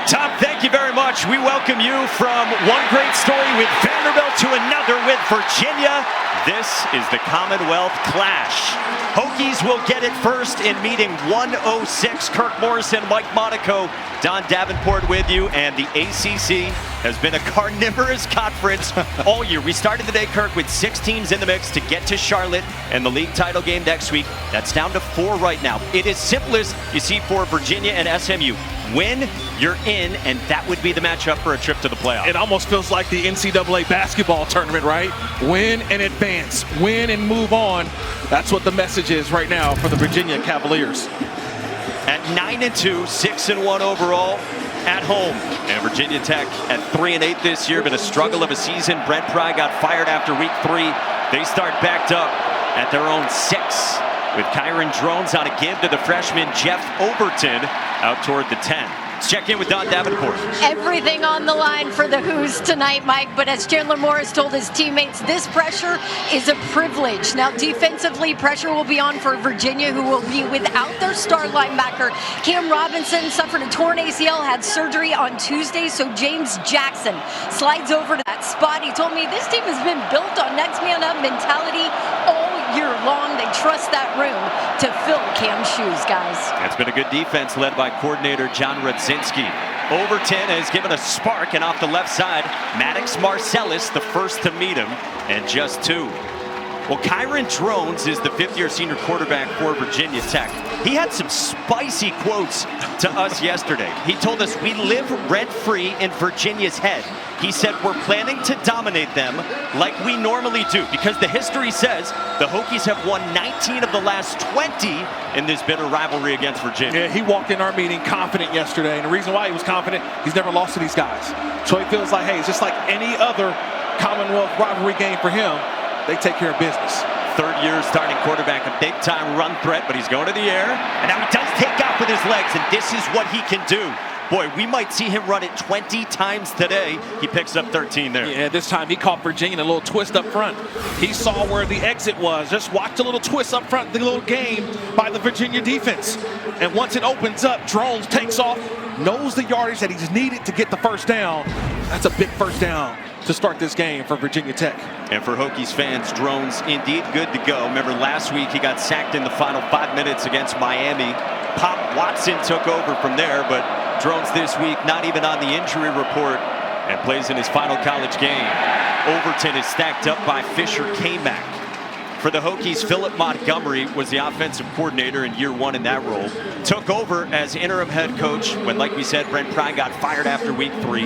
Tom, thank you very much. We welcome you from one great story with Vanderbilt to another with Virginia. This is the Commonwealth Clash. Hokies will get it first in meeting 106. Kirk Morrison, Mike Monaco, Don Davenport with you. And the ACC has been a carnivorous conference all year. We started the day, Kirk, with 6 teams in the mix to get to Charlotte and the league title game next week. That's down to 4 right now. It is simplest, you see, for Virginia and SMU. Win, you're in, and that would be the matchup for a trip to the playoff. It almost feels like the NCAA basketball tournament, right? Win and advance, win and move on. That's what the message is right now for the Virginia Cavaliers. At 9-2, 6-1 overall at home. And Virginia Tech at 3-8 this year, been a struggle of a season. Brent Pry got fired after week 3. They start backed up at their own 6. With Kyron Drones on a give to the freshman Jeff Overton out toward the 10. Let's check in with Don Davenport. Everything on the line for the Who's tonight, Mike, but as Chandler Morris told his teammates, this pressure is a privilege. Now, defensively, pressure will be on for Virginia, who will be without their star linebacker. Cam Robinson suffered a torn ACL, had surgery on Tuesday, so James Jackson slides over to that spot. He told me this team has been built on next man up mentality all year long. They trust that room to fill Cam's shoes, guys. It's been a good defense led by coordinator John Radzinski. Overton has given a spark, and off the left side, Maddox Marcellus, the first to meet him, and just 2. Well, Kyron Drones is the 5th-year senior quarterback for Virginia Tech. He had some spicy quotes to us yesterday. He told us, we live rent-free in Virginia's head. He said, we're planning to dominate them like we normally do, because the history says the Hokies have won 19 of the last 20 in this bitter rivalry against Virginia. Yeah, he walked in our meeting confident yesterday, and the reason why he was confident, he's never lost to these guys. So he feels like, hey, it's just like any other Commonwealth rivalry game for him. They take care of business. 3rd-year starting quarterback, a big-time run threat, but he's going to the air. And now he does take off with his legs, and this is what he can do. Boy, we might see him run it 20 times today. He picks up 13 there. Yeah, this time he caught Virginia in a little twist up front. He saw where the exit was. Just watch a little twist up front, the little game by the Virginia defense. And once it opens up, Drones takes off, knows the yardage that he's needed to get the first down. That's a big first down to start this game for Virginia Tech. And for Hokies fans, Drones indeed good to go. Remember last week he got sacked in the final 5 minutes against Miami. Pop Watson took over from there, but Drones this week not even on the injury report and plays in his final college game. Overton is stacked up by Fisher K-Mac. For the Hokies, Philip Montgomery was the offensive coordinator in year 1 in that role. Took over as interim head coach when, like we said, Brent Pry got fired after week 3.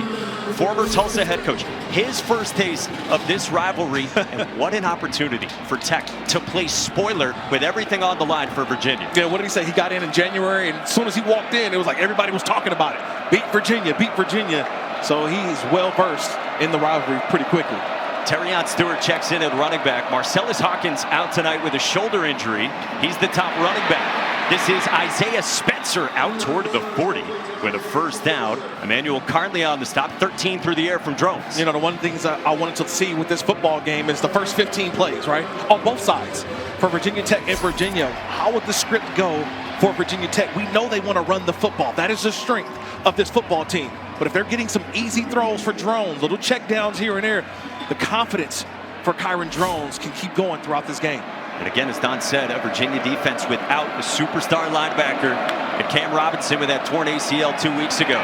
Former Tulsa head coach. His first taste of this rivalry, and what an opportunity for Tech to play spoiler with everything on the line for Virginia. Yeah, what did he say? He got in January, and as soon as he walked in, it was like everybody was talking about it. Beat Virginia, beat Virginia. So he's well-versed in the rivalry pretty quickly. Terrion Stewart checks in at running back. Marcellus Hawkins out tonight with a shoulder injury. He's the top running back. This is Isaiah Spencer out toward the 40 with a first down. Emmanuel Carnley on the stop, 13 through the air from Drones. You know, the one things I wanted to see with this football game is the first 15 plays, right? On both sides. For Virginia Tech and Virginia, how would the script go for Virginia Tech? We know they want to run the football. That is the strength of this football team. But if they're getting some easy throws for Drones, little check downs here and there, the confidence for Kyron Drones can keep going throughout this game. And again, as Don said, a Virginia defense without a superstar linebacker. And Cam Robinson with that torn ACL 2 weeks ago.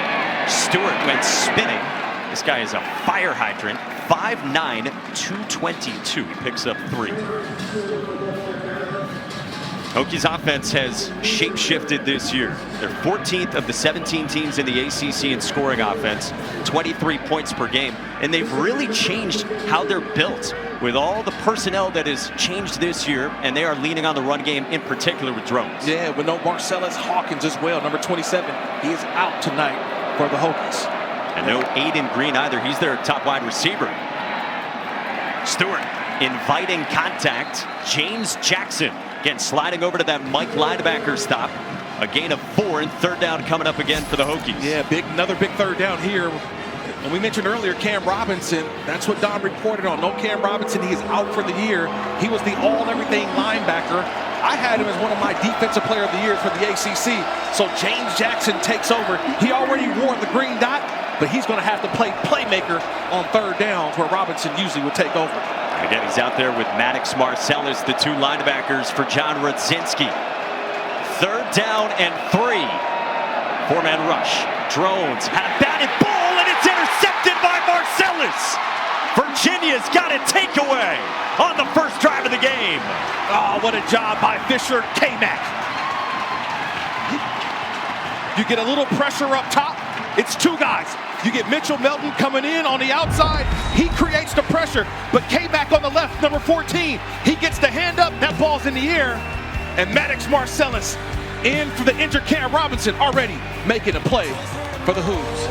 Stewart went spinning. This guy is a fire hydrant. 5'9", 222. He picks up 3. Hokies offense has shape-shifted this year. They're 14th of the 17 teams in the ACC in scoring offense, 23 points per game. And they've really changed how they're built with all the personnel that has changed this year, and they are leaning on the run game in particular with Drones. Yeah, with no Marcellus Hawkins as well, number 27. He is out tonight for the Hokies. And no Aiden Green either. He's their top wide receiver. Stewart inviting contact. James Jackson again sliding over to that Mike linebacker stop. A gain of 4 and 3rd down coming up again for the Hokies. Yeah, another big 3rd down here. And we mentioned earlier Cam Robinson. That's what Don reported on. No Cam Robinson. He is out for the year. He was the all-everything linebacker I had him as one of my defensive player of the year for the ACC. So James Jackson takes over. He already wore the green dot, but he's going to have to play playmaker on third downs where Robinson usually would take over. Again, he's out there with Maddox Marcellus, the two linebackers for John Rudzinski. Third down and 3. Four-man rush. Drones had a batted ball, and it's intercepted by Marcellus. Virginia's got a takeaway on the first drive of the game. Oh, what a job by Fisher K-Mac. You get a little pressure up top. It's two guys. You get Mitchell Melton coming in on the outside. He creates the pressure, but K-Mac on the left, number 14. He gets the hand up. That ball's in the air. And Maddox Marcellus in for the injured Cam Robinson, already making a play for the Hoos.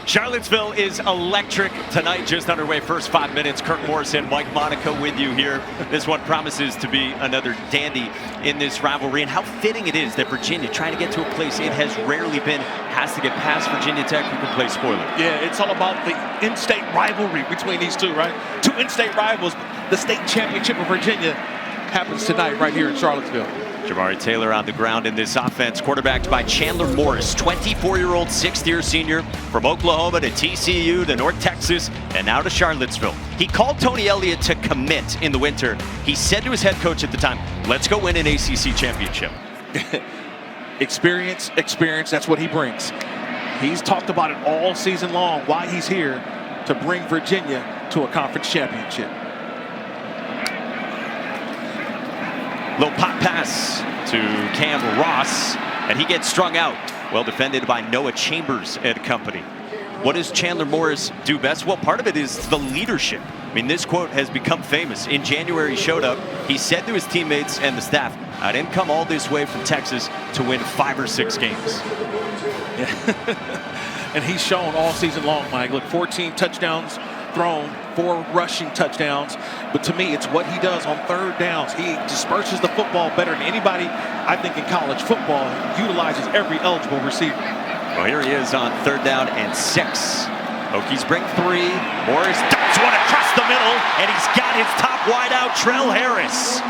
Charlottesville is electric tonight, just underway. First 5 minutes. Kirk Morrison, Mike Monaco with you here. This one promises to be another dandy in this rivalry. And how fitting it is that Virginia, trying to get to a place it has rarely been, has to get past Virginia Tech, who can play spoiler. Yeah, it's all about the in-state rivalry between these two, right? Two in-state rivals. The state championship of Virginia happens tonight right here in Charlottesville. Jamari Taylor on the ground in this offense, quarterbacked by Chandler Morris, 24-year-old sixth-year senior from Oklahoma to TCU to North Texas and now to Charlottesville. He called Tony Elliott to commit in the winter. He said to his head coach at the time, "Let's go win an ACC championship." Experience, that's what he brings. He's talked about it all season long, why he's here to bring Virginia to a conference championship. Low pop pass to Cam Ross, and he gets strung out. Well defended by Noah Chambers and company. What does Chandler Morris do best? Well, part of it is the leadership. I mean, this quote has become famous. In January, he showed up. He said to his teammates and the staff, "I didn't come all this way from Texas to win 5 or 6 games." Yeah. And he's shown all season long, Mike. Look, 14 touchdowns thrown, 4 rushing touchdowns. But to me, it's what he does on third downs. He disperses the football better than anybody, I think, in college football. He utilizes every eligible receiver. Well, here he is on third down and 6. Hokies bring 3. Morris dumps one across the middle, and he's got his top wideout, Trell Harris.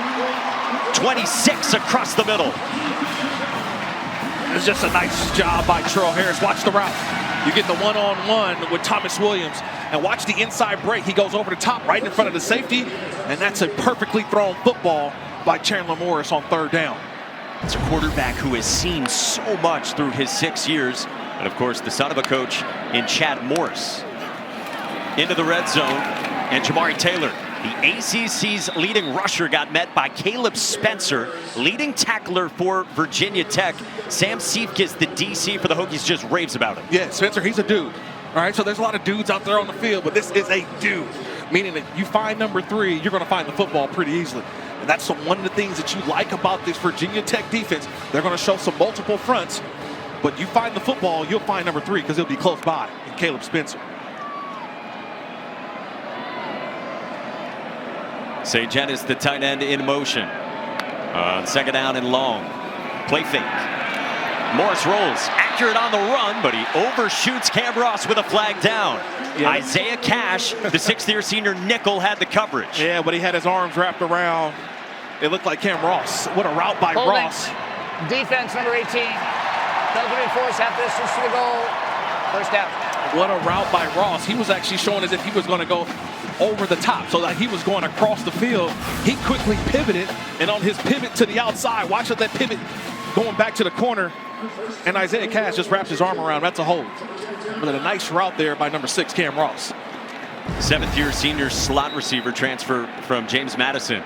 26 across the middle. It's just a nice job by Trell Harris. Watch the route. You get the one-on-one with Thomas Williams, and watch the inside break. He goes over the top right in front of the safety, and that's a perfectly thrown football by Chandler Morris on third down. It's a quarterback who has seen so much through his 6 years, and of course the son of a coach in Chad Morris. Into the red zone, and Jamari Taylor, the ACC's leading rusher, got met by Caleb Spencer, leading tackler for Virginia Tech. Sam Siefkes, the DC for the Hokies, just raves about him. Yeah, Spencer, he's a dude. All right, so there's a lot of dudes out there on the field, but this is a dude, meaning that you find number 3, you're going to find the football pretty easily. And that's one of the things that you like about this Virginia Tech defense. They're going to show some multiple fronts, but you find the football, you'll find number 3 because he'll be close by, and Caleb Spencer. St. Janis, the tight end, in motion. Second down and long. Play fake. Morris rolls, accurate on the run, but he overshoots Cam Ross with a flag down. Yeah. Isaiah Cash, the 6th-year senior nickel, had the coverage. Yeah, but he had his arms wrapped around. It looked like Cam Ross. What a route by Holding. Ross. Defense, number 18. Doesn't reinforce half distance to the goal. First down. What a route by Ross. He was actually showing as if he was going to go over the top, so that he was going across the field. He quickly pivoted, and on his pivot to the outside, watch that pivot going back to the corner, and Isaiah Cash just wraps his arm around. That's a hold. But a nice route there by number 6, Cam Ross. 7th-year senior slot receiver transfer from James Madison.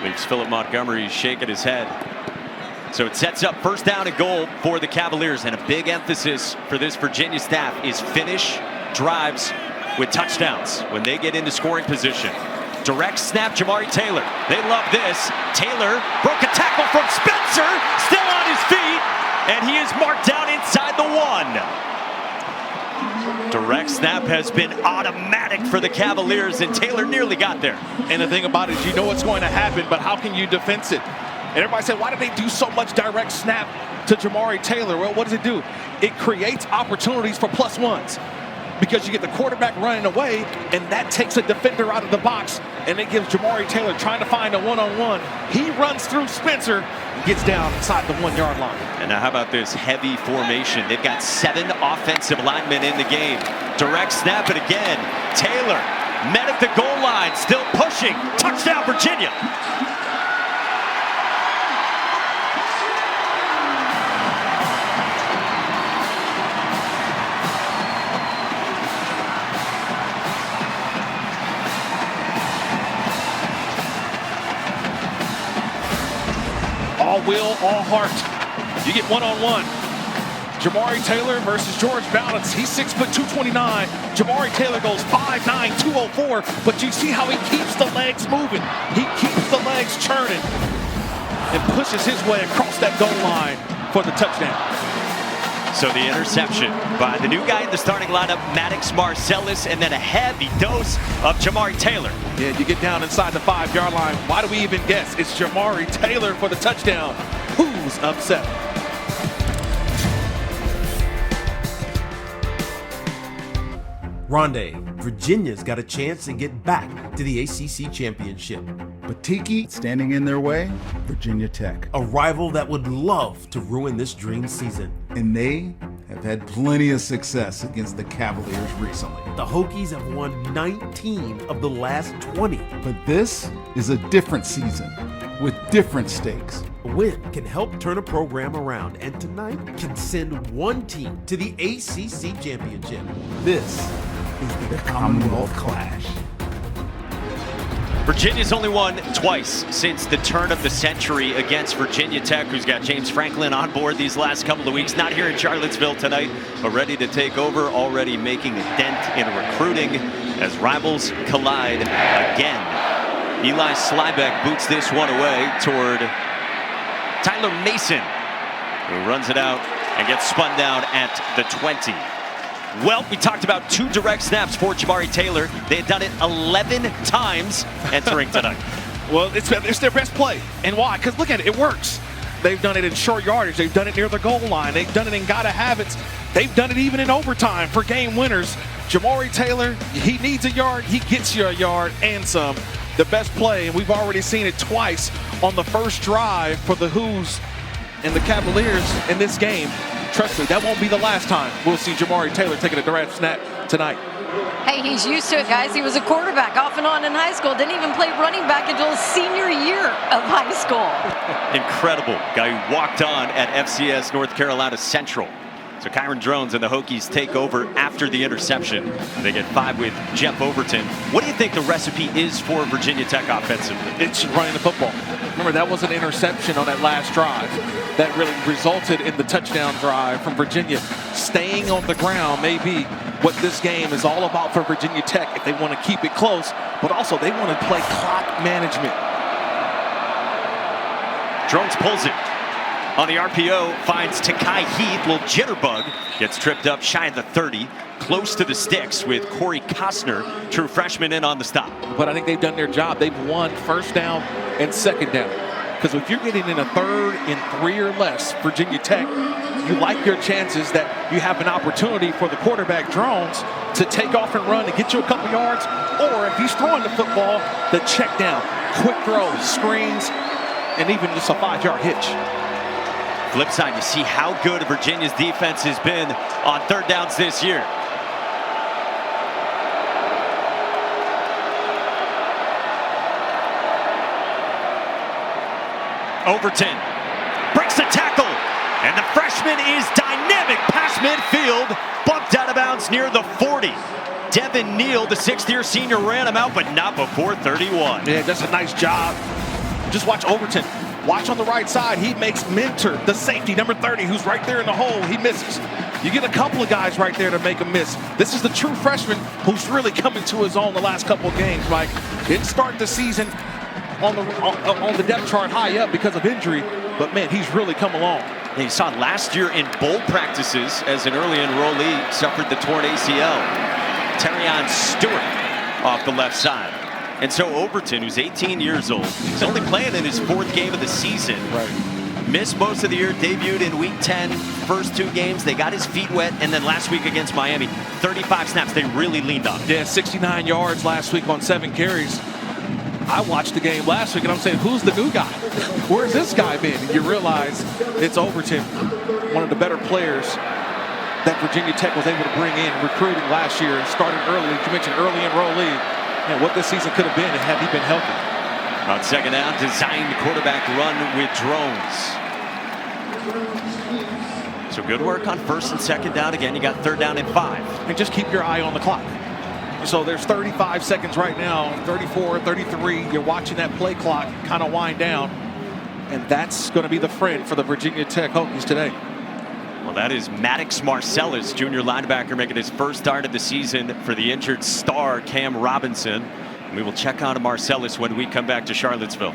Leaves Philip Montgomery shaking his head. So it sets up first down and goal for the Cavaliers, and a big emphasis for this Virginia staff is finish drives with touchdowns when they get into scoring position. Direct snap, Jamari Taylor. They love this. Taylor broke a tackle from Spencer, still on his feet, and he is marked down inside the 1. Direct snap has been automatic for the Cavaliers, and Taylor nearly got there. And the thing about it is, you know what's going to happen, but how can you defense it? And everybody said, why did they do so much direct snap to Jamari Taylor? Well, what does it do? It creates opportunities for +1s. Because you get the quarterback running away, and that takes a defender out of the box, and it gives Jamari Taylor trying to find a one-on-one. He runs through Spencer, gets down inside the 1 yard line. And now how about this heavy formation? They've got 7 offensive linemen in the game. Direct snap it again. Taylor met at the goal line, still pushing. Touchdown, Virginia. All will, all heart. You get one-on-one. Jamari Taylor versus George Balance. He's 6 foot 229. Jamari Taylor goes 5'9", 204. But you see how he keeps the legs moving. He keeps the legs churning and pushes his way across that goal line for the touchdown. So the interception by the new guy in the starting lineup, Maddox Marcellus, and then a heavy dose of Jamari Taylor. Yeah, you get down inside the 5 yard line. Why do we even guess? It's Jamari Taylor for the touchdown. Who's upset? Rondé, Virginia's got a chance to get back to the ACC championship. But Tiki standing in their way, Virginia Tech. A rival that would love to ruin this dream season. And they have had plenty of success against the Cavaliers recently. The Hokies have won 19 of the last 20. But this is a different season with different stakes. A win can help turn a program around, and tonight can send one team to the ACC championship. This is the Commonwealth Clash. Virginia's only won twice since the turn of the century against Virginia Tech, who's got James Franklin on board these last couple of weeks. Not here in Charlottesville tonight, but ready to take over, already making a dent in recruiting as rivals collide again. Eli Slybeck boots this one away toward Tyler Mason, who runs it out and gets spun down at the 20. Well, we talked about 2 direct snaps for Jamari Taylor. They had done it 11 times entering tonight. Well, it's their best play. And why? Because look at it, it works. They've done it in short yardage. They've done it near the goal line. They've done it in gotta have it. They've done it even in overtime for game winners. Jamari Taylor, he needs a yard. He gets you a yard and some. The best play, and we've already seen it twice on the first drive for the Who's and the Cavaliers in this game. Trust me, that won't be the last time we'll see Jamari Taylor taking a direct snap tonight. Hey, he's used to it, guys. He was a quarterback off and on in high school. Didn't even play running back until his senior year of high school. Incredible guy who walked on at FCS North Carolina Central. So Kyron Drones and the Hokies take over after the interception. They get 5 with Jeff Overton. What do you think the recipe is for Virginia Tech offensively? It's running the football. Remember, that was an interception on that last drive that really resulted in the touchdown drive from Virginia. Staying on the ground may be what this game is all about for Virginia Tech if they want to keep it close, but also they want to play clock management. Drones pulls it. On the RPO, finds Takai Heath, little jitterbug, gets tripped up shy of the 30, close to the sticks with Corey Costner, true freshman, in on the stop. But I think they've done their job. They've won first down and second down. Because if you're getting in a 3rd and 3 or less, Virginia Tech, you like your chances that you have an opportunity for the quarterback Drones to take off and run and get you a couple yards. Or if he's throwing the football, the check down, quick throws, screens, and even just a 5-yard hitch. Flip side, you see how good Virginia's defense has been on 3rd downs this year. Overton breaks the tackle, and the freshman is dynamic past midfield, bumped out of bounds near the 40. Devin Neal, the 6th-year senior, ran him out, but not before 31. Yeah, that's a nice job. Just watch Overton. Watch on the right side. He makes Mentor, the safety, number 30, who's right there in the hole. He misses. You get a couple of guys right there to make him miss. This is the true freshman who's really coming to his own the last couple of games, Mike. Didn't start the season on the depth chart high up because of injury, but man, he's really come along. And you saw last year in bowl practices as an early enrollee suffered the torn ACL. Terrion Stewart off the left side. And so Overton, who's 18 years old, he's only playing in his 4th game of the season. Right. Missed most of the year, debuted in week 10, first 2 games. They got his feet wet, and then last week against Miami, 35 snaps they really leaned on. Yeah, 69 yards last week on 7 carries. I watched the game last week, and I'm saying, who's the new guy? Where's this guy been? And you realize it's Overton, one of the better players that Virginia Tech was able to bring in recruiting last year, started early. You mentioned early enrollee, and what this season could have been had he been healthy. On second down, designed quarterback run with drones. So good work on first and second down. Again, you got third down and 5. And just keep your eye on the clock. So there's 35 seconds right now, 34, 33. You're watching that play clock kind of wind down. And that's going to be the friend for the Virginia Tech Hokies today. Well, that is Maddox Marcellus, junior linebacker, making his first start of the season for the injured star Cam Robinson. And we will check on Marcellus when we come back to Charlottesville.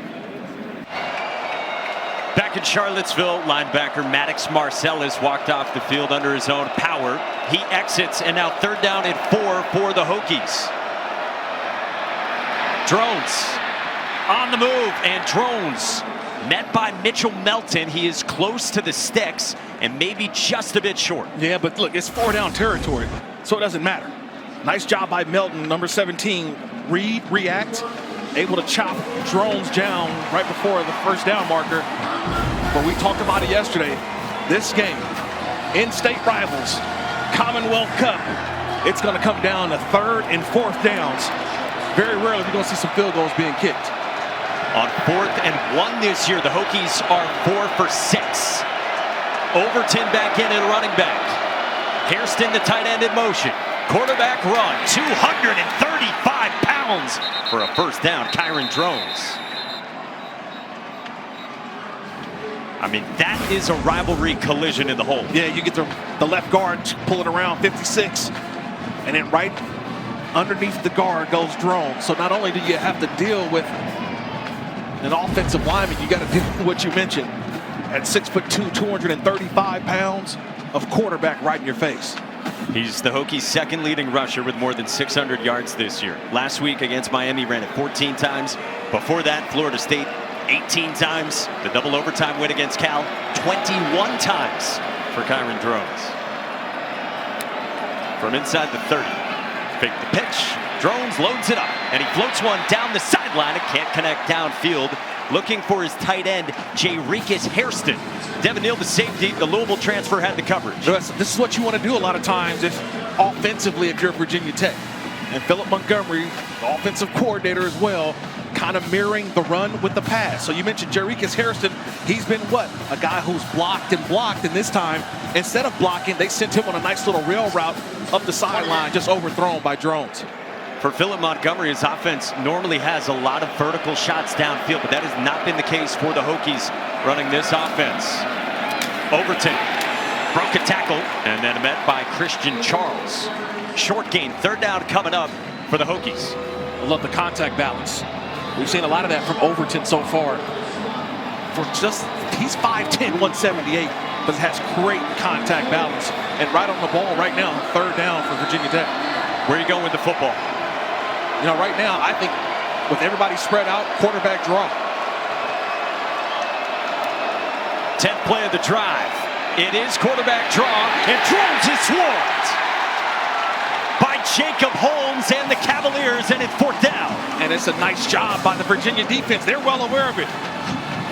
Back in Charlottesville, linebacker Maddox Marcellus walked off the field under his own power. He exits, and now third down and 4 for the Hokies. Drones on the move, and Drones met by Mitchell Melton. He is close to the sticks and maybe just a bit short. Yeah, but look, it's 4 down territory, so it doesn't matter. Nice job by Melton, number 17. Read, react, able to chop Drones down right before the first down marker. But we talked about it yesterday. This game, in-state rivals, Commonwealth Cup, it's going to come down to third and fourth downs. Very rarely you're going to see some field goals being kicked. On 4th and 1 this year, the Hokies are 4 for 6. Overton back in at running back. Hairston, the tight end, in motion. Quarterback run, 235 pounds for a first down. Kyron Drones. I mean, that is a rivalry collision in the hole. Yeah, you get the left guard pulling around 56, and then right underneath the guard goes Drones. So not only do you have to deal with an offensive lineman, you got to deal with what you mentioned. At 6'2", 235 pounds of quarterback right in your face. He's the Hokies' second leading rusher with more than 600 yards this year. Last week against Miami, ran it 14 times. Before that, Florida State, 18 times. The double overtime win against Cal, 21 times for Kyron Drones. From inside the 30, fake the pitch. Drones loads it up, and he floats one down the sideline. It can't connect downfield. Looking for his tight end, Jarikus Hairston. Devin Neal, the safety, the Louisville transfer, had the coverage. This is what you want to do a lot of times if offensively if you're Virginia Tech. And Philip Montgomery, the offensive coordinator as well, kind of mirroring the run with the pass. So you mentioned Jarikus Hairston. He's been what? A guy who's blocked, and this time, instead of blocking, they sent him on a nice little rail route up the sideline, just overthrown by Drones. For Philip Montgomery, his offense normally has a lot of vertical shots downfield, but that has not been the case for the Hokies running this offense. Overton broke a tackle and then met by Christian Charles. Short gain, third down coming up for the Hokies. I love the contact balance. We've seen a lot of that from Overton so far. He's 5'10", 178, but has great contact balance. And right on the ball right now, third down for Virginia Tech. Where are you going with the football? You know, right now, I think with everybody spread out, quarterback draw. 10th play of the drive. It is quarterback draw, and Drones is swarmed by Jacob Holmes and the Cavaliers, and it's fourth down. And it's a nice job by the Virginia defense. They're well aware of it.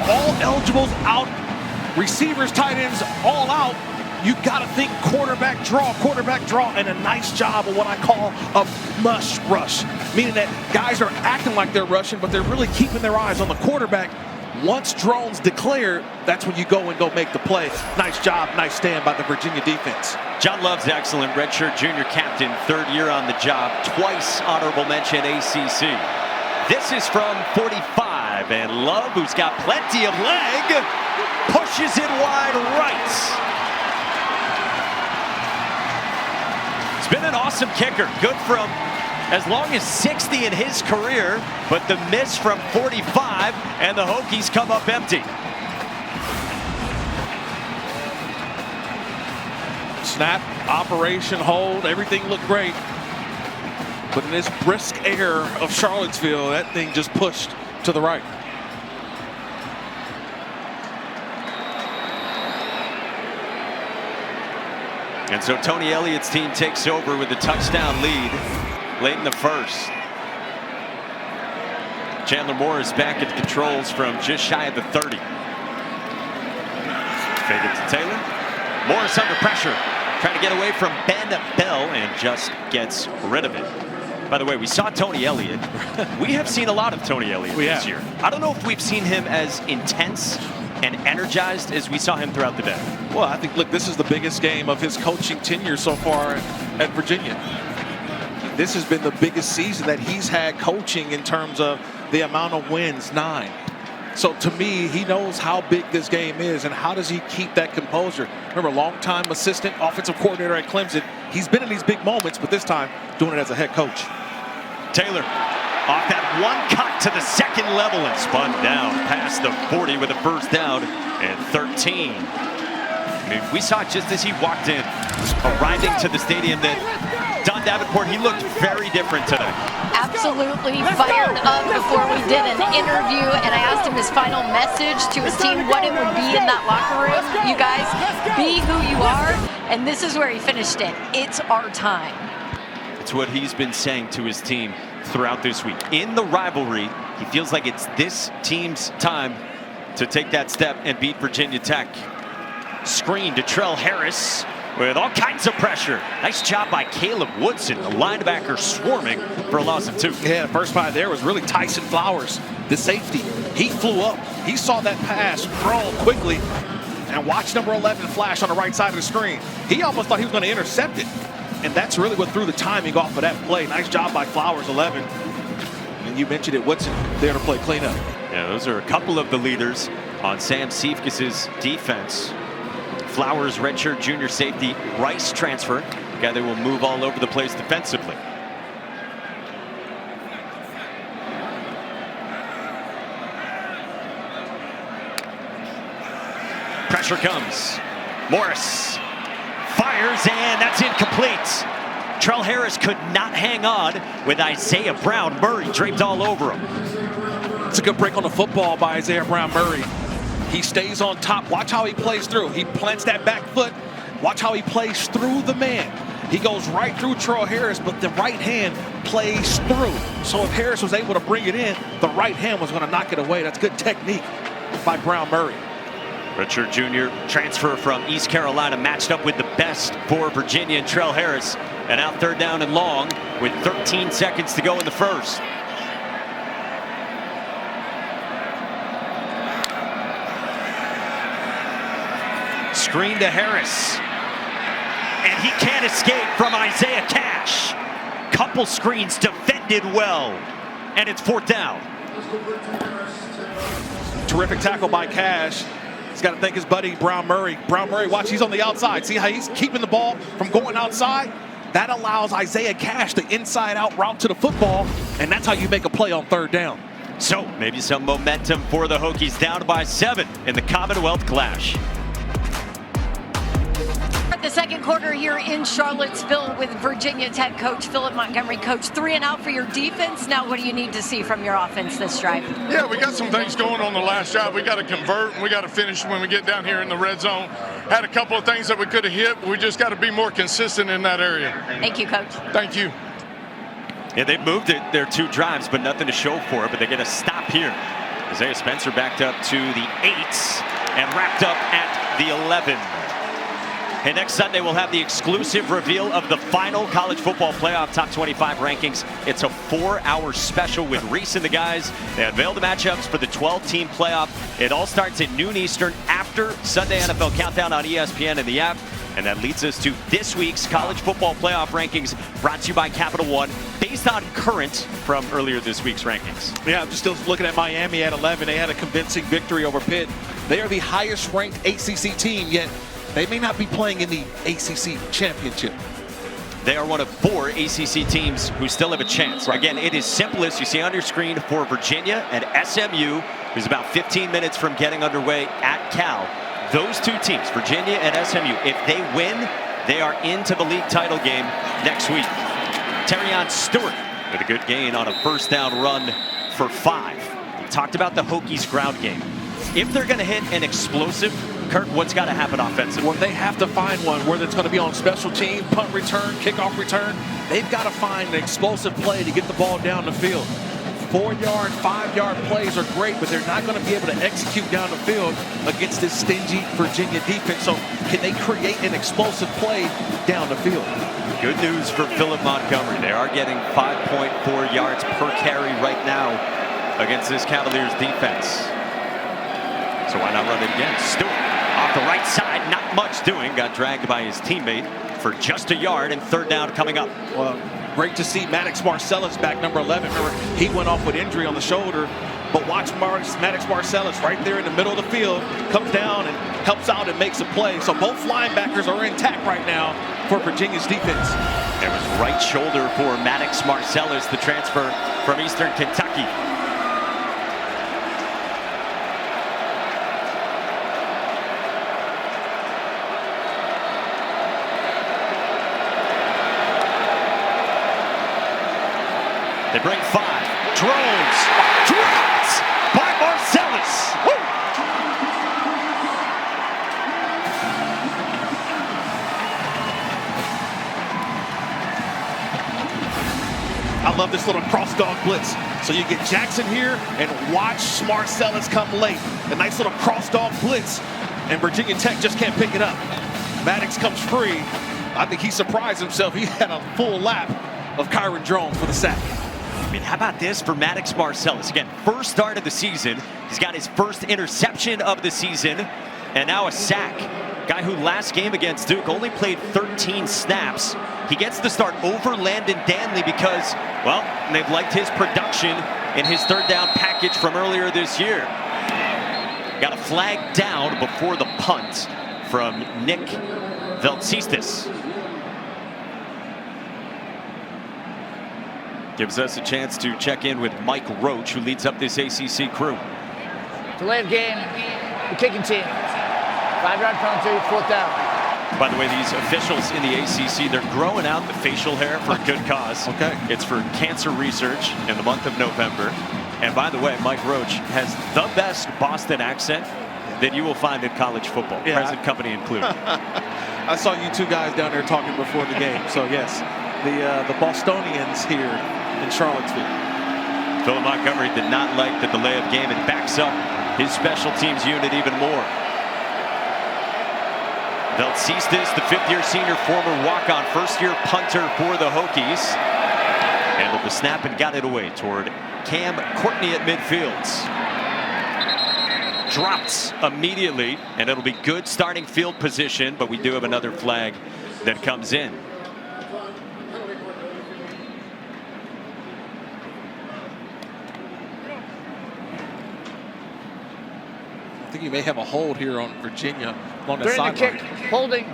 All eligibles out, receivers, tight ends, all out. You got to think quarterback draw, and a nice job of what I call a mush rush, meaning that guys are acting like they're rushing, but they're really keeping their eyes on the quarterback. Once Drones declared, that's when you go make the play. Nice job, nice stand by the Virginia defense. John Love's excellent redshirt junior captain, third year on the job, twice honorable mention ACC. This is from 45, and Love, who's got plenty of leg, pushes it wide right. It's been an awesome kicker, good from as long as 60 in his career, but the miss from 45, and the Hokies come up empty. Snap, operation, hold, everything looked great. But in this brisk air of Charlottesville, that thing just pushed to the right. And so Tony Elliott's team takes over with a touchdown lead late in the first. Chandler Moore is back at the controls from just shy of the 30. Fade it to Taylor. Morris under pressure, trying to get away from Ben Bell and just gets rid of it. By the way, we saw Tony Elliott. We have seen a lot of Tony Elliott this year. I don't know if we've seen him as intense and energized as we saw him throughout the day. Well, I think, look, this is the biggest game of his coaching tenure so far at Virginia. This has been the biggest season that he's had coaching in terms of the amount of wins, 9. So to me, he knows how big this game is and how does he keep that composure. Remember, longtime assistant, offensive coordinator at Clemson. He's been in these big moments, but this time doing it as a head coach. Taylor off that one cut to the second level and spun down past the 40 with a first down and 13. I mean, we saw it just as he walked in, arriving to the stadium, that Don Davenport, he looked very different today. Absolutely fired up before we did an interview, and I asked him his final message to his team, what it would be in that locker room. You guys, be who you are, and this is where he finished it. It's our time. It's what he's been saying to his team throughout this week. In the rivalry, he feels like it's this team's time to take that step and beat Virginia Tech. Screen to Trell Harris with all kinds of pressure. Nice job by Caleb Woodson, the linebacker, swarming for a loss of 2. Yeah, the first play there was really Tyson Flowers, the safety. He flew up. He saw that pass thrown quickly and watched number 11 flash on the right side of the screen. He almost thought he was going to intercept it. And that's really what threw the timing off of that play. Nice job by Flowers, 11. And you mentioned it, Woodson there to play cleanup. Yeah, those are a couple of the leaders on Sam Seifkes' defense. Flowers, redshirt junior safety, Rice transfer. A guy that will move all over the place defensively. Pressure comes. Morris fires, and that's incomplete. Trell Harris could not hang on with Isaiah Brown. Murray draped all over him. It's a good break on the football by Isaiah Brown Murray. He stays on top. Watch how he plays through. He plants that back foot. Watch how he plays through the man. He goes right through Trell Harris, but the right hand plays through. So if Harris was able to bring it in, the right hand was going to knock it away. That's good technique by Brown Murray. Redshirt junior transfer from East Carolina, matched up with the best for Virginia and Trell Harris. And out 3rd down and long with 13 seconds to go in the first. Screen to Harris. And he can't escape from Isaiah Cash. Couple screens defended well. And it's 4th down. Terrific tackle by Cash. He's got to thank his buddy Brown Murray. Brown Murray, watch, he's on the outside. See how he's keeping the ball from going outside? That allows Isaiah Cash the inside-out route to the football, and that's how you make a play on 3rd down. So maybe some momentum for the Hokies, down by 7 in the Commonwealth Clash. The second quarter here in Charlottesville with Virginia Tech coach Philip Montgomery. Coach, 3 and out for your defense. Now what do you need to see from your offense this drive? Yeah, we got some things going on the last drive. We got to convert and we got to finish when we get down here in the red zone. Had a couple of things that we could have hit. We just got to be more consistent in that area. Thank you, Coach. Thank you. Yeah, they've moved it their 2 drives, but nothing to show for it. But they get a stop here. Isaiah Spencer backed up to the 8 and wrapped up at the 11. And next Sunday, we'll have the exclusive reveal of the final college football playoff top 25 rankings. It's a 4-hour special with Reese and the guys. They unveil the matchups for the 12-team playoff. It all starts at noon Eastern after Sunday NFL Countdown on ESPN and the app. And that leads us to this week's college football playoff rankings, brought to you by Capital One, based on current from earlier this week's rankings. Yeah, I'm just still looking at Miami at 11. They had a convincing victory over Pitt. They are the highest ranked ACC team, yet they may not be playing in the ACC championship. They are one of 4 ACC teams who still have a chance. Again, it is simplest. You see on your screen for Virginia and SMU, who's about 15 minutes from getting underway at Cal. Those 2 teams, Virginia and SMU, if they win, they are into the league title game next week. Terrion Stewart with a good gain on a 1st down run for 5. We talked about the Hokies ground game. If they're going to hit an explosive, Kurt, what's got to happen offensively? Well, they have to find one, whether it's going to be on special team, punt return, kickoff return. They've got to find an explosive play to get the ball down the field. 4-yard, 5-yard plays are great, but they're not going to be able to execute down the field against this stingy Virginia defense. So can they create an explosive play down the field? Good news for Philip Montgomery. They are getting 5.4 yards per carry right now against this Cavaliers defense. So why not run it again? Stewart off the right side, not much doing. Got dragged by his teammate for just a yard, and third down coming up. Well, great to see Maddox Marcellus back, number 11. Remember, he went off with injury on the shoulder. But watch Maddox Marcellus right there in the middle of the field, comes down and helps out and makes a play. So both linebackers are intact right now for Virginia's defense. It was right shoulder for Maddox Marcellus, the transfer from Eastern Kentucky. They bring 5. Drones. Dropped by Marcellus. Woo! I love this little cross dog blitz. So you get Jackson here and watch Marcellus come late. A nice little cross dog blitz, and Virginia Tech just can't pick it up. Maddox comes free. I think he surprised himself. He had a full lap of Kyron Drones for the sack. I mean, how about this for Maddox Marcellus? Again, first start of the season. He's got his first interception of the season, and now a sack. Guy who last game against Duke only played 13 snaps. He gets the start over Landon Danley because, well, they've liked his production in his third down package from earlier this year. Got a flag down before the punt from Nick Veltsistis. Gives us a chance to check in with Mike Roach, who leads up this ACC crew. Delay of game, the kicking team. 5-yard penalty, fourth down. By the way, these officials in the ACC, they're growing out the facial hair for a good cause. Okay. It's for cancer research in the month of November. And by the way, Mike Roach has the best Boston accent that you will find in college football, Yeah. present company included. I saw you two guys down there talking before the game. So yes, the Bostonians here in Charlottesville. Philip Montgomery did not like the delay of game. It backs up his special teams unit even more. Veltsistis, the fifth-year senior, former walk-on, first-year punter for the Hokies. Handled the snap and got it away toward Cam Courtney at midfield. Drops immediately, and it'll be good starting field position, but we do have another flag that comes in. I think you may have a hold here on Virginia on the During the sideline. kick, holding,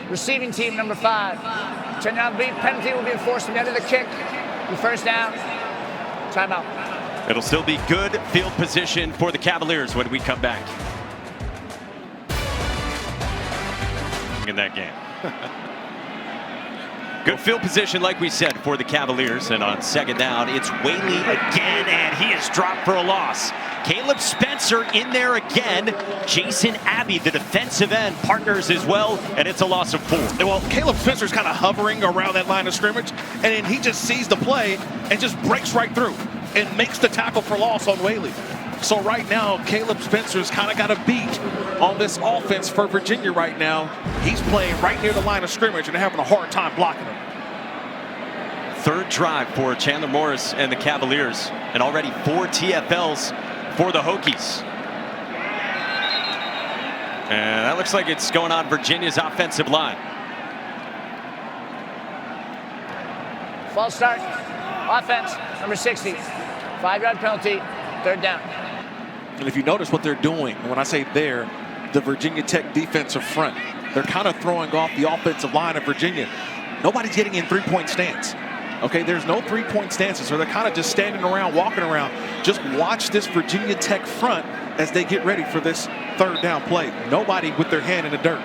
receiving team number 5. 10-yard beat, penalty will be enforced at the end of the kick. The first down, timeout. It'll still be good field position for the Cavaliers when we come back in that game. Good field position, like we said, for the Cavaliers. And on second down, it's Whaley again, and he is dropped for a loss. Caleb Spencer in there again. Jason Abbey, the defensive end, partners as well, and it's a loss of 4. Well, Caleb Spencer's kind of hovering around that line of scrimmage, and then he just sees the play and just breaks right through and makes the tackle for loss on Whaley. So right now, Caleb Spencer's kind of got a beat on this offense for Virginia right now. He's playing right near the line of scrimmage and having a hard time blocking him. Third drive for Chandler Morris and the Cavaliers, and already 4 TFLs for the Hokies. And that looks like it's going on Virginia's offensive line. False start, offense, number 60. 5-yard penalty, third down. And if you notice what they're doing, when I say they're, the Virginia Tech defensive front, they're kind of throwing off the offensive line of Virginia. Nobody's getting in three-point stance. Okay, there's no three-point stances, so they're kind of just standing around, walking around. Just watch this Virginia Tech front as they get ready for this third down play. Nobody with their hand in the dirt.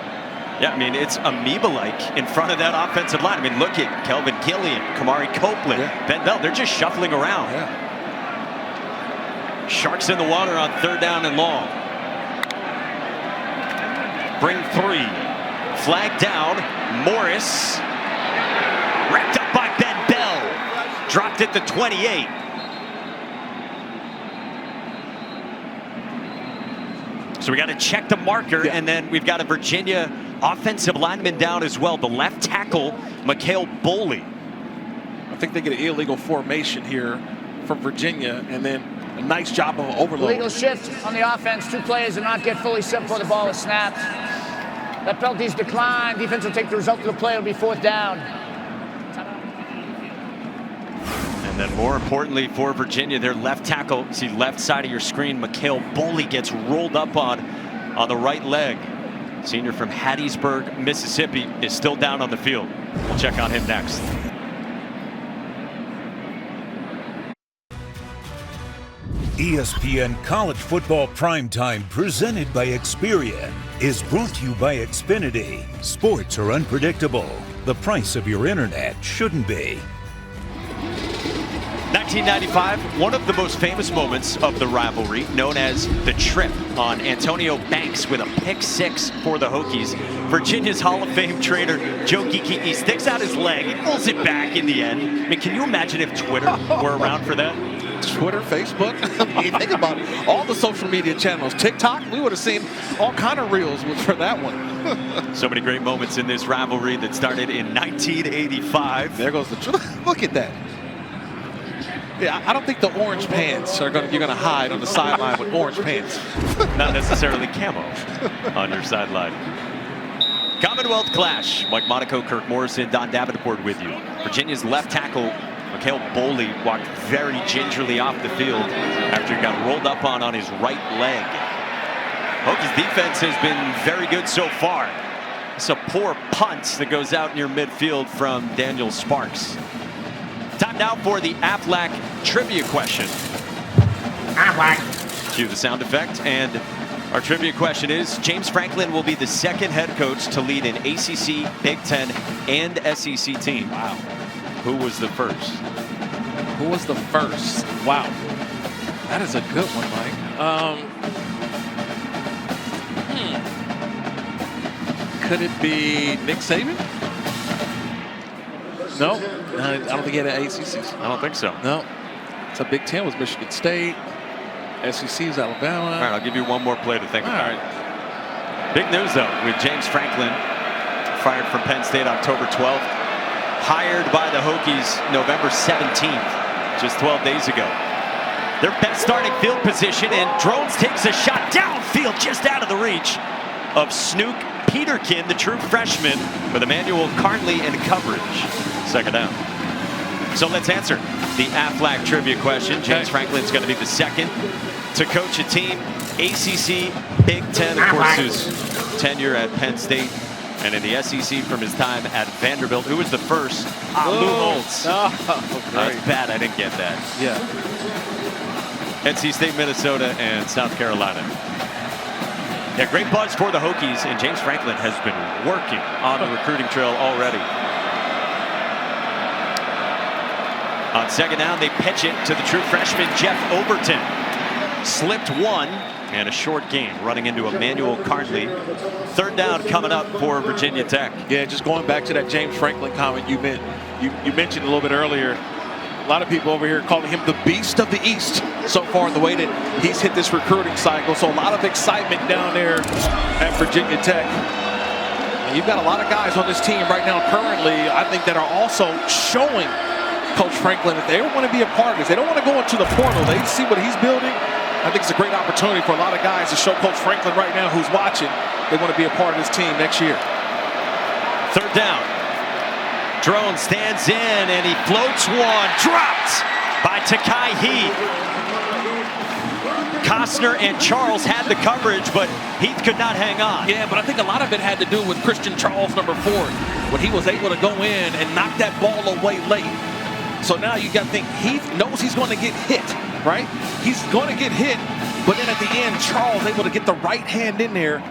Yeah, I mean, it's amoeba-like in front of that offensive line. I mean, look at Kelvin Killian, Kamari Copeland, Ben Bell. They're just shuffling around. Yeah. Sharks in the water on third down and long. Bring 3. Flag down. Morris. Wrapped up by Ben Bell. Dropped at the 28. So we got to check the marker, and then we've got a Virginia offensive lineman down as well. The left tackle, Mikhail Boley. I think they get an illegal formation here from Virginia, and then a nice job of overload. Illegal shift on the offense. 2 players do not get fully set before the ball is snapped. That penalty's declined. Defense will take the result of the play. It'll be 4th down. And then more importantly for Virginia, their left tackle, see left side of your screen, Mikhail Boley gets rolled up on the right leg. Senior from Hattiesburg, Mississippi, is still down on the field. We'll check on him next. ESPN College Football Primetime, presented by Experian, is brought to you by Xfinity. Sports are unpredictable. The price of your internet shouldn't be. 1995, one of the most famous moments of the rivalry, known as the trip on Antonio Banks with a pick 6 for the Hokies. Virginia's Hall of Fame trainer, Joe Geeke, he sticks out his leg, he pulls it back in the end. I mean, can you imagine if Twitter were around for that? Twitter, Facebook, I mean, think about it. All the social media channels. TikTok, we would have seen all kind of reels for that one. So many great moments in this rivalry that started in 1985. There goes the truth. Look at that. Yeah, I don't think the orange pants you're gonna hide on the sideline with orange pants. Not necessarily camo on your sideline. Commonwealth Clash. Mike Monaco, Kirk Morrison, Don Davenport with you. Virginia's left tackle, Mikhail Boley, walked very gingerly off the field after he got rolled up on his right leg. Hokies defense has been very good so far. It's a poor punt that goes out near midfield from Daniel Sparks. Time now for the Aflac trivia question. Aflac. Cue the sound effect. And our trivia question is, James Franklin will be the 2nd head coach to lead an ACC, Big Ten, and SEC team. Wow. Who was the first? Who was the first? Wow. That is a good one, Mike. Could it be Nick Saban? No, I don't think he had an ACC. I don't think so. No, it's a Big Ten was Michigan State. SEC is Alabama. All right, I'll give you one more play to think about. Right. Big news, though, with James Franklin, fired from Penn State October 12th, hired by the Hokies November 17th, just 12 days ago. Their best starting field position, and Drones takes a shot downfield just out of the reach of Snook Peterkin, the true freshman, with Emmanuel Carnley in coverage. 2nd down. So let's answer the Aflac trivia question. James Franklin's going to be the 2nd to coach a team. ACC, Big Ten, of course, his tenure at Penn State, and in the SEC from his time at Vanderbilt. Who was the first? Lou Holtz. Oh, That's bad. I didn't get that. Yeah. NC State, Minnesota, and South Carolina. Yeah, great buzz for the Hokies, and James Franklin has been working on the recruiting trail already. On 2nd down, they pitch it to the true freshman, Jeff Overton. Slipped one, and a short game running into Emmanuel Carnley. 3rd down coming up for Virginia Tech. Yeah, just going back to that James Franklin comment you mentioned a little bit earlier. A lot of people over here calling him the beast of the East so far in the way that he's hit this recruiting cycle. So a lot of excitement down there at Virginia Tech. And you've got a lot of guys on this team right now currently, I think, that are also showing Coach Franklin that they want to be a part of this. They don't want to go into the portal. They see what he's building. I think it's a great opportunity for a lot of guys to show Coach Franklin right now who's watching. They want to be a part of this team next year. 3rd down. Drone stands in and he floats one, dropped by Takai Heath. Costner and Charles had the coverage, but Heath could not hang on. Yeah, but I think a lot of it had to do with Christian Charles, number 4, when he was able to go in and knock that ball away late. So now you got to think Heath knows he's going to get hit, right? He's going to get hit, but then at the end, Charles able to get the right hand in there.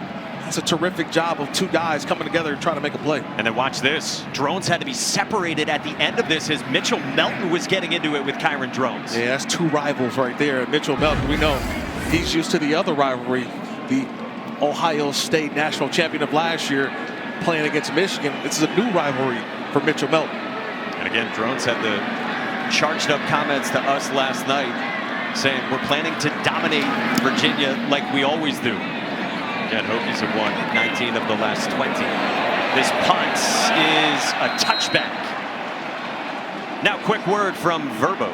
It's a terrific job of 2 guys coming together and trying to make a play. And then watch this. Drones had to be separated at the end of this as Mitchell Melton was getting into it with Kyron Drones. Yeah, that's 2 rivals right there. Mitchell Melton, we know he's used to the other rivalry, the Ohio State national champion of last year playing against Michigan. This is a new rivalry for Mitchell Melton. And again, Drones had the charged up comments to us last night saying we're planning to dominate Virginia like we always do. Again, Hokies have won 19 of the last 20. This punt is a touchback. Now, quick word from Verbo.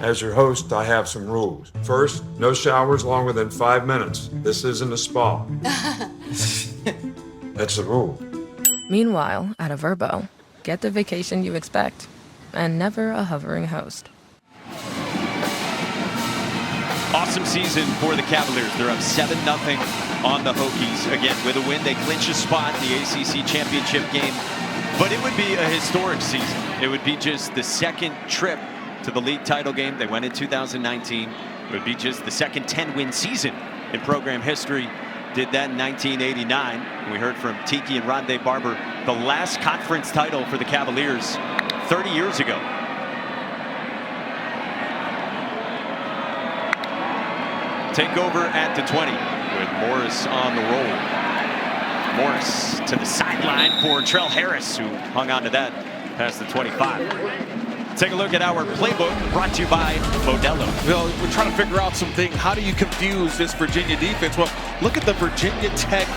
As your host, I have some rules. First, no showers longer than 5 minutes. This isn't a spa. That's the rule. Meanwhile, at a Verbo, get the vacation you expect, and never a hovering host. Awesome season for the Cavaliers. They're up 7-0 on the Hokies. Again, with a win, they clinch a spot in the ACC championship game. But it would be a historic season. It would be just the second trip to the league title game. They went in 2019. It would be just the second 10-win season in program history. Did that in 1989. We heard from Tiki and Rondé Barber, the last conference title for the Cavaliers 30 years ago. Take over at the 20 with Morris on the roll. Morris to the sideline for Trell Harris, who hung on to that past the 25. Take a look at our playbook brought to you by Modelo. Well, we're trying to figure out something. How do you confuse this Virginia defense? Well, look at the Virginia Tech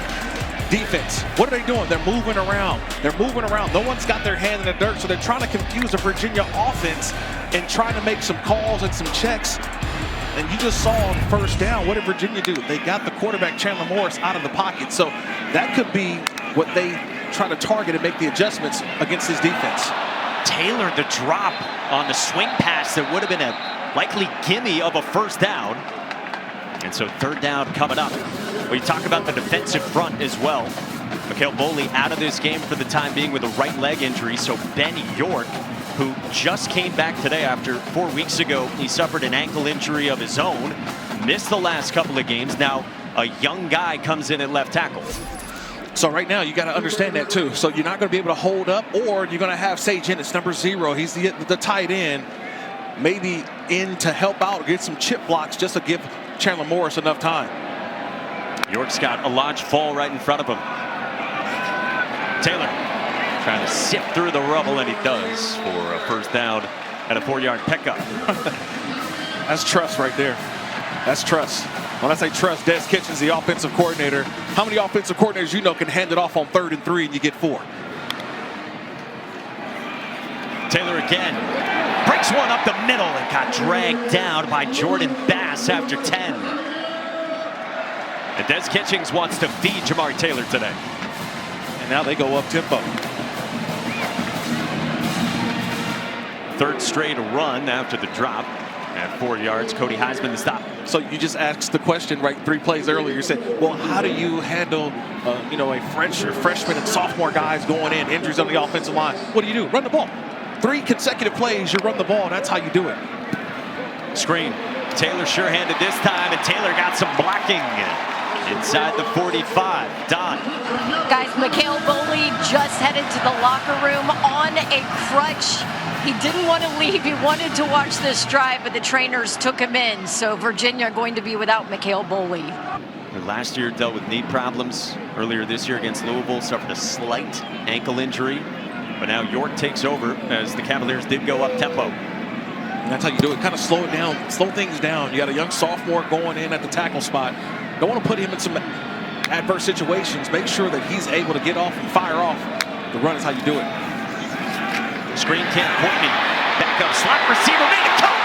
defense. What are they doing? They're moving around. They're moving around. No one's got their hand in the dirt, so they're trying to confuse the Virginia offense and trying to make some calls and some checks. And you just saw on first down, what did Virginia do? They got the quarterback, Chandler Morris, out of the pocket. So that could be what they try to target and make the adjustments against his defense. Taylor, the drop on the swing pass that would have been a likely gimme of a first down. And so third down coming up. We talk about the defensive front as well. Mikhail Boley out of this game for the time being with a right leg injury. So Ben York, who just came back today after 4 weeks ago, he suffered an ankle injury of his own, missed the last couple of games. Now a young guy comes in at left tackle. So right now, you got to understand that too. So you're not going to be able to hold up, or you're going to have Sage Ennis, number 0. He's the tight end, maybe in to help out, get some chip blocks just to give Chandler Morris enough time. York's got a large fall right in front of him. Taylor trying to sift through the rubble, and he does for a first down and a 4-yard pickup. That's trust right there. That's trust. When I say trust, Des Kitchens, the offensive coordinator. How many offensive coordinators you know can hand it off on 3rd and 3 and you get 4? Taylor again breaks one up the middle and got dragged down by Jordan Bass after 10. And Des Kitchens wants to feed Jamari Taylor today. And now they go up tempo. Third straight run after the drop. At 4 yards, Cody Heisman the stop. So you just asked the question, right, 3 plays earlier. You said, well, how do you handle, a freshman and sophomore guys going in, injuries on the offensive line? What do? Run the ball. 3 consecutive plays, you run the ball. That's how you do it. Screen. Taylor sure-handed this time, and Taylor got some blocking inside the 45. Don. Guys, Mikhail Boley just headed to the locker room on a crutch. He didn't want to leave. He wanted to watch this drive, but the trainers took him in. So Virginia going to be without Mikhail Boley. Last year dealt with knee problems. Earlier this year against Louisville, suffered a slight ankle injury. But now York takes over as the Cavaliers did go up tempo. And that's how you do it. Kind of slow it down, slow things down. You got a young sophomore going in at the tackle spot. Don't want to put him in some adverse situations. Make sure that he's able to get off and fire off. The run is how you do it. Screen Cam Courtney. Back up slot receiver made a cut.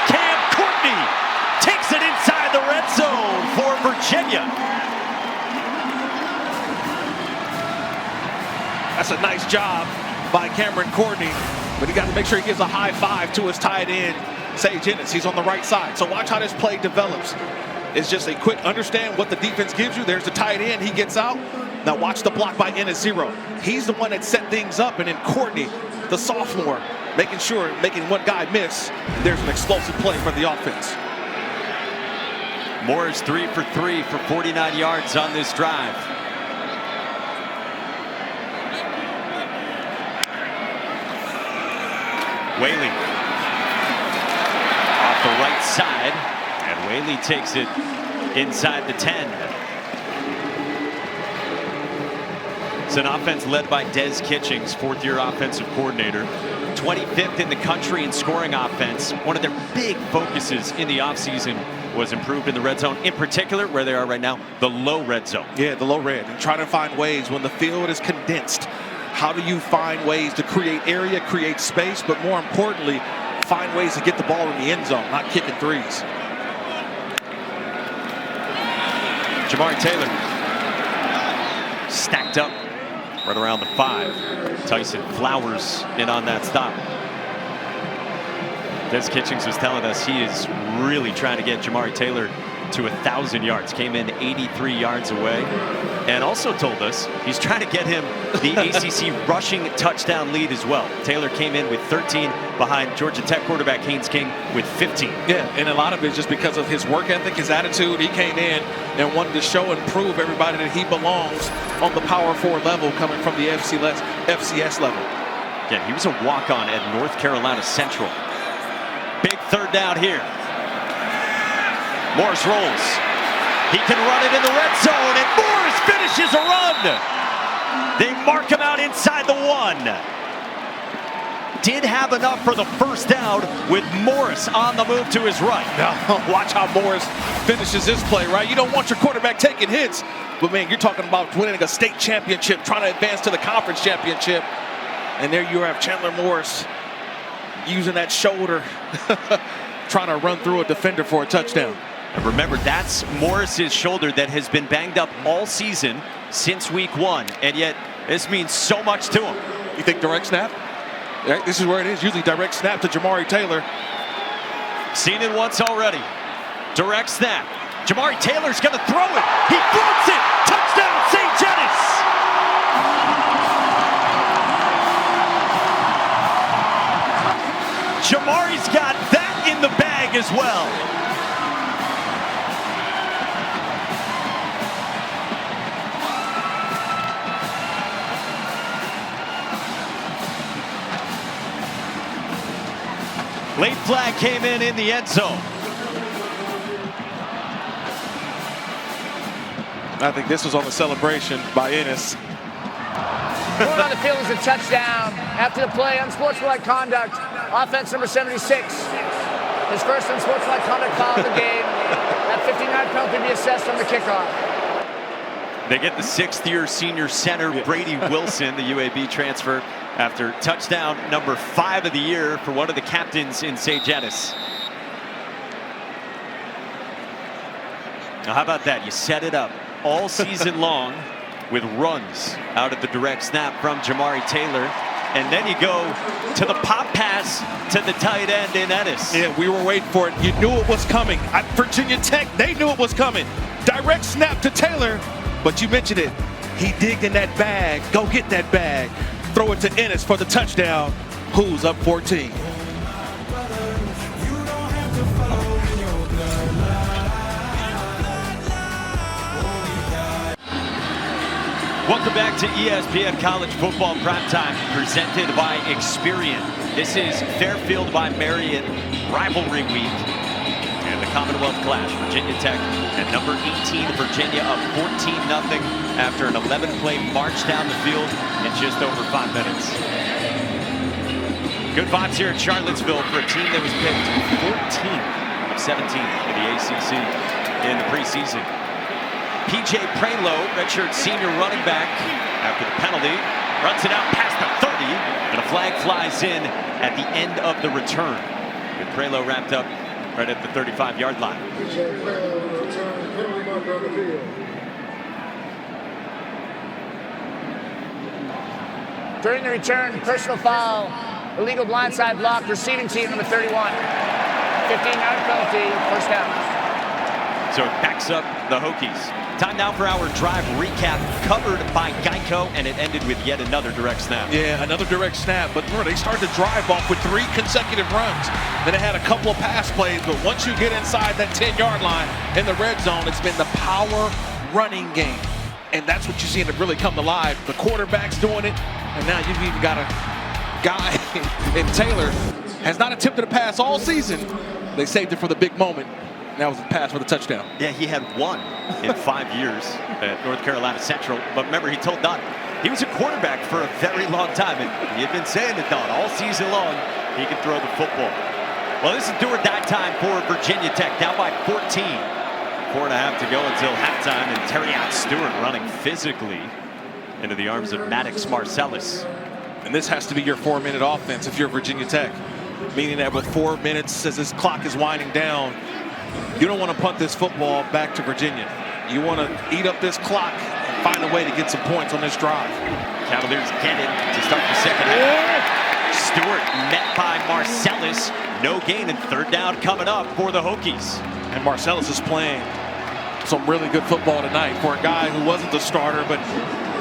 Cam Courtney takes it inside the red zone for Virginia. That's a nice job by Cameron Courtney, but he got to make sure he gives a high five to his tight end, Sage Ennis. He's on the right side. So watch how this play develops. It's just a quick understand what the defense gives you. There's the tight end. He gets out. Now watch the block by Ennis 0. He's the one that set things up, and then Courtney, the sophomore, making one guy miss. There's an explosive play for the offense. Moore's 3 for 3 for 49 yards on this drive. Whaley off the right side, and Whaley takes it inside the 10. It's an offense led by Des Kitchens, 4th-year offensive coordinator. 25th in the country in scoring offense. One of their big focuses in the offseason was improved in the red zone, in particular where they are right now, the low red zone. Yeah, the low red, and try to find ways when the field is condensed. How do you find ways to create area, create space, but more importantly, find ways to get the ball in the end zone, not kicking threes. Jamari Taylor stacked up right around the 5. Tyson Flowers in on that stop. Des Kitchings was telling us he is really trying to get Jamari Taylor to 1,000 yards. Came in 83 yards away. And also told us he's trying to get him the ACC rushing touchdown lead as well. Taylor came in with 13 behind Georgia Tech quarterback Haynes King with 15. Yeah, and a lot of it is just because of his work ethic, his attitude. He came in and wanted to show and prove everybody that he belongs on the Power 4 level coming from the FCS level. Yeah, he was a walk-on at North Carolina Central. Big third down here. Morris rolls. He can run it in the red zone, and Morris finishes a run. They mark him out inside the 1. Did have enough for the first down with Morris on the move to his right. Now, watch how Morris finishes this play, right? You don't want your quarterback taking hits, but man, you're talking about winning a state championship, trying to advance to the conference championship, and there you have Chandler Morris using that shoulder, trying to run through a defender for a touchdown. And remember, that's Morris's shoulder that has been banged up all season since week 1, and yet this means so much to him. You think direct snap? Right, this is where it is, usually direct snap to Jamari Taylor. Seen it once already. Direct snap. Jamari Taylor's going to throw it. He floats it. Touchdown, St. Dennis. Jamari's got that in the bag as well. Late flag came in the end zone. I think this was on the celebration by Ennis. Moving on the field is a touchdown. After the play, unsportsmanlike conduct. Offense number 76. His first unsportsmanlike conduct foul of the game. That 59 penalty to be assessed on the kickoff. They get the 6th-year senior center Brady Wilson, the UAB transfer, after touchdown number 5 of the year for one of the captains in St. Dennis. Now, how about that? You set it up all season long with runs out of the direct snap from Jamari Taylor. And then you go to the pop pass to the tight end in Ennis. Yeah, we were waiting for it. You knew it was coming. At Virginia Tech, they knew it was coming. Direct snap to Taylor, but you mentioned it. He digged in that bag. Go get that bag. Throw it to Ennis for the touchdown. Who's up 14? Welcome back to ESPN College Football Primetime, presented by Experian. This is Fairfield by Marriott Rivalry Week. And the Commonwealth Clash, Virginia Tech at number 18, Virginia up 14-0 after an 11-play march down the field in just over 5 minutes. Good vibes here at Charlottesville for a team that was picked 14 of 17 in the ACC in the preseason. PJ Prelo, redshirt senior running back, after the penalty, runs it out past the 30, and a flag flies in at the end of the return. With Prelo wrapped up right at the 35-yard line. During the return, personal foul, illegal blindside block, receiving team number 31. 15-yard penalty, first down. So it backs up the Hokies. Time now for our drive recap, covered by Geico, and it ended with yet another direct snap. Yeah, another direct snap, but remember, they started the drive off with 3 consecutive runs. Then they had a couple of pass plays, but once you get inside that 10-yard line in the red zone, it's been the power running game. And that's what you're seeing it really come to life. The quarterback's doing it, and now you've even got a guy in Taylor has not attempted a pass all season. They saved it for the big moment. That was a pass for the touchdown. Yeah, he had 1 in 5 years at North Carolina Central. But remember, he told Don he was a quarterback for a very long time. And he had been saying to Don all season long, he could throw the football. Well, this is do or die time for Virginia Tech, down by 14. 4.5 to go until halftime, and Terriot Stewart running physically into the arms of Maddox Marcellus. And this has to be your 4-minute offense if you're Virginia Tech, meaning that with 4 minutes as this clock is winding down, you don't want to punt this football back to Virginia. You want to eat up this clock and find a way to get some points on this drive. Cavaliers get it to start the second half. Stewart met by Marcellus. No gain, and third down coming up for the Hokies. And Marcellus is playing some really good football tonight for a guy who wasn't the starter but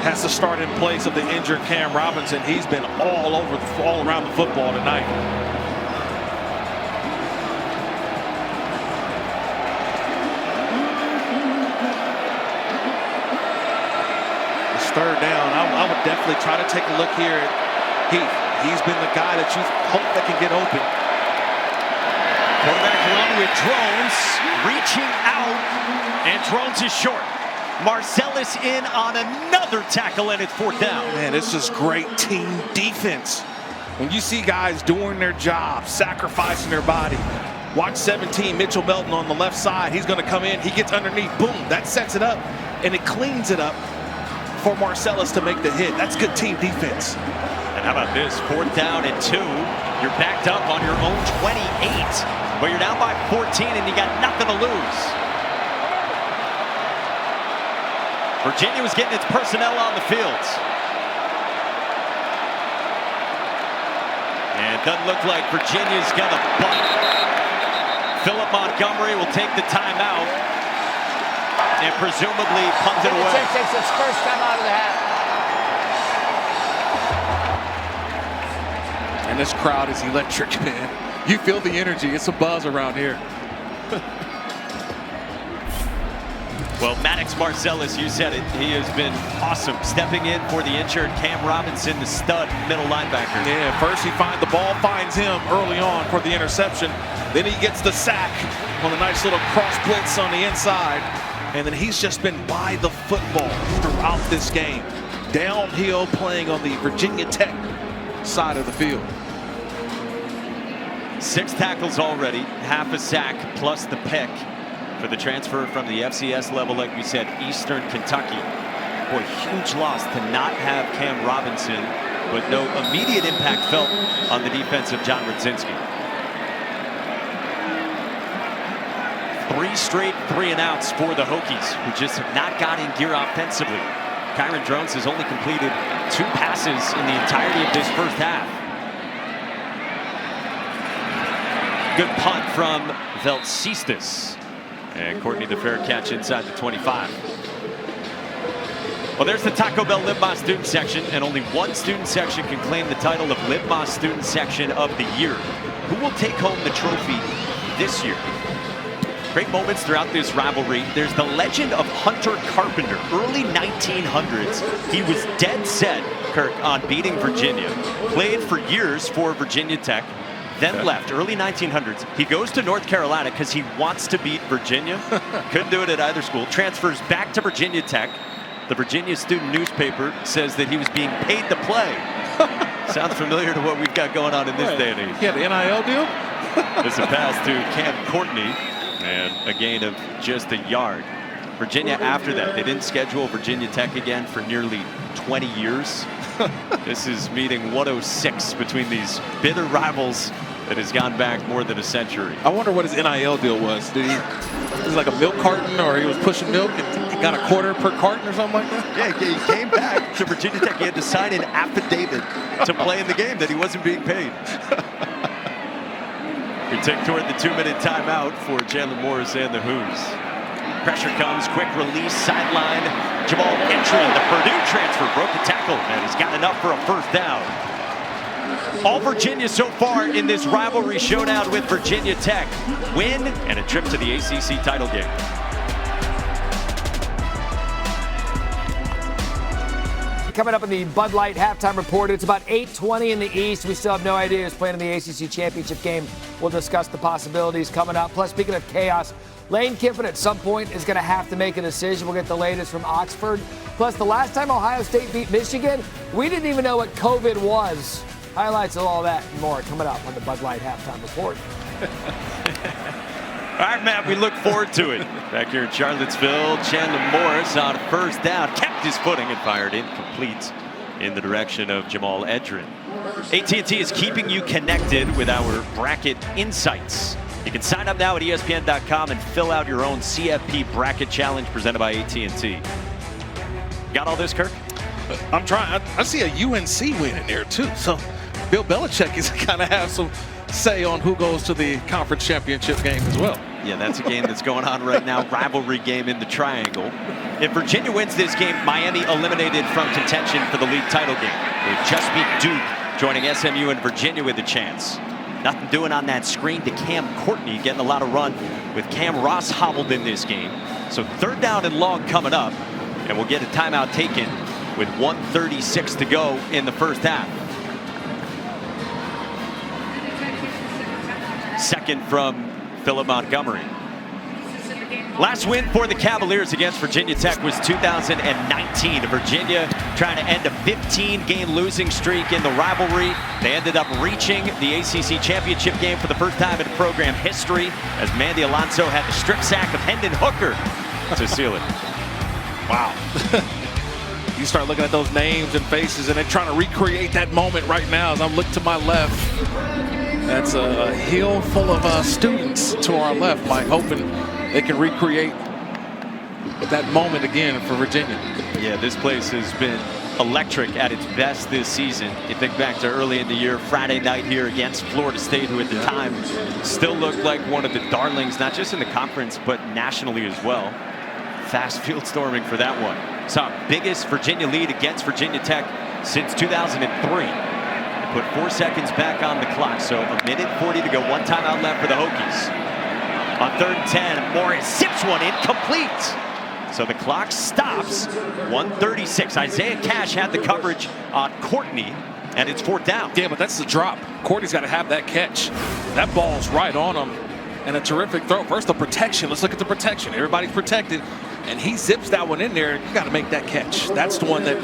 has to start in place of the injured Cam Robinson. He's been all around the football tonight. It's third down. I would definitely try to take a look here at Heath. He's been the guy that you hope that can get open. Quarterback run with Drones, reaching out, and Drones is short. Marcellus in on another tackle, and it's fourth down. Man, this is great team defense. When you see guys doing their job, sacrificing their body. Watch 17, Mitchell Melton on the left side. He's going to come in. He gets underneath. Boom. That sets it up, and it cleans it up for Marcellus to make the hit. That's good team defense. And how about this? Fourth down and 2. You're backed up on your own 28. But you're down by 14, and you got nothing to lose. Virginia was getting its personnel on the field. And it doesn't look like Virginia's going to bunt. Philip Montgomery will take the timeout and presumably punt it away. Virginia Tech takes its first time out of the half. And this crowd is electric, man. You feel the energy. It's a buzz around here. Well, Maddox Marcellus, you said it. He has been awesome, stepping in for the injured Cam Robinson, the stud middle linebacker. Yeah, first the ball finds him early on for the interception. Then he gets the sack on a nice little cross blitz on the inside. And then he's just been by the football throughout this game. Downhill playing on the Virginia Tech side of the field. 6 tackles already, half a sack plus the pick for the transfer from the FCS level, like we said, Eastern Kentucky. Boy, huge loss to not have Cam Robinson, but no immediate impact felt on the defense of John Radzinski. 3 straight 3-and-outs for the Hokies, who just have not got in gear offensively. Kyron Drones has only completed 2 passes in the entirety of this first half. Good punt from Veltsistis. And Courtney the fair catch inside the 25. Well, there's the Taco Bell Lib-Mas student section, and only one student section can claim the title of Lib-Mas student section of the year. Who will take home the trophy this year? Great moments throughout this rivalry. There's the legend of Hunter Carpenter. Early 1900s, he was dead set, Kirk, on beating Virginia. Played for years for Virginia Tech. Then left, early 1900s. He goes to North Carolina because he wants to beat Virginia. Couldn't do it at either school. Transfers back to Virginia Tech. The Virginia Student newspaper says that he was being paid to play. Sounds familiar to what we've got going on in this day and age. Yeah, the NIL deal? It's a pass to Cam Courtney, and a gain of just a yard. Virginia after that, they didn't schedule Virginia Tech again for nearly 20 years. This is meeting 106 between these bitter rivals that has gone back more than a century. I wonder what his NIL deal was. Did he, was it like a milk carton, or he was pushing milk and he got a quarter per carton or something like that? Yeah, he came back to Virginia Tech. He had to sign an affidavit to play in the game that he wasn't being paid. We take toward the 2-minute timeout for Chandler Morris and the Who's. Pressure comes, quick release, sideline. Jamal Entrin, the Purdue transfer, broke a tackle, and he's got enough for a first down. All Virginia so far in this rivalry showdown with Virginia Tech. Win and a trip to the ACC title game. Coming up in the Bud Light halftime report, it's about 8:20 in the East. We still have no idea who's playing in the ACC championship game. We'll discuss the possibilities coming up. Plus, speaking of chaos, Lane Kiffin at some point is going to have to make a decision. We'll get the latest from Oxford. Plus, the last time Ohio State beat Michigan, we didn't even know what COVID was. Highlights of all that and more coming up on the Bud Light halftime report. All right, Matt, we look forward to it. Back here in Charlottesville, Chandler Morris on first down, kept his footing and fired incomplete in the direction of Jamal Edrin. AT&T is keeping you connected with our bracket insights. You can sign up now at ESPN.com and fill out your own CFP bracket challenge presented by AT&T. Got all this, Kirk? I'm trying. I see a UNC win in there, too. So Bill Belichick is kind of have some say on who goes to the conference championship game as well. Yeah, that's a game that's going on right now. Rivalry game in the Triangle. If Virginia wins this game, Miami eliminated from contention for the league title game. They just beat Duke, joining SMU and Virginia with a chance. Nothing doing on that screen to Cam Courtney, getting a lot of run with Cam Ross hobbled in this game. So third down and long coming up, and we'll get a timeout taken with 1:36 to go in the first half. Second from Philip Montgomery. Last win for the Cavaliers against Virginia Tech was 2019. Virginia trying to end a 15-game losing streak in the rivalry. They ended up reaching the ACC championship game for the first time in program history as Mandy Alonso had the strip sack of Hendon Hooker to seal it. Wow. You start looking at those names and faces and then trying to recreate that moment right now as I'm looking to my left. That's a hill full of students to our left, Mike, hoping they can recreate that moment again for Virginia. Yeah, this place has been electric at its best this season. You think back to early in the year, Friday night here against Florida State, who at the time still looked like one of the darlings, not just in the conference, but nationally as well. Fast field storming for that one. Saw biggest Virginia lead against Virginia Tech since 2003. Put 4 seconds back on the clock, so a minute 40 to go. One timeout left for the Hokies. On 3rd and 10, Morris zips one in, complete. So the clock stops, 1:36. Isaiah Cash had the coverage on Courtney, and it's 4th down. Yeah, but that's the drop. Courtney's got to have that catch. That ball's right on him, and a terrific throw. First, the protection. Let's look at the protection. Everybody's protected, and he zips that one in there. You got to make that catch. That's the one that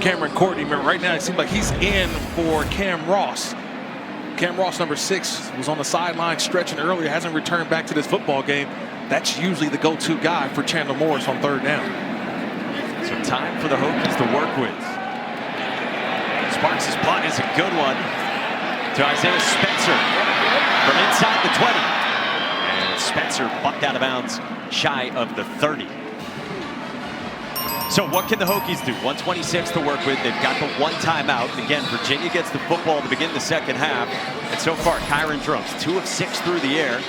Cameron Courtney, remember right now it seems like he's in for Cam Ross. Cam Ross, number 6, was on the sideline stretching earlier, hasn't returned back to this football game. That's usually the go-to guy for Chandler Morris on 3rd down. So time for the Hokies to work with. Sparks' punt is a good one to Isaiah Spencer from inside the 20. And Spencer bumped out of bounds shy of the 30. So what can the Hokies do? 1:26 to work with. They've got the one timeout. Again, Virginia gets the football to begin the second half. And so far, Kyron Drums, 2 of 6 through the air,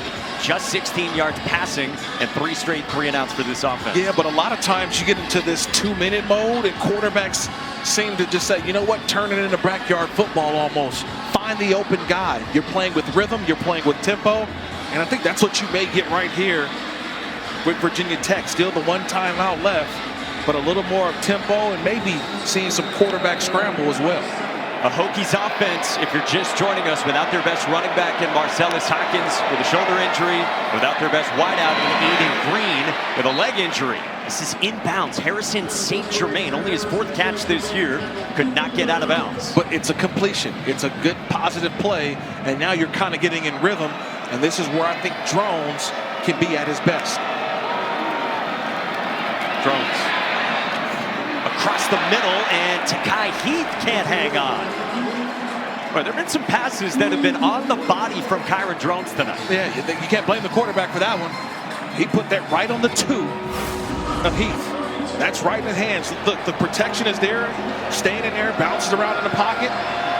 just 16 yards passing, and 3 straight 3-and-outs for this offense. Yeah, but a lot of times you get into this 2-minute mode, and quarterbacks seem to just say, you know what, turn it into backyard football almost. Find the open guy. You're playing with rhythm, you're playing with tempo, and I think that's what you may get right here with Virginia Tech. Still the one timeout left, but a little more of tempo and maybe seeing some quarterback scramble as well. A Hokies offense, if you're just joining us, without their best running back in Marcellus Hawkins with a shoulder injury, without their best wideout in Aiden Green with a leg injury. This is inbounds. Harrison St. Germain, only his 4th catch this year, could not get out of bounds. But it's a completion. It's a good positive play, and now you're kind of getting in rhythm, and this is where I think Drones can be at his best. Drones across the middle, and Takai Heath can't hang on. Well, there have been some passes that have been on the body from Kyron Drones tonight. Yeah, you can't blame the quarterback for that one. He put that right on the 2 of Heath. That's right in his hands. Look, the protection is there, staying in there, bounces around in the pocket,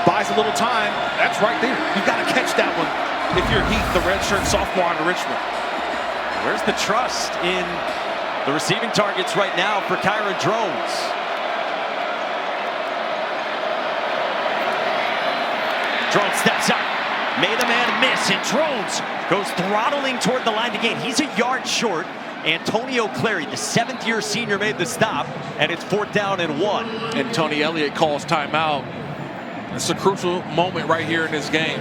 buys a little time. That's right there. You've got to catch that one if you're Heath, the redshirt sophomore out of Richmond. Where's the trust in the receiving targets right now for Kyron Drones? Drones steps up, made a man miss, and Drones goes throttling toward the line to gain. He's a yard short. Antonio Clary, the 7th-year senior, made the stop, and it's 4th down and 1. And Tony Elliott calls timeout. It's a crucial moment right here in this game.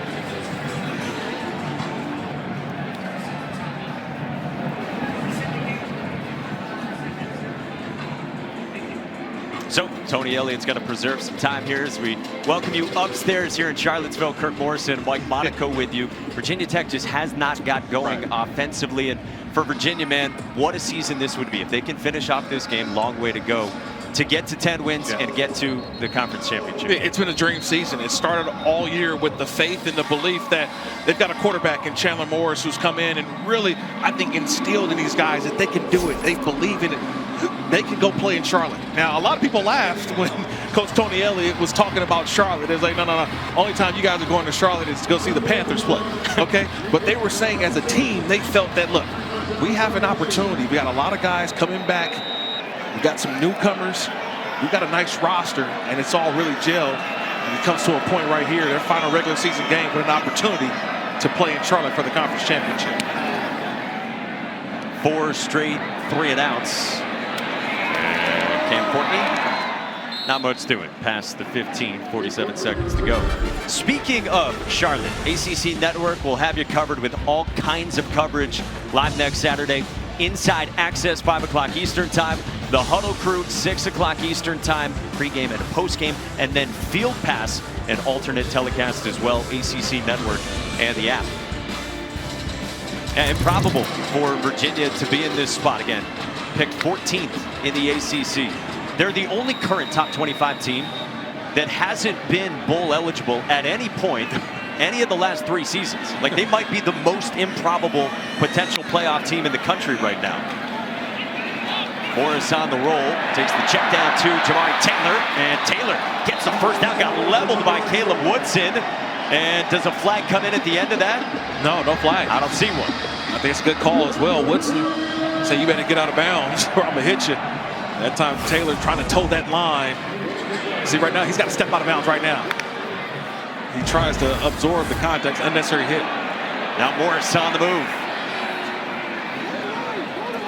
So Tony Elliott's going to preserve some time here as we welcome you upstairs here in Charlottesville. Kirk Morrison, Mike Monaco with you. Virginia Tech just has not got going offensively. And for Virginia, man, what a season this would be. If they can finish off this game, long way to go to get to 10 wins and get to the conference championship. It's been a dream season. It started all year with the faith and the belief that they've got a quarterback in Chandler Morris who's come in and really, I think, instilled in these guys that they can do it. They believe in it. They can go play in Charlotte. Now, a lot of people laughed when Coach Tony Elliott was talking about Charlotte. It was like, no. Only time you guys are going to Charlotte is to go see the Panthers play, okay? But they were saying as a team, they felt that, look, we have an opportunity. We got a lot of guys coming back. We got some newcomers. We got a nice roster, and it's all really gelled. And it comes to a point right here, their final regular season game with an opportunity to play in Charlotte for the conference championship. 4 straight 3-and-outs. Cam Courtney, not much to it. Past the 15, 47 seconds to go. Speaking of Charlotte, ACC Network will have you covered with all kinds of coverage live next Saturday. Inside Access, 5 o'clock Eastern time. The Huddle Crew, 6 o'clock Eastern time. Pregame and a postgame. And then Field Pass, an alternate telecast as well. ACC Network and the app. And improbable for Virginia to be in this spot again. Picked 14th in the ACC. They're the only current top 25 team that hasn't been bowl eligible at any point any of the last 3 seasons. Like, they might be the most improbable potential playoff team in the country right now. Morris on the roll, takes the check down to Jamari Taylor, and Taylor gets the first down, got leveled by Caleb Woodson. And does a flag come in at the end of that? No flag. I don't see one. I think it's a good call as well. Woodson said, you better get out of bounds or I'm gonna hit you. That time Taylor trying to toe that line. See, right now he's got to step out of bounds right now. He tries to absorb the contact, unnecessary hit. Now Morris on the move.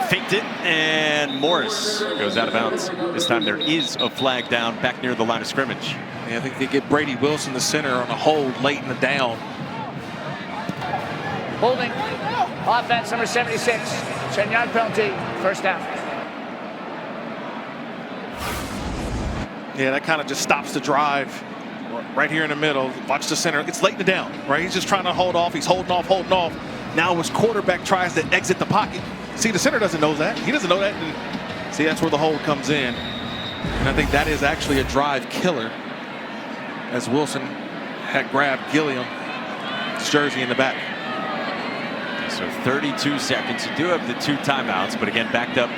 Faked it, and Morris goes out of bounds. This time there is a flag down back near the line of scrimmage. Yeah, I think they get Brady Wilson, the center, on a hold late in the down. Holding. Offense number 76. 10-yard penalty. First down. Yeah, that kind of just stops the drive right here in the middle. Watch the center. It's late in the down, right? He's just trying to hold off. He's holding off. Now his quarterback tries to exit the pocket. See, the center doesn't know that. He doesn't know that. And see, that's where the hold comes in. And I think that is actually a drive killer, as Wilson had grabbed Gilliam's jersey in the back. So 32 seconds. You do have the 2 timeouts, but again, backed up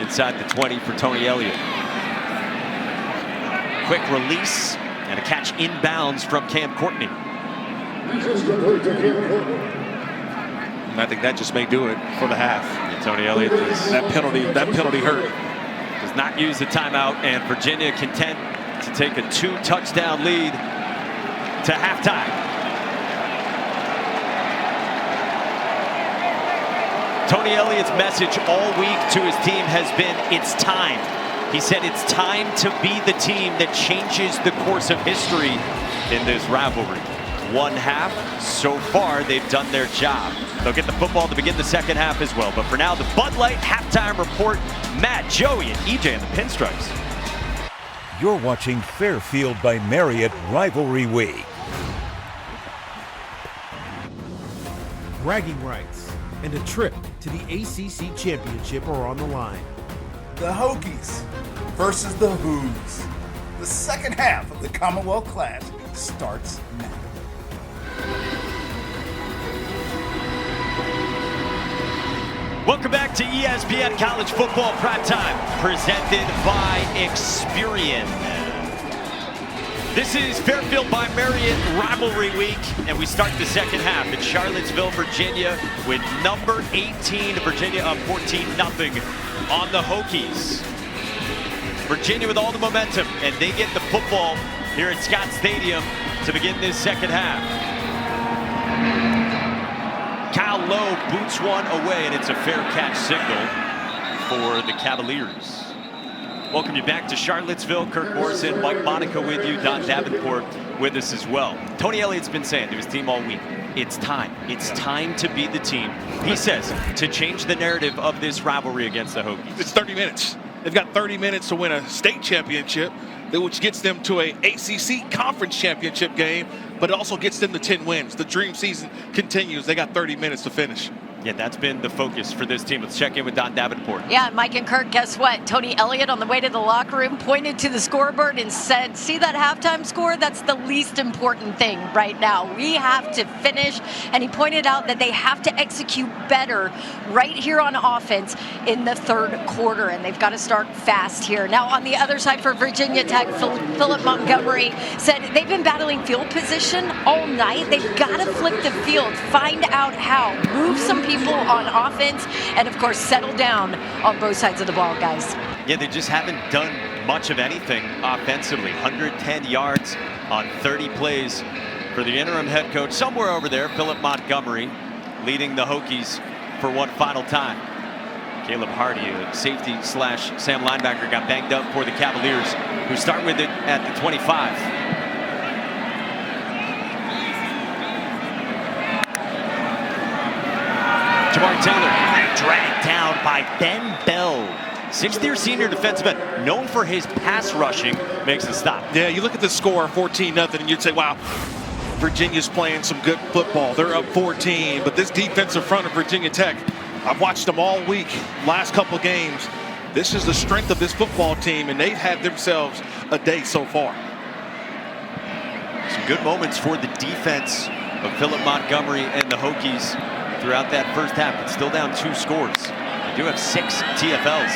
inside the 20 for Tony Elliott. Quick release and a catch inbounds from Cam Courtney. And I think that just may do it for the half. And Tony Elliott does, that penalty hurt. Does not use the timeout, and Virginia content to take a 2-touchdown lead to halftime. Tony Elliott's message all week to his team has been, it's time. He said it's time to be the team that changes the course of history in this rivalry. 1 half, so far they've done their job. They'll get the football to begin the second half as well. But for now, the Bud Light halftime report. Matt, Joey, and EJ in the pinstripes. You're watching Fairfield by Marriott Rivalry Week. Bragging rights and a trip to the ACC Championship are on the line. The Hokies versus the Who's. The second half of the Commonwealth Clash starts now. Welcome back to ESPN College Football Primetime, presented by Experian. This is Fairfield by Marriott Rivalry Week, and we start the second half in Charlottesville, Virginia, with number 18, Virginia up 14-0 on the Hokies. Virginia with all the momentum, and they get the football here at Scott Stadium to begin this second half. Kyle Lowe boots one away, and it's a fair catch signal for the Cavaliers. Welcome you back to Charlottesville. Kirk Morrison, Mike Monaco with you, Don Davenport with us as well. Tony Elliott's been saying to his team all week, it's time. It's time to be the team, he says, to change the narrative of this rivalry against the Hokies. It's 30 minutes. They've got 30 minutes to win a state championship, which gets them to a ACC conference championship game, but it also gets them to 10 wins. The dream season continues. They got 30 minutes to finish. Yeah, that's been the focus for this team. Let's check in with Don Davenport. Yeah, Mike and Kirk, guess what? Tony Elliott on the way to the locker room pointed to the scoreboard and said, see that halftime score? That's the least important thing right now. We have to finish. And he pointed out that they have to execute better right here on offense in the third quarter. And they've got to start fast here. Now, on the other side for Virginia Tech, Philip Montgomery said they've been battling field position all night. They've got to flip the field, find out how, move some people on offense, and of course settle down on both sides of the ball, guys. Yeah, they just haven't done much of anything offensively. 110 yards on 30 plays for the interim head coach somewhere over there, Philip Montgomery, leading the Hokies for one final time. Caleb Hardy, a safety / Sam linebacker, got banged up for the Cavaliers, who start with it at the 25. Jamari Taylor dragged down by Ben Bell. Sixth-year senior defensive end, known for his pass rushing, makes the stop. Yeah, you look at the score, 14-0, and you'd say, wow, Virginia's playing some good football. They're up 14, but this defensive front of Virginia Tech, I've watched them all week, last couple games. This is the strength of this football team, and they've had themselves a day so far. Some good moments for the defense of Philip Montgomery and the Hokies throughout that first half, but still down 2 scores. They do have 6 TFLs.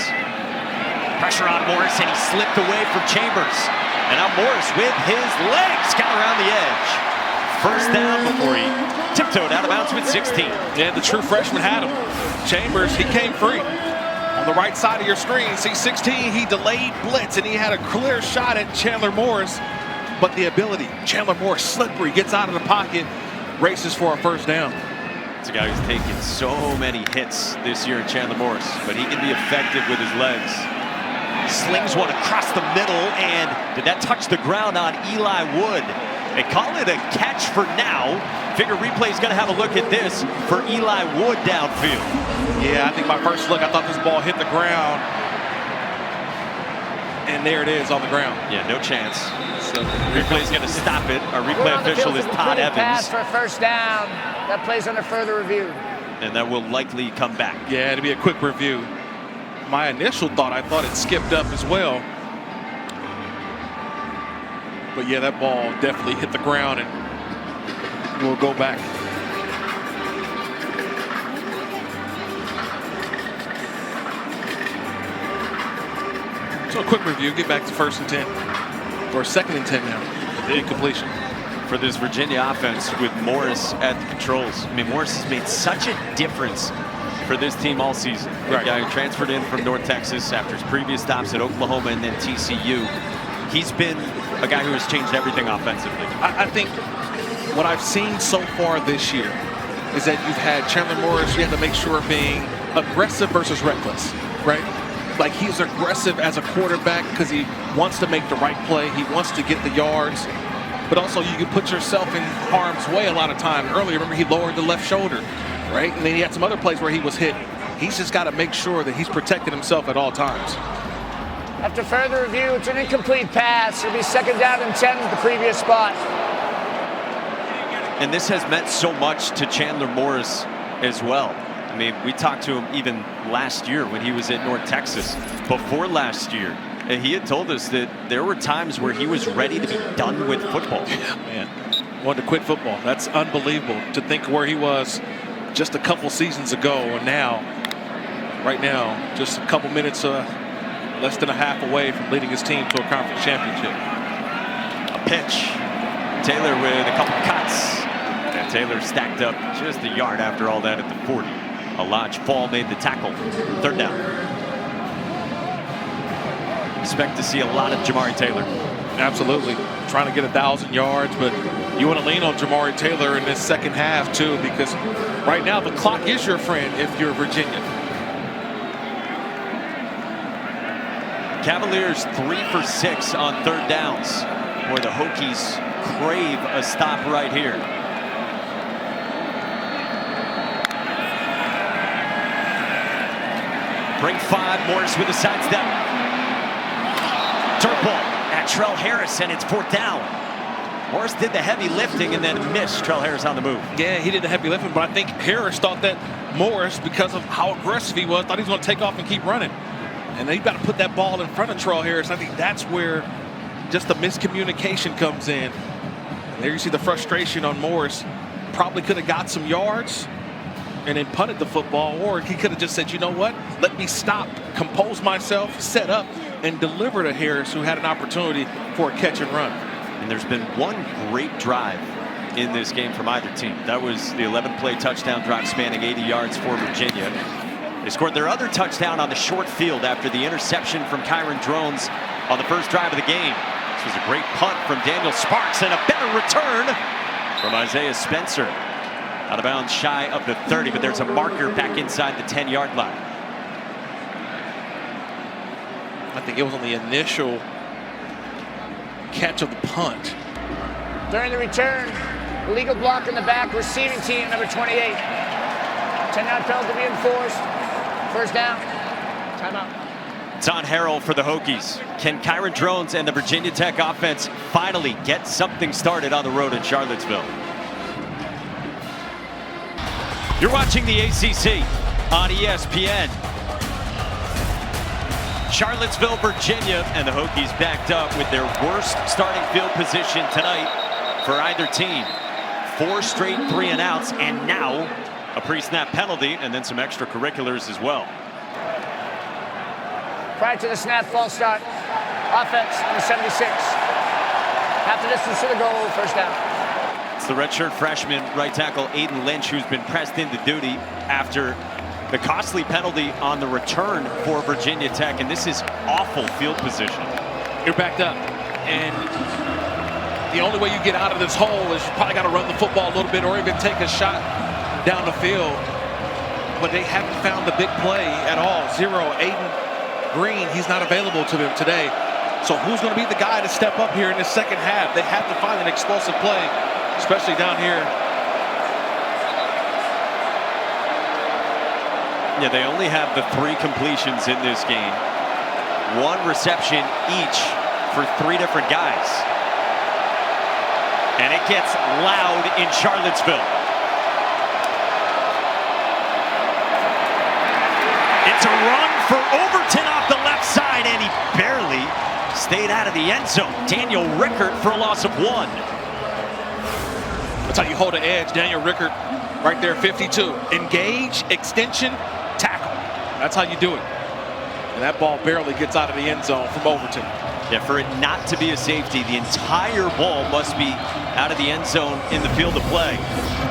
Pressure on Morris, and he slipped away from Chambers. And now Morris with his legs got around the edge. First down before he tiptoed out of bounds with 16. Yeah, the true freshman had him. Chambers, he came free. On the right side of your screen, see 16, he delayed blitz, and he had a clear shot at Chandler Morris. But the ability, Chandler Morris, slippery, gets out of the pocket, races for a first down. It's a guy who's taken so many hits this year, Chandler Morris, but he can be effective with his legs. Slings one across the middle, and did that touch the ground on Eli Wood? They call it a catch for now. Figure replay's going to have a look at this for Eli Wood downfield. Yeah, I think my first look, I thought this ball hit the ground, and there it is on the ground. Yeah, no chance. So replay's going to stop it. Our replay official is Todd Evans. Pass for a first down. That plays under further review. And that will likely come back. Yeah, it'll be a quick review. My initial thought, I thought it skipped up as well. But yeah, that ball definitely hit the ground, and we'll go back. So a quick review, get back to 1st and 10. Or 2nd and 10 now. The incompletion. For this Virginia offense with Morris at the controls. I mean, Morris has made such a difference for this team all season. The guy who transferred in from North Texas after his previous stops at Oklahoma and then TCU. He's been a guy who has changed everything offensively. I think what I've seen so far this year is that you've had Chandler Morris, you have to make sure of being aggressive versus reckless, right? Like, he's aggressive as a quarterback because he wants to make the right play. He wants to get the yards. But also, you can put yourself in harm's way a lot of time. Earlier, remember, he lowered the left shoulder, right? And then he had some other plays where he was hit. He's just got to make sure that he's protecting himself at all times. After further review, it's an incomplete pass. It'll be 2nd down and 10 at the previous spot. And this has meant so much to Chandler Morris as well. I mean, we talked to him even last year when he was at North Texas. Before last year, and he had told us that there were times where he was ready to be done with football. Yeah, man. Wanted to quit football. That's unbelievable to think where he was just a couple seasons ago, and now, right now, just a couple minutes, less than a half away from leading his team to a conference championship. A pitch. Taylor with a couple cuts. And Taylor stacked up just a yard after all that at the 40. A Lodge Fall made the tackle. 3rd down. Expect to see a lot of Jamari Taylor. Absolutely. Trying to get 1,000 yards, but you want to lean on Jamari Taylor in this second half, too, because right now the clock is your friend if you're Virginia. Cavaliers 3 for 6 on 3rd downs. Boy, the Hokies crave a stop right here. Break 5, Morris with a sidestep. Dirt ball at Trell Harris, and it's 4th down. Morris did the heavy lifting and then missed. Trell Harris on the move. Yeah, he did the heavy lifting, but I think Harris thought that Morris, because of how aggressive he was, thought he was going to take off and keep running. And then you got to put that ball in front of Trell Harris. I think that's where just the miscommunication comes in. And there you see the frustration on Morris. Probably could have got some yards and then punted the football, or he could have just said, you know what, let me stop, compose myself, set up, and deliver to Harris, who had an opportunity for a catch and run. And there's been one great drive in this game from either team. That was the 11-play touchdown drive spanning 80 yards for Virginia. They scored their other touchdown on the short field after the interception from Kyron Drones on the first drive of the game. This was a great punt from Daniel Sparks and a better return from Isaiah Spencer. Out of bounds shy of the 30, but there's a marker back inside the 10-yard line. I think it was on the initial catch of the punt. During the return, illegal block in the back, receiving team number 28. 10-yard penalty to be enforced. First down. Timeout. It's on Harrell for the Hokies. Can Kyron Drones and the Virginia Tech offense finally get something started on the road in Charlottesville? You're watching the ACC on ESPN. Charlottesville, Virginia, and the Hokies backed up with their worst starting field position tonight for either team. 4 straight 3-and-outs, and now a pre-snap penalty, and then some extracurriculars as well. Prior to the snap, false start. Offense, number 76. Half the distance to the goal, first down. It's the redshirt freshman right tackle Aiden Lynch, who's been pressed into duty after the costly penalty on the return for Virginia Tech, and this is awful field position. You're backed up, and the only way you get out of this hole is you probably got to run the football a little bit or even take a shot down the field. But they haven't found the big play at all. 0, Aiden Green, he's not available to them today. So who's going to be the guy to step up here in the second half? They have to find an explosive play, especially down here. Yeah, they only have the 3 completions in this game. 1 reception each for 3 different guys. And it gets loud in Charlottesville. It's a run for Overton off the left side, and he barely stayed out of the end zone. Daniel Rickert for a loss of 1. That's how you hold an edge. Daniel Rickert right there, 52. Engage, extension, tackle. That's how you do it. And that ball barely gets out of the end zone from Overton. Yeah, for it not to be a safety, the entire ball must be out of the end zone in the field of play.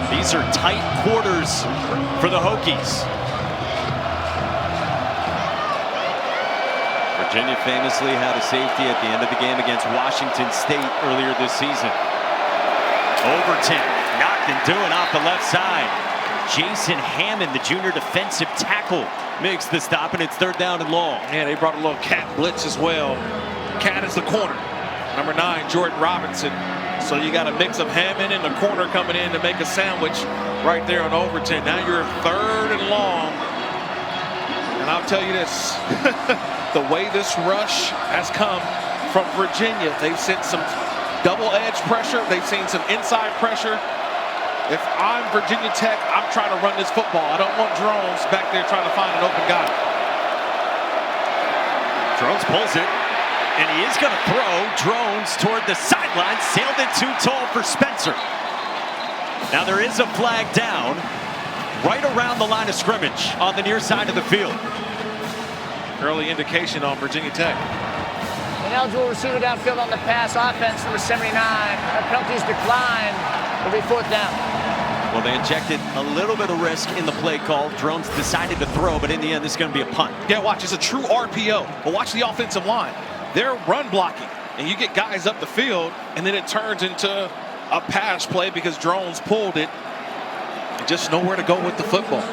These are tight quarters for the Hokies. Virginia famously had a safety at the end of the game against Washington State earlier this season. Overton knocked and doing off the left side. Jason Hammond, the junior defensive tackle, makes the stop, and it's 3rd down and long. Yeah, they brought a little cat blitz as well. Cat is the corner. Number 9, Jordan Robinson. So you got a mix of Hammond and the corner coming in to make a sandwich right there on Overton. Now you're 3rd and long. And I'll tell you this, the way this rush has come from Virginia, they've sent some double-edge pressure. They've seen some inside pressure. If I'm Virginia Tech, I'm trying to run this football. I don't want Drones back there trying to find an open guy. Drones pulls it, and he is going to throw. Drones toward the sideline, sailed it too tall for Spencer. Now there is a flag down right around the line of scrimmage on the near side of the field. Early indication on Virginia Tech. An eligible receiver downfield on the pass. Offense, number 79. That penalty's declined. It'll be 4th down. Well, they injected a little bit of risk in the play call. Drones decided to throw, but in the end, this is going to be a punt. Yeah, watch. It's a true RPO. But watch the offensive line. They're run blocking. And you get guys up the field, and then it turns into a pass play because Drones pulled it. And just nowhere to go with the football.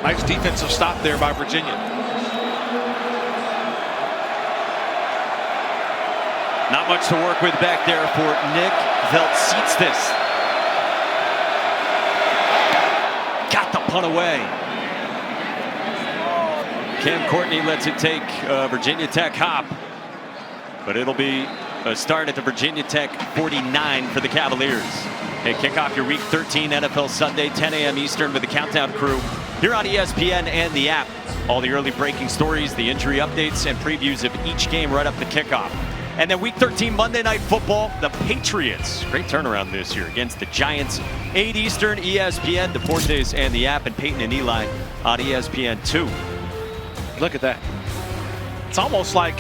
Nice defensive stop there by Virginia. Not much to work with back there for Nick Veltsitstis. Got the punt away. Cam Courtney lets it take Virginia Tech hop. But it'll be a start at the Virginia Tech 49 for the Cavaliers. Hey, kick off your Week 13 NFL Sunday, 10 a.m. Eastern with the Countdown Crew here on ESPN and the app. All the early breaking stories, the injury updates, and previews of each game right up to kickoff. And then Week 13 Monday Night Football, the Patriots. Great turnaround this year against the Giants. 8 Eastern, ESPN, Deportes, and the app, and Peyton and Eli on ESPN2. Look at that. It's almost like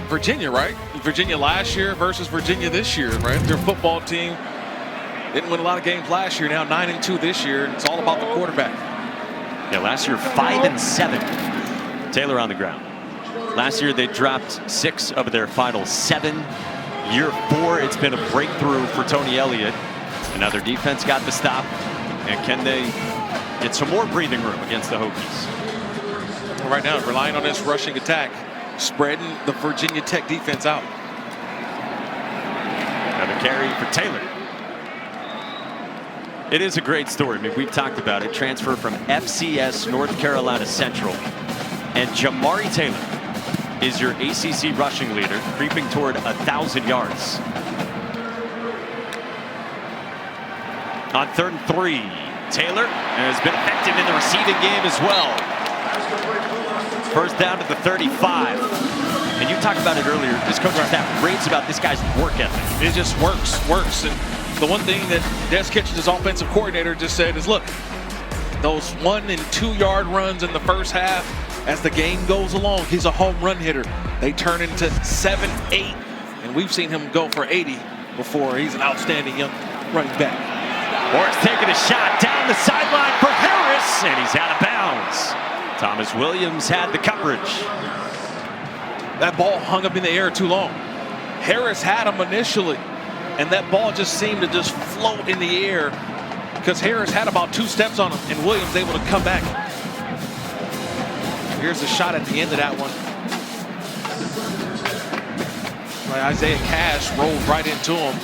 Virginia, right? Virginia last year versus Virginia this year, right? Their football team didn't win a lot of games last year. Now 9-2 this year. It's all about the quarterback. Yeah, last year 5-7. Taylor on the ground. Last year they dropped 6 of their final 7. Year 4, it's been a breakthrough for Tony Elliott. And now their defense got the stop. And can they get some more breathing room against the Hokies? Well, right now, relying on this rushing attack, spreading the Virginia Tech defense out. Another carry for Taylor. It is a great story. I mean, we've talked about it. Transfer from FCS North Carolina Central. And Jamari Taylor is your ACC rushing leader, creeping toward 1,000 yards. On 3rd and 3, Taylor has been effective in the receiving game as well. First down to the 35. And you talked about it earlier. This coaching staff raves about this guy's work ethic. It just works. And the one thing that Des Kitchens' offensive coordinator just said is, look, those 1- and 2-yard runs in the first half, as the game goes along, he's a home run hitter. They turn into 7, 8, and we've seen him go for 80 before. He's an outstanding young running back. Morris taking a shot down the sideline for Harris, and he's out of bounds. Thomas Williams had the coverage. That ball hung up in the air too long. Harris had him initially, and that ball just seemed to just float in the air because Harris had about 2 steps on him, and Williams able to come back. Here's a shot at the end of that one. Isaiah Cash rolled right into him.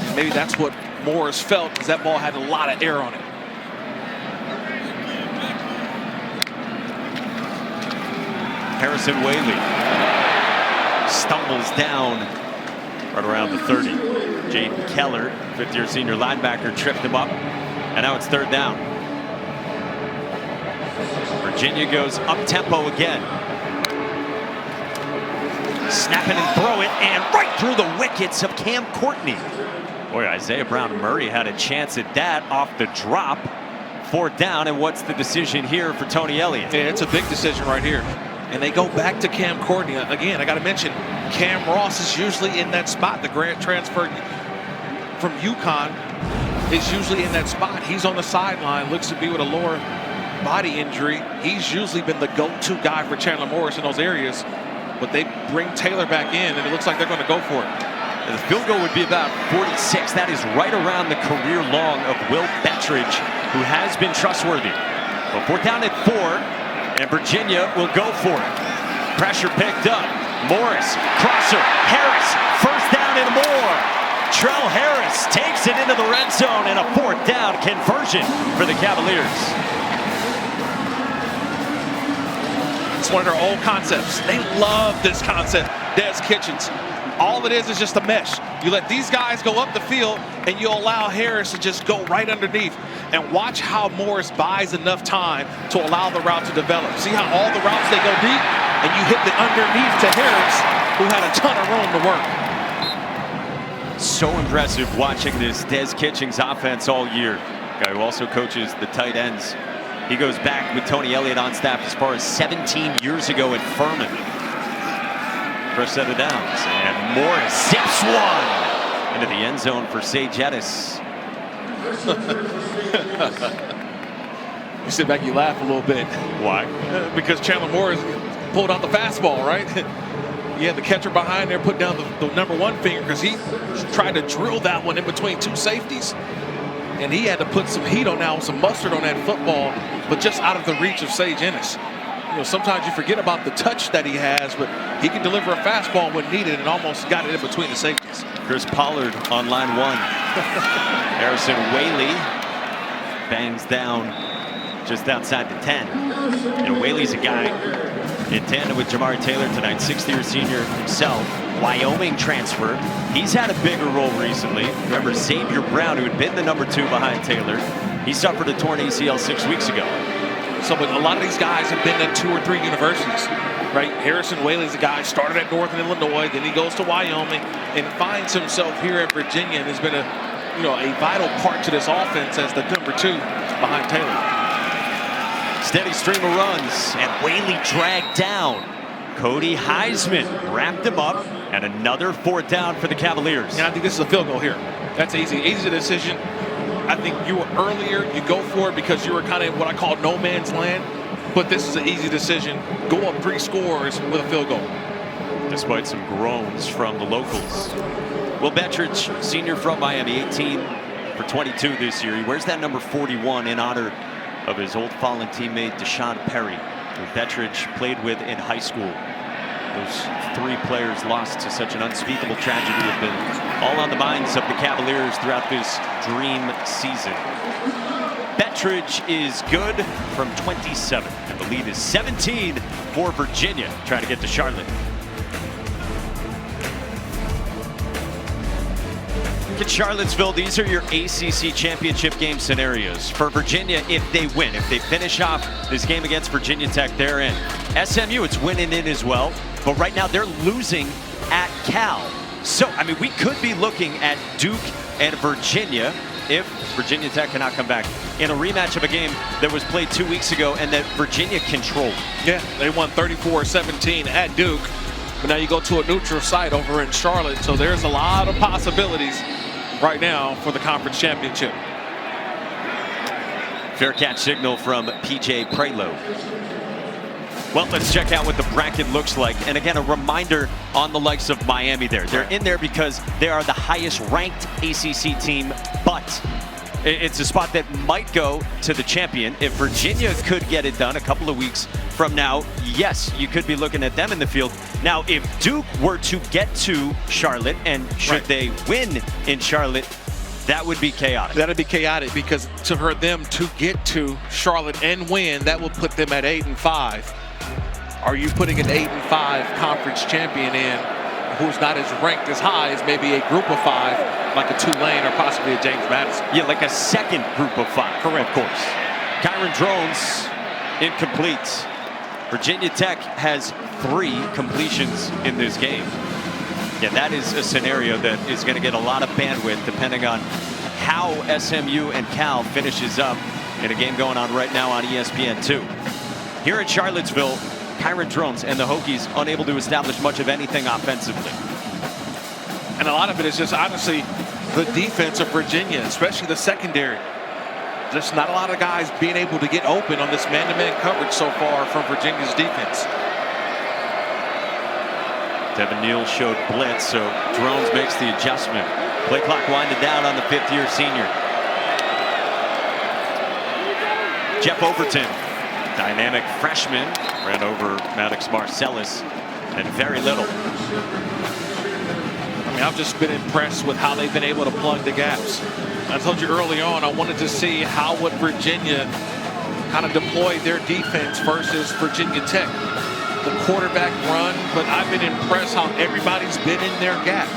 And maybe that's what Morris felt, because that ball had a lot of air on it. Harrison Whaley stumbles down right around the 30. Jaden Keller, 5th-year senior linebacker, tripped him up, and now it's 3rd down. Virginia goes up-tempo again. Snap it and throw it, and right through the wickets of Cam Courtney. Boy, Isaiah Brown-Murray had a chance at that off the drop. 4th down, and what's the decision here for Tony Elliott? Yeah, it's a big decision right here. And they go back to Cam Courtney. Again, I got to mention, Cam Ross is usually in that spot. The grant transfer from UConn is usually in that spot. He's on the sideline, looks to be with a lower body injury. He's usually been the go-to guy for Chandler Morris in those areas. But they bring Taylor back in, and it looks like they're going to go for it. The field goal would be about 46. That is right around the career long of Will Bettridge, who has been trustworthy. But 4th down at 4, and Virginia will go for it. Pressure picked up. Morris, crosser, Harris, 1st down and more. Trell Harris takes it into the red zone, and a 4th down conversion for the Cavaliers. It's one of their old concepts. They love this concept, Des Kitchens. All it is just a mesh. You let these guys go up the field, and you allow Harris to just go right underneath. And watch how Morris buys enough time to allow the route to develop. See how all the routes, they go deep, and you hit the underneath to Harris, who had a ton of room to work. So impressive watching this Des Kitchens offense all year. Guy who also coaches the tight ends. He goes back with Tony Elliott on staff as far as 17 years ago at Furman. First set of downs, and Morris zips one into the end zone for Sage Ettis. You sit back, you laugh a little bit. Why? Because Chandler Morris pulled out the fastball, right? Yeah, the catcher behind there put down the #1 finger because he tried to drill that one in between 2 safeties. And he had to put some heat on that, some mustard on that football, but just out of the reach of Sage Ennis. You know, sometimes you forget about the touch that he has, but he can deliver a fastball when needed and almost got it in between the safeties. Chris Pollard on line 1. Harrison Whaley bangs down just outside the 10. And Whaley's a guy in tandem with Jamari Taylor tonight, 6th-year senior himself. Wyoming transfer. He's had a bigger role recently. Remember Xavier Brown, who had been the number 2 behind Taylor. He suffered a torn ACL 6 weeks ago. So, but a lot of these guys have been at 2 or 3 universities, right? Harrison Whaley's a guy, started at Northern Illinois, then he goes to Wyoming and finds himself here at Virginia and has been a vital part to this offense as the number 2 behind Taylor. Steady stream of runs, and Whaley dragged down. Cody Heisman wrapped him up, and another 4th down for the Cavaliers. And I think this is a field goal here. That's easy decision. I think you were earlier, you go for it because you were kind of what I call no man's land, but this is an easy decision. Go up 3 scores with a field goal. Despite some groans from the locals. Will Bettridge, senior from Miami, 18 for 22 this year. He wears that number 41 in honor of his old fallen teammate Deshaun Perry, who Bettridge played with in high school. Those 3 players lost to such an unspeakable tragedy have been all on the minds of the Cavaliers throughout this dream season. Bettridge is good from 27, and the lead is 17 for Virginia. Trying to get to Charlotte. In Charlottesville, these are your ACC championship game scenarios. For Virginia, if they win, if they finish off this game against Virginia Tech, they're in. SMU, it's winning in as well, but right now they're losing at Cal. So, I mean, we could be looking at Duke and Virginia if Virginia Tech cannot come back in a rematch of a game that was played 2 weeks ago and that Virginia controlled. Yeah, they won 34-17 at Duke, but now you go to a neutral site over in Charlotte, so there's a lot of possibilities right now for the conference championship. Fair catch signal from PJ Prelo. Well, let's check out what the bracket looks like. And again, a reminder on the likes of Miami there. They're in there because they are the highest ranked ACC team, but it's a spot that might go to the champion. If Virginia could get it done a couple of weeks from now, yes, you could be looking at them in the field. Now, if Duke were to get to Charlotte, and should they win in Charlotte, that would be chaotic. That'd be chaotic because for them to get to Charlotte and win, that would put them at 8-5. Are you putting an 8-5 conference champion in who's not as ranked as high as maybe a group of 5, like a Tulane or possibly a James Madison? Yeah, like a second group of 5. Correct. Of course. Kyron Drones, incomplete. Virginia Tech has 3 completions in this game. Yeah, that is a scenario that is going to get a lot of bandwidth depending on how SMU and Cal finishes up in a game going on right now on ESPN2. Here in Charlottesville, Kyron Drones and the Hokies unable to establish much of anything offensively. And a lot of it is just honestly the defense of Virginia, especially the secondary. Just not a lot of guys being able to get open on this man-to-man coverage so far from Virginia's defense. Devin Neal showed blitz, so Drones makes the adjustment. Play clock winded down on the 5th-year senior. Jeff Overton, dynamic freshman, ran over Maddox Marcellus and very little. I mean, I've just been impressed with how they've been able to plug the gaps. I told you early on, I wanted to see how would Virginia kind of deploy their defense versus Virginia Tech. The quarterback run, but I've been impressed how everybody's been in their gap.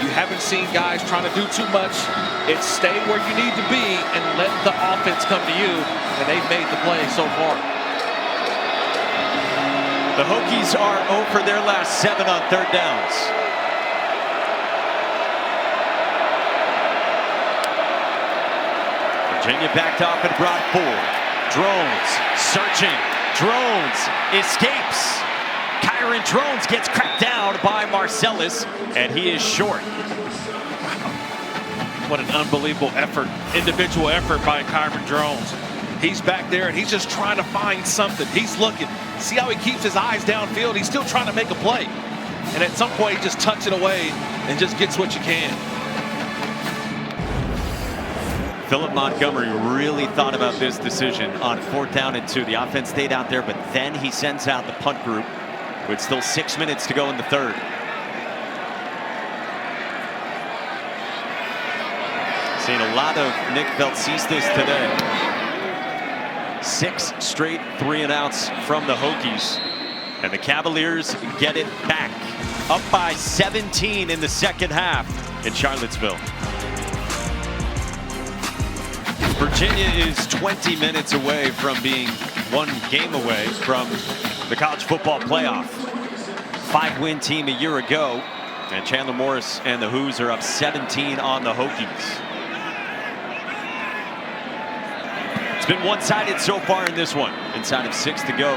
You haven't seen guys trying to do too much. It's stay where you need to be and let the offense come to you, and they've made the play so far. The Hokies are 0 for their last 7 on 3rd downs. Virginia backed off and brought 4. Drones searching. Drones escapes. Kyron Drones gets cracked down by Marcellus, and he is short. What an unbelievable effort, individual effort by Kyron Drones. He's back there, and he's just trying to find something. He's looking. See how he keeps his eyes downfield? He's still trying to make a play. And at some point, he just tucks it away and just gets what you can. Philip Montgomery really thought about this decision on 4th down and 2. The offense stayed out there, but then he sends out the punt group with still 6 minutes to go in the 3rd. Seen a lot of Nick Veltsistas today. 6 straight 3-and-outs from the Hokies. And the Cavaliers get it back. up by 17 in the second half in Charlottesville. Virginia is 20 minutes away from being one game away from the college football playoff. 5-win team a year ago, and Chandler Morris and the Who's are up 17 on the Hokies. It's been one-sided so far in this one. Inside of 6 to go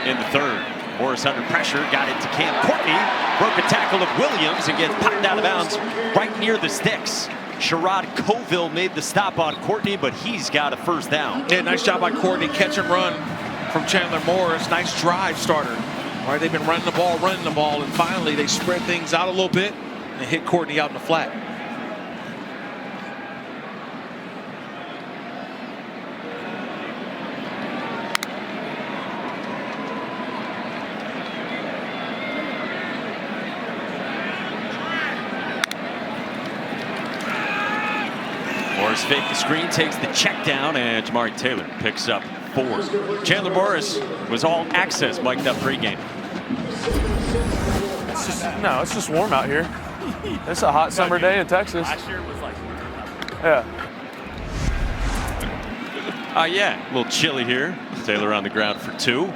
in the third. Morris under pressure, got it to Cam Courtney, broke a tackle of Williams and gets popped out of bounds right near the sticks. Sherrod Coville made the stop on Courtney, but he's got a first down. Yeah, nice job by Courtney. Catch and run from Chandler Morris. Nice drive starter. All right, they've been running the ball, and finally they spread things out a little bit and hit Courtney out in the flat. Morris faked the screen, takes the check down, and Jamari Taylor picks up 4. Chandler Morris was all access mic'd up pregame. It's just warm out here. It's a hot summer day in Texas. Last year was like, yeah. Yeah, a little chilly here. Taylor on the ground for 2,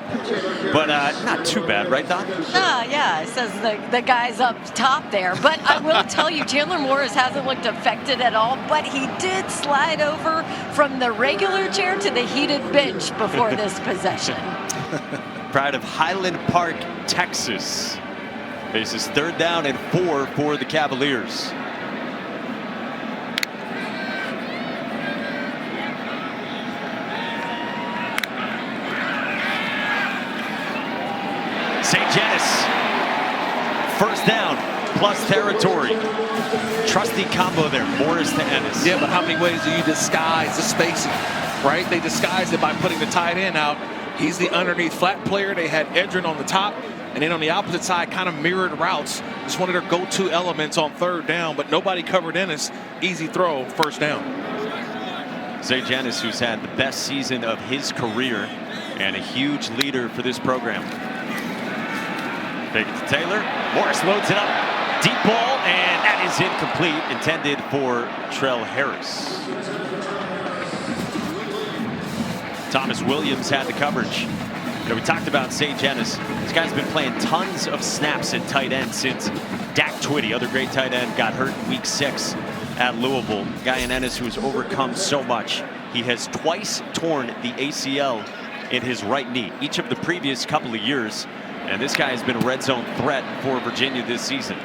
but not too bad, right, Don? Yeah, it says the guys up top there. But I will tell you, Chandler Morris hasn't looked affected at all, but he did slide over from the regular chair to the heated bench before this possession. Pride of Highland Park, Texas. Faces 3rd down and 4 for the Cavaliers. St. Denis, first down, plus territory. Trusty combo there, Morris to Ennis. Yeah, but how many ways do you disguise the spacing, right? They disguised it by putting the tight end out. He's the underneath flat player. They had Edrin on the top, and then on the opposite side, kind of mirrored routes. Just one of their go-to elements on 3rd down, but nobody covered Ennis. Easy throw, first down. St. Denis, who's had the best season of his career and a huge leader for this program. Take it to Taylor. Morris loads it up. Deep ball, and that is incomplete. Intended for Trell Harris. Thomas Williams had the coverage. We talked about St. Denis. This guy's been playing tons of snaps at tight end since Dak Twitty, other great tight end, got hurt in week 6 at Louisville. Guy in Ennis who's overcome so much. He has twice torn the ACL in his right knee, each of the previous couple of years. And this guy has been a red zone threat for Virginia this season.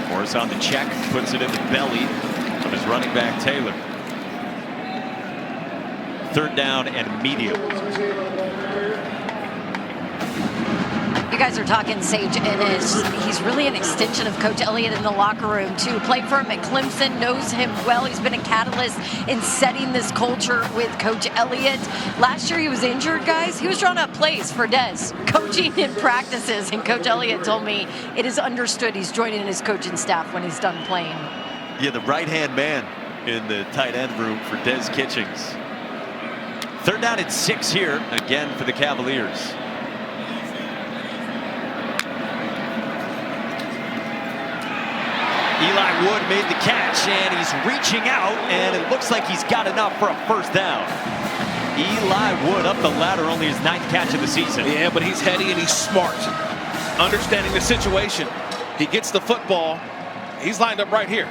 Morris on the check, puts it in the belly of his running back, Taylor. 3rd down and medium. You guys are talking Sage Ennis. He's really an extension of Coach Elliott in the locker room, too. Played for him at Clemson, knows him well. He's been a catalyst in setting this culture with Coach Elliott. Last year he was injured, guys. He was drawing up plays for Dez, coaching in practices, and Coach Elliott told me it is understood he's joining his coaching staff when he's done playing. Yeah, the right-hand man in the tight end room for Dez Kitchings. 3rd down and 6 here, again for the Cavaliers. Eli Wood made the catch, and he's reaching out, and it looks like he's got enough for a first down. Eli Wood up the ladder, only his 9th catch of the season. Yeah, but he's heady and he's smart. Understanding the situation. He gets the football. He's lined up right here.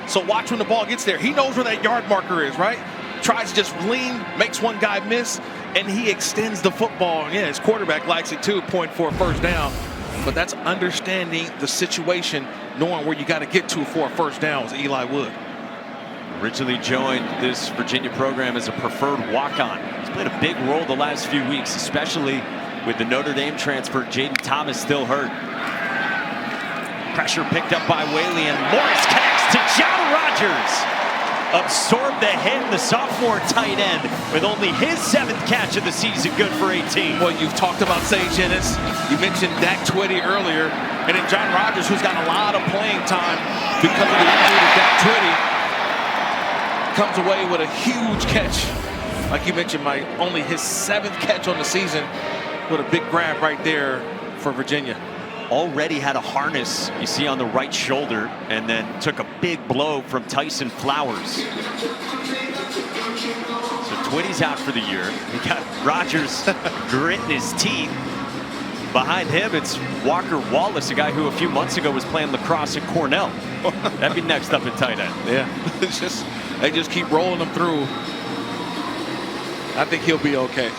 So watch when the ball gets there. He knows where that yard marker is, right? Tries to just lean, makes one guy miss, and he extends the football. Yeah, his quarterback likes it too, point for a first down. But that's understanding the situation, knowing where you got to get to for a first down was Eli Wood. Originally joined this Virginia program as a preferred walk-on. He's played a big role the last few weeks, especially with the Notre Dame transfer. Jaden Thomas still hurt. Pressure picked up by Whaley, and Morris connects to John Rogers. Absorbed the hit, the sophomore tight end, with only his 7th catch of the season, good for 18. Well, you've talked about Sage Ennis. You mentioned Dak Twitty earlier, and then John Rogers, who's got a lot of playing time because of the injury to Dak Twitty. comes away with a huge catch. Like you mentioned, only his 7th catch on the season, with a big grab right there for Virginia. Already had a harness, you see, on the right shoulder, and then took a big blow from Tyson Flowers. So Twitty's out for the year. We got Rogers gritting his teeth. Behind him, it's Walker Wallace, a guy who a few months ago was playing lacrosse at Cornell. That'd be next up at tight end. Yeah, they just keep rolling them through. I think he'll be okay.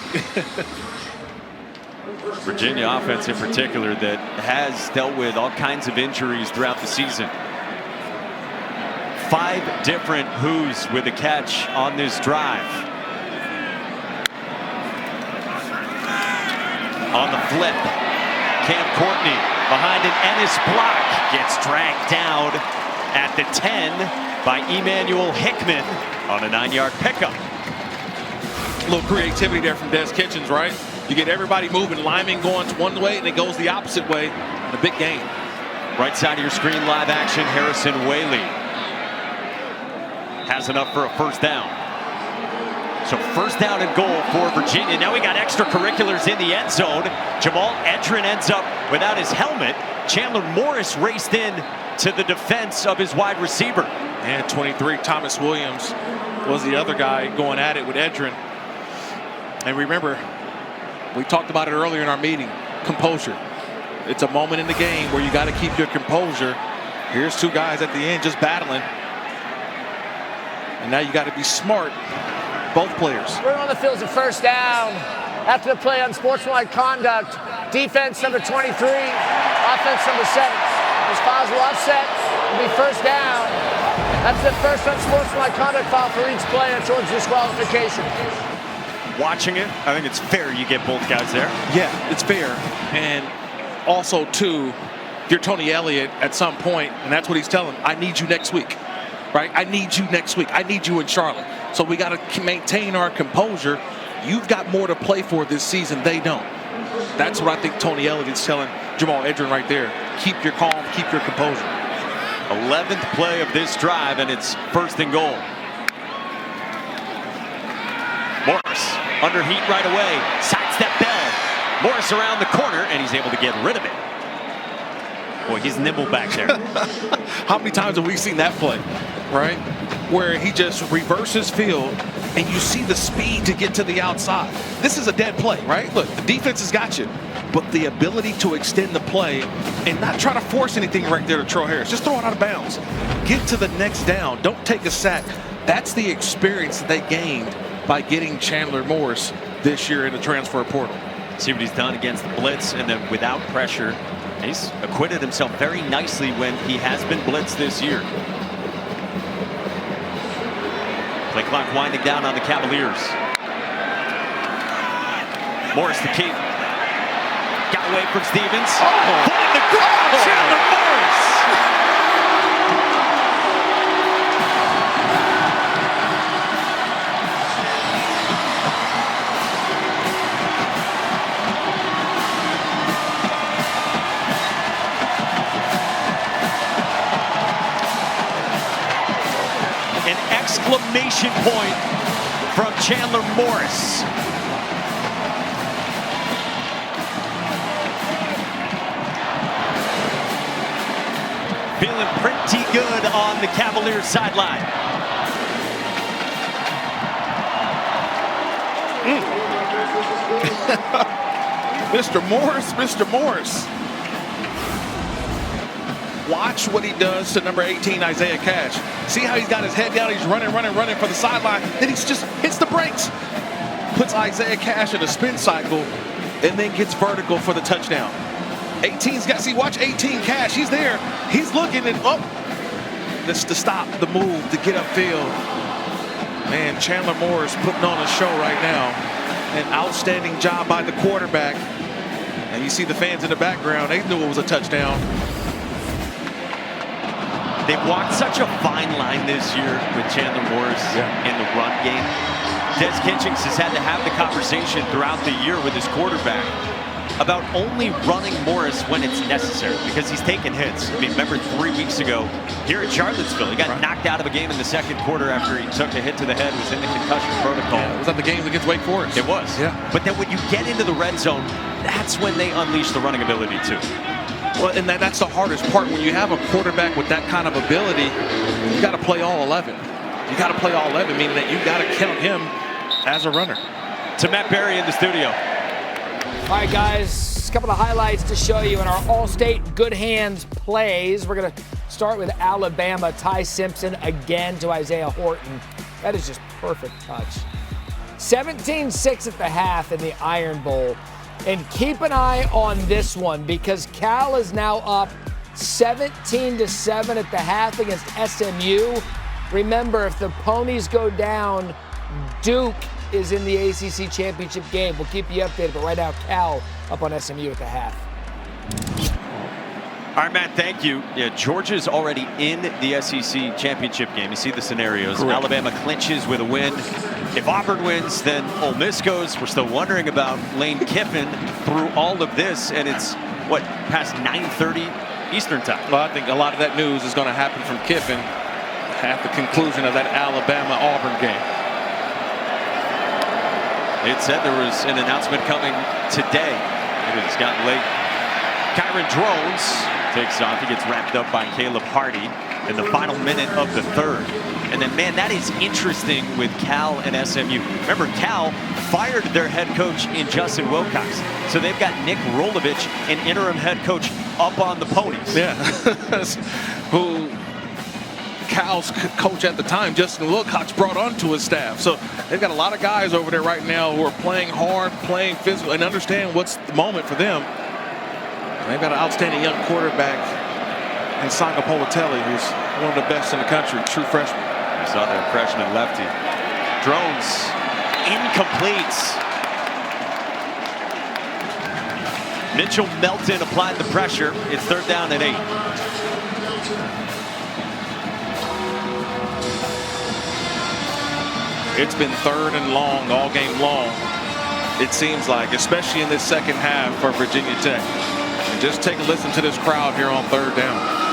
Virginia offense in particular that has dealt with all kinds of injuries throughout the season. 5 different Who's with a catch on this drive. On the flip, Cam Courtney behind an Ennis block gets dragged down at the 10 by Emmanuel Hickman on a 9-yard pickup. A little creativity there from Des Kitchens, right? You get everybody moving, Lyman going one way, and it goes the opposite way. A big game. Right side of your screen, live action, Harrison Whaley has enough for a first down. So first down and goal for Virginia. Now we got extracurriculars in the end zone. Jamal Edrin ends up without his helmet. Chandler Morris raced in to the defense of his wide receiver. And 23, Thomas Williams was the other guy going at it with Edrin. And remember, we talked about it earlier in our meeting, composure. It's a moment in the game where you got to keep your composure. Here's 2 guys at the end just battling. And now you got to be smart, both players. We're on the field as a first down. After the play, unsportsmanlike conduct. Defense number 23, offense number 7. This fouls will offset. It'll be first down. That's the first unsportsmanlike conduct foul for each player towards disqualification. Watching it, I think it's fair you get both guys there. Yeah, it's fair. And also, too, if you're Tony Elliott at some point, and that's what he's telling them, I need you next week, right? I need you next week. I need you in Charlotte. So we got to maintain our composure. You've got more to play for this season. They don't. That's what I think Tony Elliott is telling Jamal Edrin right there. Keep your calm, keep your composure. 11th play of this drive, and it's first and goal. Morris under heat right away. Sidestep Bell. Morris around the corner, and he's able to get rid of it. Boy, he's nimble back there. How many times have we seen that play, right? Where he just reverses field, and you see the speed to get to the outside. This is a dead play, right? Look, the defense has got you, but the ability to extend the play and not try to force anything right there to Troy Harris. Just throw it out of bounds. Get to the next down. Don't take a sack. That's the experience they gained by getting Chandler Morris this year in the transfer portal. See what he's done against the blitz, and then without pressure, he's acquitted himself very nicely when he has been blitzed this year. Play clock winding down on the Cavaliers. Morris the key. Got away from Stevens. Put in the ground, Chandler Morris. Exclamation point from Chandler Morris. Feeling pretty good on the Cavaliers sideline. Mr. Morris. Watch what he does to number 18, Isaiah Cash. See how he's got his head down? He's running for the sideline. Then he just hits the brakes. Puts Isaiah Cash in a spin cycle and then gets vertical for the touchdown. 18's got, see, watch 18 Cash. He's there. He's looking and up. That's to stop the move to get upfield. Man, Chandler Morris putting on a show right now. An outstanding job by the quarterback. And you see the fans in the background. They knew it was a touchdown. They've walked such a fine line this year with Chandler Morris in the run game. Des Kitchens has had to have the conversation throughout the year with his quarterback. about only running Morris when it's necessary because he's taking hits. I mean, remember 3 weeks ago here at Charlottesville, he got knocked out of a game in the second quarter after he took a hit to the head, was in the concussion protocol. Yeah, it was at the game against Wake Forest. It was. Yeah. But then when you get into the red zone, that's when they unleash the running ability too. Well, and that's the hardest part. When you have a quarterback with that kind of ability, you got to play all 11. You got to play all 11, meaning that you got to count him as a runner. To Matt Berry in the studio. All right, guys, a couple of highlights to show you in our all-state good hands plays. We're going to start with Alabama. Ty Simpson again to Isaiah Horton. That is just perfect touch. 17-6 at the half in the Iron Bowl. And keep an eye on this one because Cal is now up 17-7 at the half against SMU. Remember, if the Ponies go down, Duke is in the ACC championship game. We'll keep you updated, but right now Cal up on SMU at the half. All right, Matt, thank you. Yeah, Georgia's already in the SEC championship game. You see the scenarios. Correct. Alabama clinches with a win. If Auburn wins, then Ole Miss goes. We're still wondering about Lane Kiffin through all of this, and it's, what, past 9:30 Eastern time. Well, I think a lot of that news is going to happen from Kiffin at the conclusion of that Alabama-Auburn game. It said there was an announcement coming today. It has gotten late. Kyron Drones takes off. He gets wrapped up by Caleb Hardy in the final minute of the third. And then, man, that is interesting with Cal and SMU. Remember, Cal fired their head coach in Justin Wilcox. So they've got Nick Rolovich, an interim head coach, up on the Ponies. Yeah, who Cal's coach at the time, Justin Wilcox, brought onto his staff. So they've got a lot of guys over there right now who are playing hard, playing physical, and understand what's the moment for them. They've got an outstanding young quarterback in Sanga Politelli, who's one of the best in the country, true freshman. You saw that freshman lefty. Drones incomplete. Mitchell Melton applied the pressure. It's 3rd down and 8. It's been 3rd and long all game long, it seems like, especially in this second half for Virginia Tech. And just take a listen to this crowd here on 3rd down.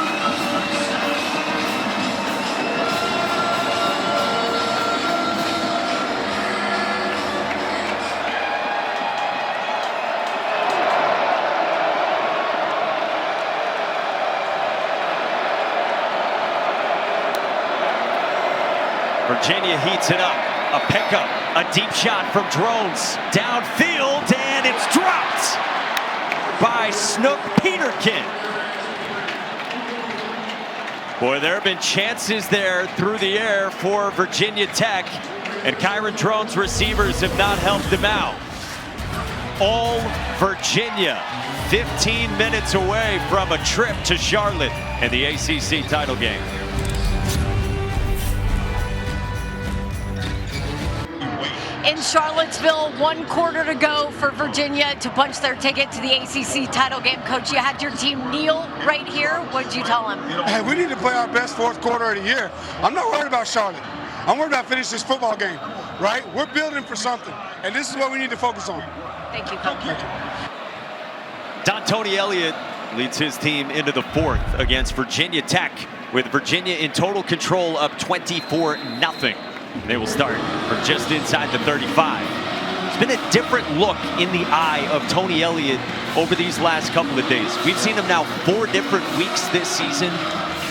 Virginia heats it up. A pickup, a deep shot from Drones. Downfield, and it's dropped by Snook Peterkin. Boy, there have been chances there through the air for Virginia Tech, and Kyron Drones' receivers have not helped them out. All Virginia, 15 minutes away from a trip to Charlotte and the ACC title game. In Charlottesville, 1 quarter to go for Virginia to punch their ticket to the ACC title game. Coach, you had your team kneel right here. What did you tell them? Hey, we need to play our best 4th quarter of the year. I'm not worried about Charlotte. I'm worried about finishing this football game, right? We're building for something, and this is what we need to focus on. Thank you, Coach. D'Antoni Elliott leads his team into the 4th against Virginia Tech, with Virginia in total control, up 24-0. They will start from just inside the 35. It's been a different look in the eye of Tony Elliott over these last couple of days. We've seen him now 4 different weeks this season.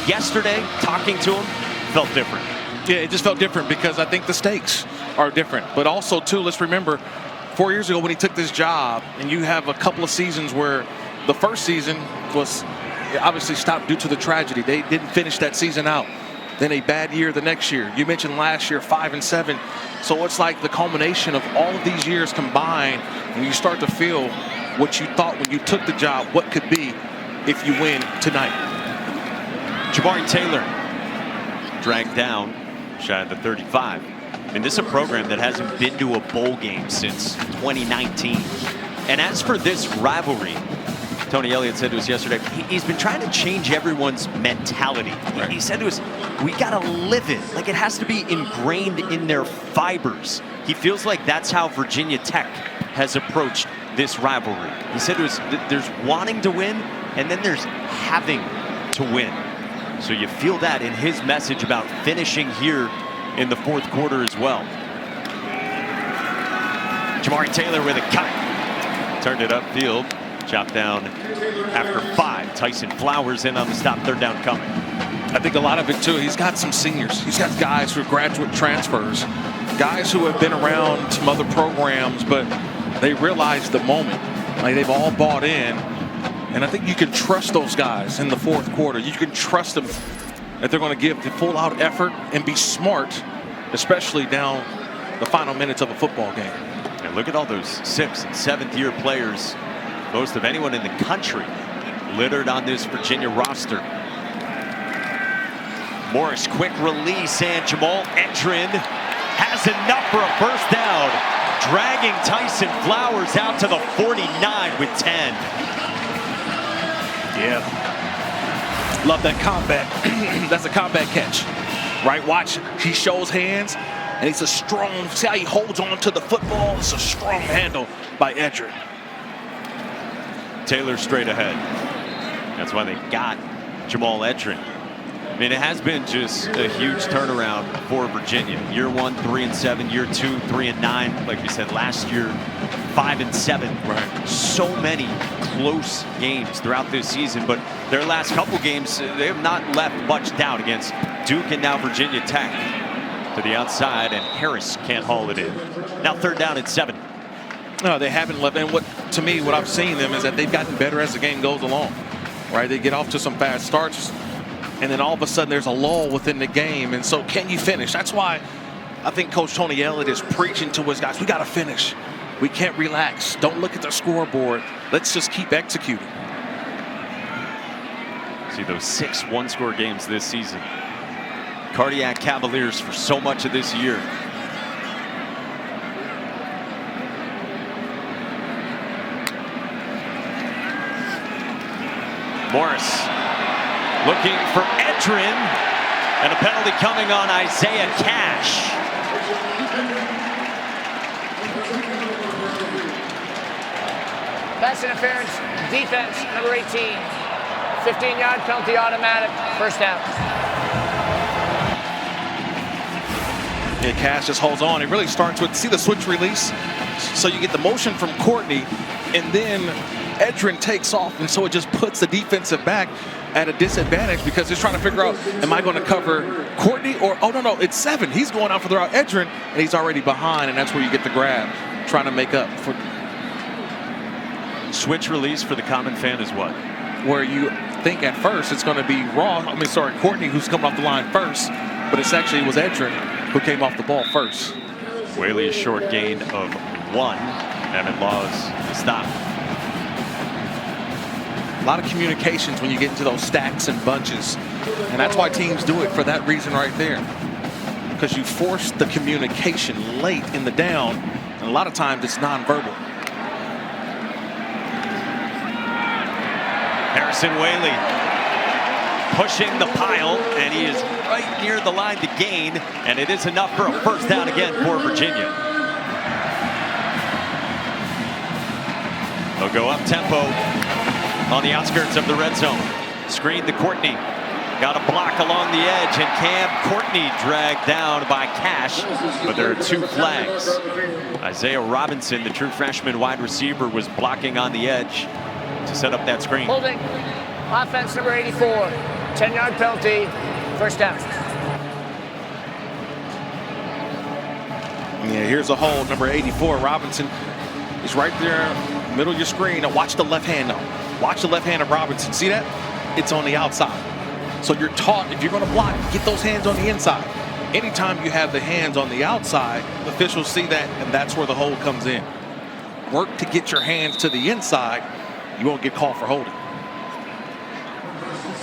Yesterday, talking to him, felt different. Yeah, it just felt different because I think the stakes are different. But also, too, let's remember, 4 years ago when he took this job, and you have a couple of seasons where the first season was obviously stopped due to the tragedy. They didn't finish that season out. Then a bad year the next year. You mentioned last year, 5-7. So it's like the culmination of all of these years combined, and you start to feel what you thought when you took the job, what could be if you win tonight. Jabari Taylor dragged down, shy of the 35. And this is a program that hasn't been to a bowl game since 2019. And as for this rivalry, Tony Elliott said to us yesterday, he's been trying to change everyone's mentality. Right. He said to us, we got to live it. Like, it has to be ingrained in their fibers. He feels like that's how Virginia Tech has approached this rivalry. He said there's wanting to win, and then there's having to win. So you feel that in his message about finishing here in the fourth quarter as well. Jamari Taylor with a cut. Turned it upfield. Chopped down after 5. Tyson Flowers in on the stop. Third down coming. I think a lot of it, too, he's got some seniors. He's got guys who are graduate transfers, guys who have been around some other programs, but they realize the moment. Like, they've all bought in. And I think you can trust those guys in the fourth quarter. You can trust them that they're going to give the full-out effort and be smart, especially down the final minutes of a football game. And look at all those 6th and 7th year players, most of anyone in the country, littered on this Virginia roster. Morris, quick release, and Jamal Edrin has enough for a first down, dragging Tyson Flowers out to the 49 with 10. Yeah. Love that combat. That's a combat catch, right? Watch, he shows hands, and it's a strong, see how he holds on to the football? It's a strong handle by Edrin. Taylor straight ahead. That's why they got Jamal Edrin. I mean, it has been just a huge turnaround for Virginia. Year 1, 3-7. Year 2, 3-9. Like we said last year, 5-7. Right. So many close games throughout this season, but their last couple games, they have not left much doubt against Duke and now Virginia Tech. To the outside, and Harris can't haul it in. Now third down at 7. No, they haven't left. And to me, what I've seen them is that they've gotten better as the game goes along. Right? They get off to some fast starts, and then all of a sudden there's a lull within the game. And so can you finish? That's why I think Coach Tony Elliott is preaching to his guys. We got to finish. We can't relax. Don't look at the scoreboard. Let's just keep executing. See those 6 one-score games this season. Cardiac Cavaliers for so much of this year. Morris looking for Edrin, and a penalty coming on Isaiah Cash. Pass interference, defense, number 18. 15-yard penalty automatic, first down. Yeah, Cash just holds on. It really starts with, see the switch release? So you get the motion from Courtney, and then Edrin takes off, and so it just puts the defensive back at a disadvantage because he's trying to figure out, am I going to cover Courtney or, oh, no, it's 7. He's going out for the route Edrin, and he's already behind, and that's where you get the grab, trying to make up for. Switch release for the common fan is what? Where you think at first it's going to be Courtney who's coming off the line first, but it was Edrin who came off the ball first. Whaley a short gain of 1. Evan Laws to stop. A lot of communications when you get into those stacks and bunches, and that's why teams do it for that reason right there, because you force the communication late in the down, and a lot of times it's nonverbal. Harrison Whaley pushing the pile, and he is right near the line to gain, and it is enough for a first down again for Virginia. They'll go up tempo on the outskirts of the red zone. Screen to Courtney. Got a block along the edge, and Cam Courtney dragged down by Cash, but there are 2 flags. Isaiah Robinson, the true freshman wide receiver, was blocking on the edge to set up that screen. Holding, offense number 84, 10-yard penalty, first down. Yeah, here's a hold, number 84, Robinson is right there, middle of your screen. Now watch the left hand now. Watch the left hand of Robinson. See that? It's on the outside. So you're taught, if you're going to block, get those hands on the inside. Anytime you have the hands on the outside, officials see that, and that's where the hold comes in. Work to get your hands to the inside. You won't get called for holding.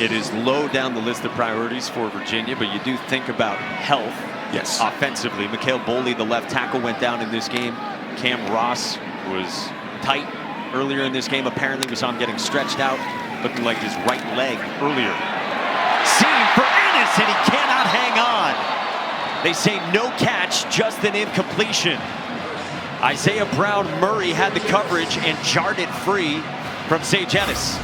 It is low down the list of priorities for Virginia, but you do think about health. Yes. Offensively, Mikhail Boley, the left tackle, went down in this game. Cam Ross was tight earlier in this game. Apparently we saw him getting stretched out, looking like his right leg earlier. Seen for Ennis, and he cannot hang on. They say no catch, just an incompletion. Isaiah Brown Murray had the coverage and jarred it free from Sage Ennis.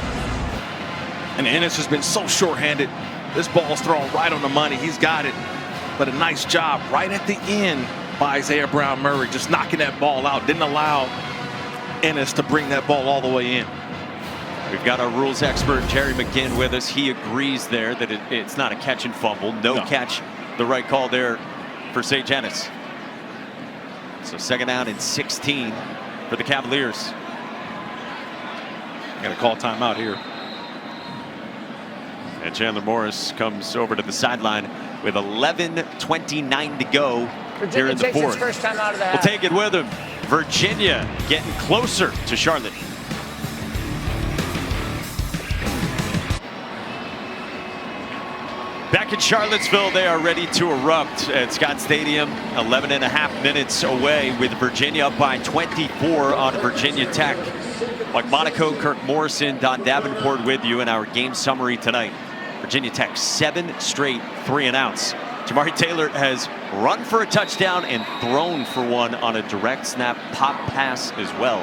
And Ennis has been so short-handed. This ball's thrown right on the money. He's got it. But a nice job right at the end by Isaiah Brown Murray, just knocking that ball out. Didn't allow Ennis to bring that ball all the way in. We've got our rules expert, Jerry McGinn, with us. He agrees there that it's not a catch and fumble. No catch, the right call there for Sage Ennis. So second down and 16 for the Cavaliers. Got to call timeout here. And Chandler Morris comes over to the sideline with 11:29 to go here in the fourth. First time out of the We'll half. take it with him. Virginia getting closer to Charlotte. Back in Charlottesville, they are ready to erupt at Scott Stadium. 11.5 minutes away with Virginia up by 24 on Virginia Tech. Like Monaco, Kirk Morrison, Don Davenport with you in our game summary tonight. Virginia Tech 7 straight 3-and-outs. Jamari Taylor has run for a touchdown and thrown for one on a direct snap pop pass as well.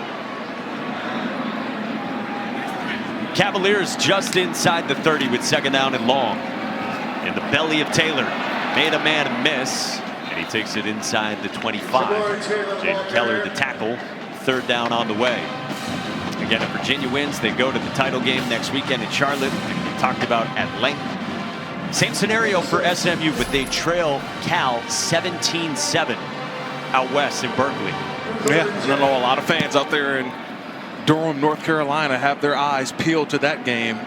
Cavaliers just inside the 30 with second down and long. In the belly of Taylor, made a man miss, and he takes it inside the 25. Jaden Keller, the tackle, third down on the way. Again, if Virginia wins, they go to the title game next weekend in Charlotte. We talked about at length. Same scenario for SMU, but they trail Cal 17-7 out west in Berkeley. Yeah, I know a lot of fans out there in Durham, North Carolina have their eyes peeled to that game.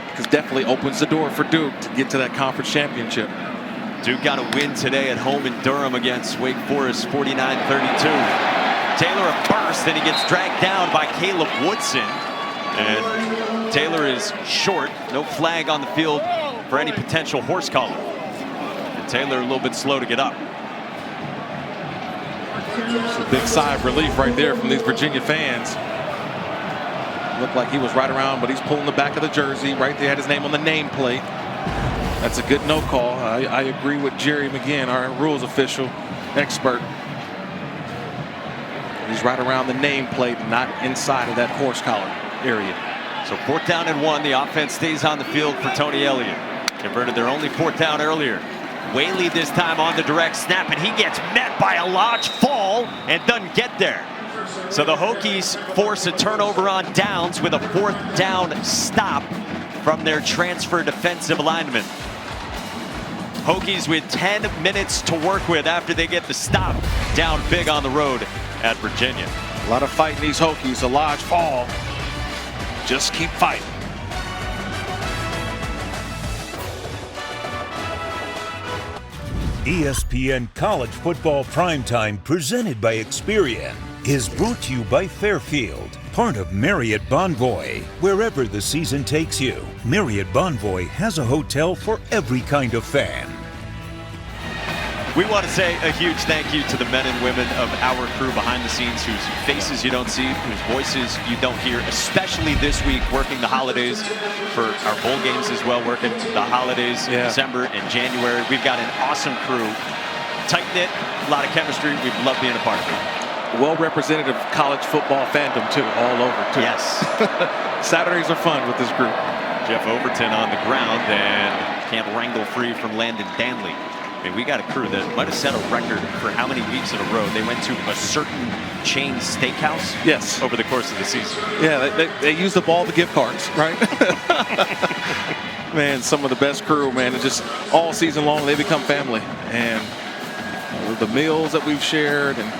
Because definitely opens the door for Duke to get to that conference championship. Duke got a win today at home in Durham against Wake Forest, 49-32. Taylor a burst, and he gets dragged down by Caleb Woodson. And Taylor is short. No flag on the field for any potential horse collar. And Taylor a little bit slow to get up. It's a big sigh of relief right there from these Virginia fans. Looked like he was right around, but he's pulling the back of the jersey. Right there, had his name on the nameplate. That's a good no call. I agree with Jerry McGinn, our rules official expert. He's right around the nameplate, not inside of that horse collar area. So fourth down and 1. The offense stays on the field for Tony Elliott. Converted their only fourth down earlier. Whaley this time on the direct snap, and he gets met by a large fall and doesn't get there. So the Hokies force a turnover on downs with a fourth down stop from their transfer defensive lineman. Hokies with 10 minutes to work with after they get the stop down big on the road at Virginia. A lot of fighting these Hokies, a large fall. Just keep fighting. ESPN College Football Primetime, presented by Experian, is brought to you by Fairfield, part of Marriott Bonvoy. Wherever the season takes you, Marriott Bonvoy has a hotel for every kind of fan. We want to say a huge thank you to the men and women of our crew behind the scenes, whose faces you don't see, whose voices you don't hear, especially this week working the holidays for our bowl games as well, working the holidays in December and January. We've got an awesome crew, tight-knit, a lot of chemistry. We've loved being a part of it. Well-representative college football fandom, too, all over, too. Yes. Saturdays are fun with this group. Jeff Overton on the ground, and can't wrangle free from Landon Danley. I mean, we got a crew that might have set a record for how many weeks in a row they went to a certain chain steakhouse over the course of the season. Yeah, they use up all the gift cards, right? Man, some of the best crew, man. It's just all season long, they become family. And the meals that we've shared and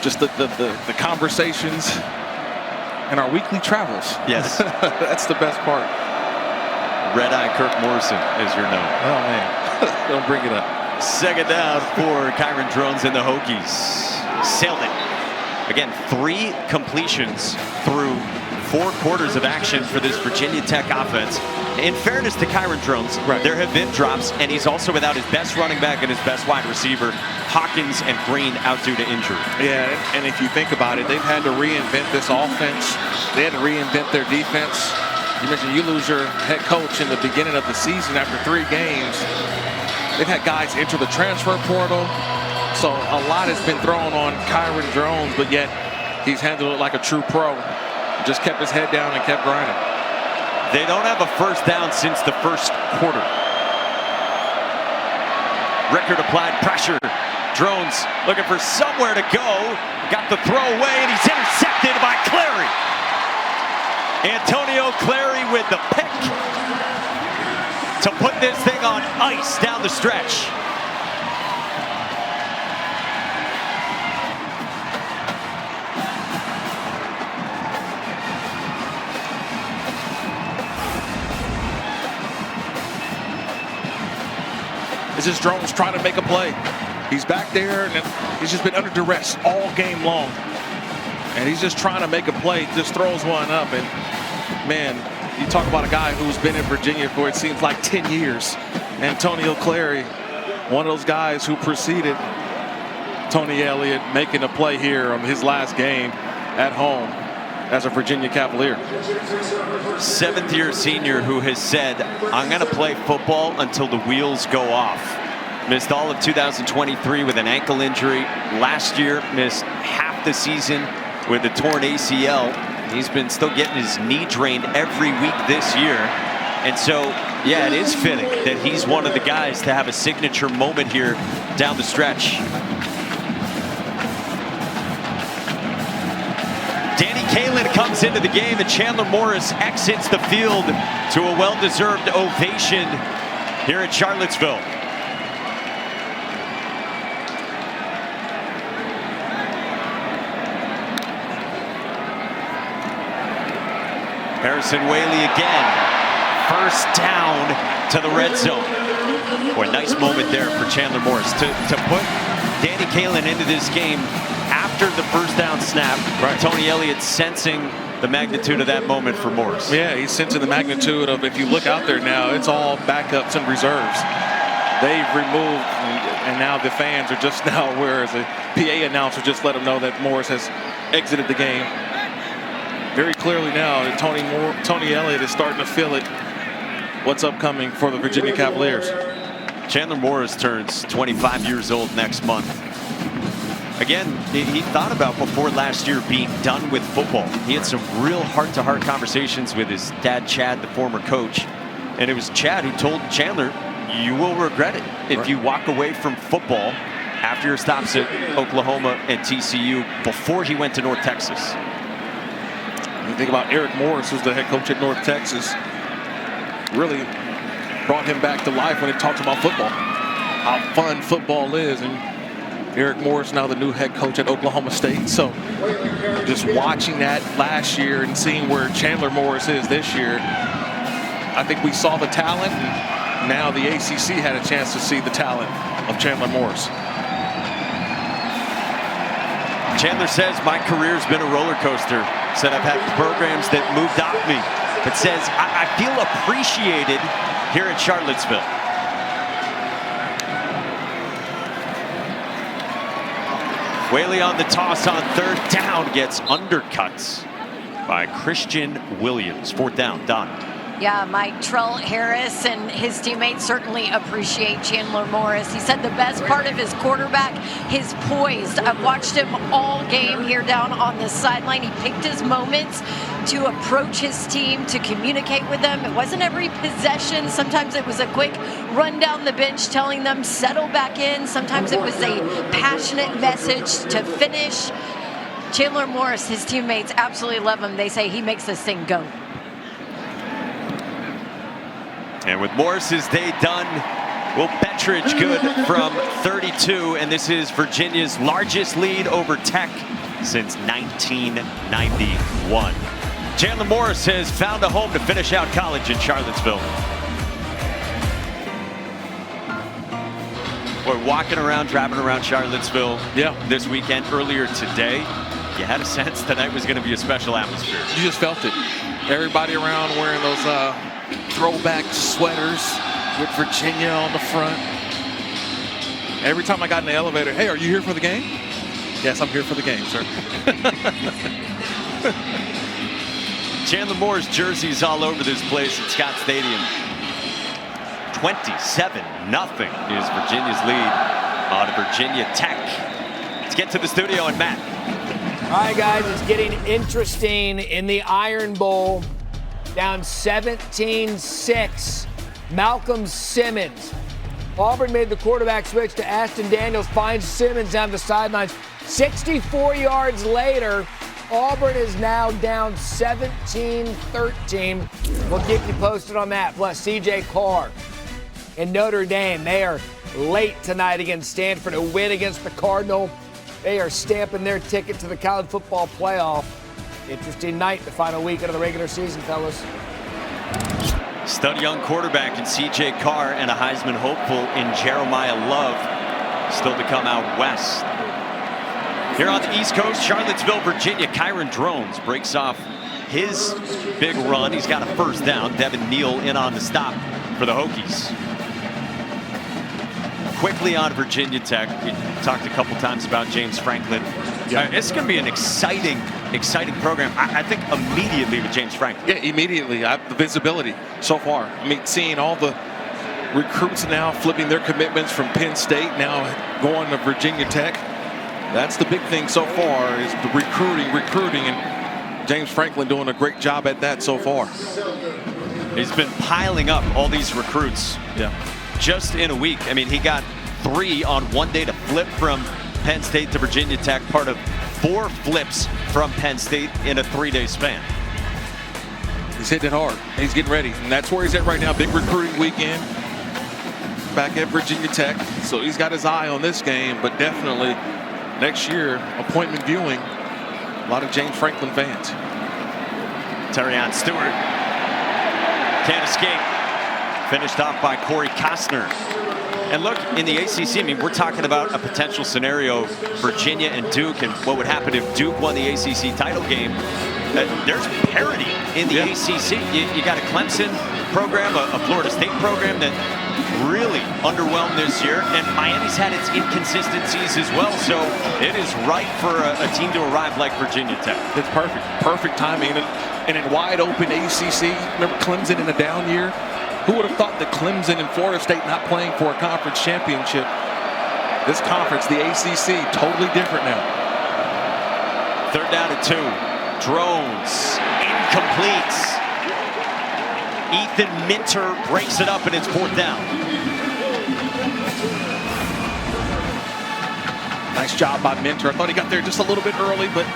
just the conversations and our weekly travels. Yes. That's the best part. Red Eye Kirk Morrison is your note. Oh, man. Don't bring it up. Second down for Kyron Drones and the Hokies. Sailed it. Again, 3 completions through 4 quarters of action for this Virginia Tech offense. In fairness to Kyron Drones, there have been drops, and he's also without his best running back and his best wide receiver, Hawkins and Green, out due to injury. Yeah, and if you think about it, they've had to reinvent this offense. They had to reinvent their defense. You mentioned you lose your head coach in the beginning of the season after 3 games. They've had guys enter the transfer portal. So a lot has been thrown on Kyron Drones, but yet he's handled it like a true pro. Just kept his head down and kept grinding. They don't have a first down since the first quarter. Record applied pressure. Drones looking for somewhere to go. Got the throw away, and he's intercepted by Clary. Antonio Clary with the pick to put this thing on ice down the stretch. It's just Drones trying to make a play. He's back there, and he's just been under duress all game long. And he's just trying to make a play, just throws one up. And, man, you talk about a guy who's been in Virginia for, it seems like, 10 years. Antonio Clary, one of those guys who preceded Tony Elliott making a play here on his last game at home as a Virginia Cavalier. Seventh-year senior who has said, I'm going to play football until the wheels go off. Missed all of 2023 with an ankle injury. Last year, missed half the season with a torn ACL. He's been still getting his knee drained every week this year. And so, yeah, it is fitting that he's one of the guys to have a signature moment here down the stretch. Danny Kalin comes into the game, and Chandler Morris exits the field to a well-deserved ovation here at Charlottesville. Harrison Whaley again. First down to the red zone. Boy, nice moment there for Chandler Morris to put Danny Kalin into this game after the first down snap. Right. Tony Elliott sensing the magnitude of that moment for Morris. Yeah, he's sensing the magnitude of, if you look out there now, it's all backups and reserves. They've removed, and now the fans are just now, whereas the PA announcer just let them know that Morris has exited the game. Very clearly now that Tony Elliott is starting to feel it, what's upcoming for the Virginia Cavaliers. Chandler Morris turns 25 years old next month. Again, he thought about before last year being done with football. He had some real heart-to-heart conversations with his dad, Chad, the former coach. And it was Chad who told Chandler, you will regret it if you walk away from football after your stops at Oklahoma and TCU before he went to North Texas. You think about Eric Morris, who's the head coach at North Texas, really brought him back to life when he talks about football, how fun football is. And Eric Morris now the new head coach at Oklahoma State. So just watching that last year and seeing where Chandler Morris is this year, I think we saw the talent, and now the ACC had a chance to see the talent of Chandler Morris. Chandler says, my career's been a roller coaster. Said I've had programs that moved off me, but says I feel appreciated here in Charlottesville. Whaley on the toss on third down gets undercuts by Christian Williams. Fourth down, Don. Yeah, Mike Trell Harris and his teammates certainly appreciate Chandler Morris. He said the best part of his quarterback, his poise. I've watched him all game here down on the sideline. He picked his moments to approach his team, to communicate with them. It wasn't every possession. Sometimes it was a quick run down the bench telling them settle back in. Sometimes it was a passionate message to finish. Chandler Morris, his teammates absolutely love him. They say he makes this thing go. And with Morris's day done, Will Bettridge good from 32, and this is Virginia's largest lead over Tech since 1991. Chandler Morris has found a home to finish out college in Charlottesville. Boy, walking around, driving around Charlottesville this weekend, earlier today, you had a sense tonight was going to be a special atmosphere. You just felt it. Everybody around wearing those throwback sweaters with Virginia on the front. Every time I got in the elevator, hey, are you here for the game? Yes, I'm here for the game, sir. Chandler Moore's jerseys all over this place at Scott Stadium. 27-0 is Virginia's lead On to Virginia Tech. Let's get to the studio and Matt. All right, guys, it's getting interesting in the Iron Bowl. Down 17-6. Malcolm Simmons. Auburn made the quarterback switch to Ashton Daniels, finds Simmons down the sidelines. 64 yards later, Auburn is now down 17-13. We'll keep you posted on that. Plus, C.J. Carr and Notre Dame, they are late tonight against Stanford. A win against the Cardinal. They are stamping their ticket to the college football playoff. Interesting night, the final weekend of the regular season, fellas. Stud young quarterback in C.J. Carr and a Heisman hopeful in Jeremiah Love. Still to come out west. Here on the East Coast, Charlottesville, Virginia, Kyron Drones breaks off his big run. He's got a first down. Devin Neal in on the stop for the Hokies. Quickly on Virginia Tech. We talked a couple times about James Franklin. Yeah. It's going to be an exciting program. I think immediately with James Franklin. Yeah, immediately. The visibility so far. I mean, seeing all the recruits now flipping their commitments from Penn State, now going to Virginia Tech. That's the big thing so far is the recruiting, and James Franklin doing a great job at that so far. He's been piling up all these recruits. Yeah. Just in a week. I mean, he got 3 on one day to flip from Penn State to Virginia Tech, part of 4 flips from Penn State in a 3-day span. He's hitting it hard. He's getting ready, and that's where he's at right now. Big recruiting weekend back at Virginia Tech. So he's got his eye on this game, but definitely next year, appointment viewing, a lot of James Franklin fans. Terrion Stewart can't escape. Finished off by Corey Costner. And look, in the ACC, I mean, we're talking about a potential scenario, Virginia and Duke, and what would happen if Duke won the ACC title game. There's parity in the ACC. You got a Clemson program, a Florida State program that really underwhelmed this year, and Miami's had its inconsistencies as well, so it is right for a team to arrive like Virginia Tech. It's perfect timing, and in wide open ACC. Remember Clemson in a down year? Who would have thought that Clemson and Florida State not playing for a conference championship? This conference, the ACC, totally different now. 3rd down and 2. Drones, incomplete. Ethan Minter breaks it up, and it's 4th down. Nice job by Minter. I thought he got there just a little bit early, but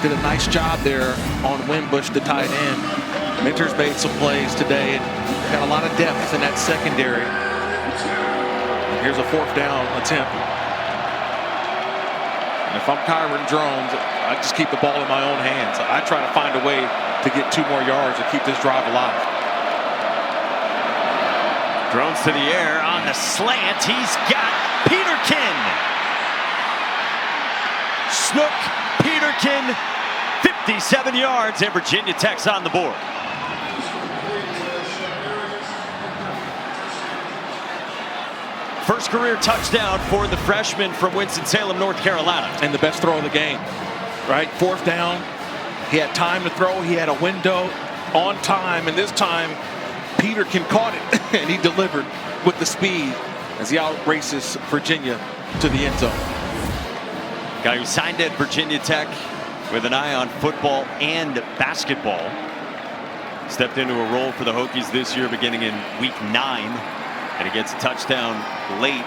did a nice job there on Wimbush, the tight end. Minter's made some plays today and got a lot of depth in that secondary. Here's a 4th down attempt. And if I'm Kyron Drones, I just keep the ball in my own hands. I try to find a way to get 2 more yards to keep this drive alive. Drones to the air on the slant. He's got Peterkin. Snook Peterkin, 57 yards, and Virginia Tech's on the board. First career touchdown for the freshman from Winston-Salem, North Carolina. And the best throw of the game, right? 4th down. He had time to throw. He had a window on time. And this time, Peterkin caught it, and he delivered with the speed as he outraces Virginia to the end zone. Guy who signed at Virginia Tech with an eye on football and basketball. Stepped into a role for the Hokies this year beginning in week 9. And he gets a touchdown late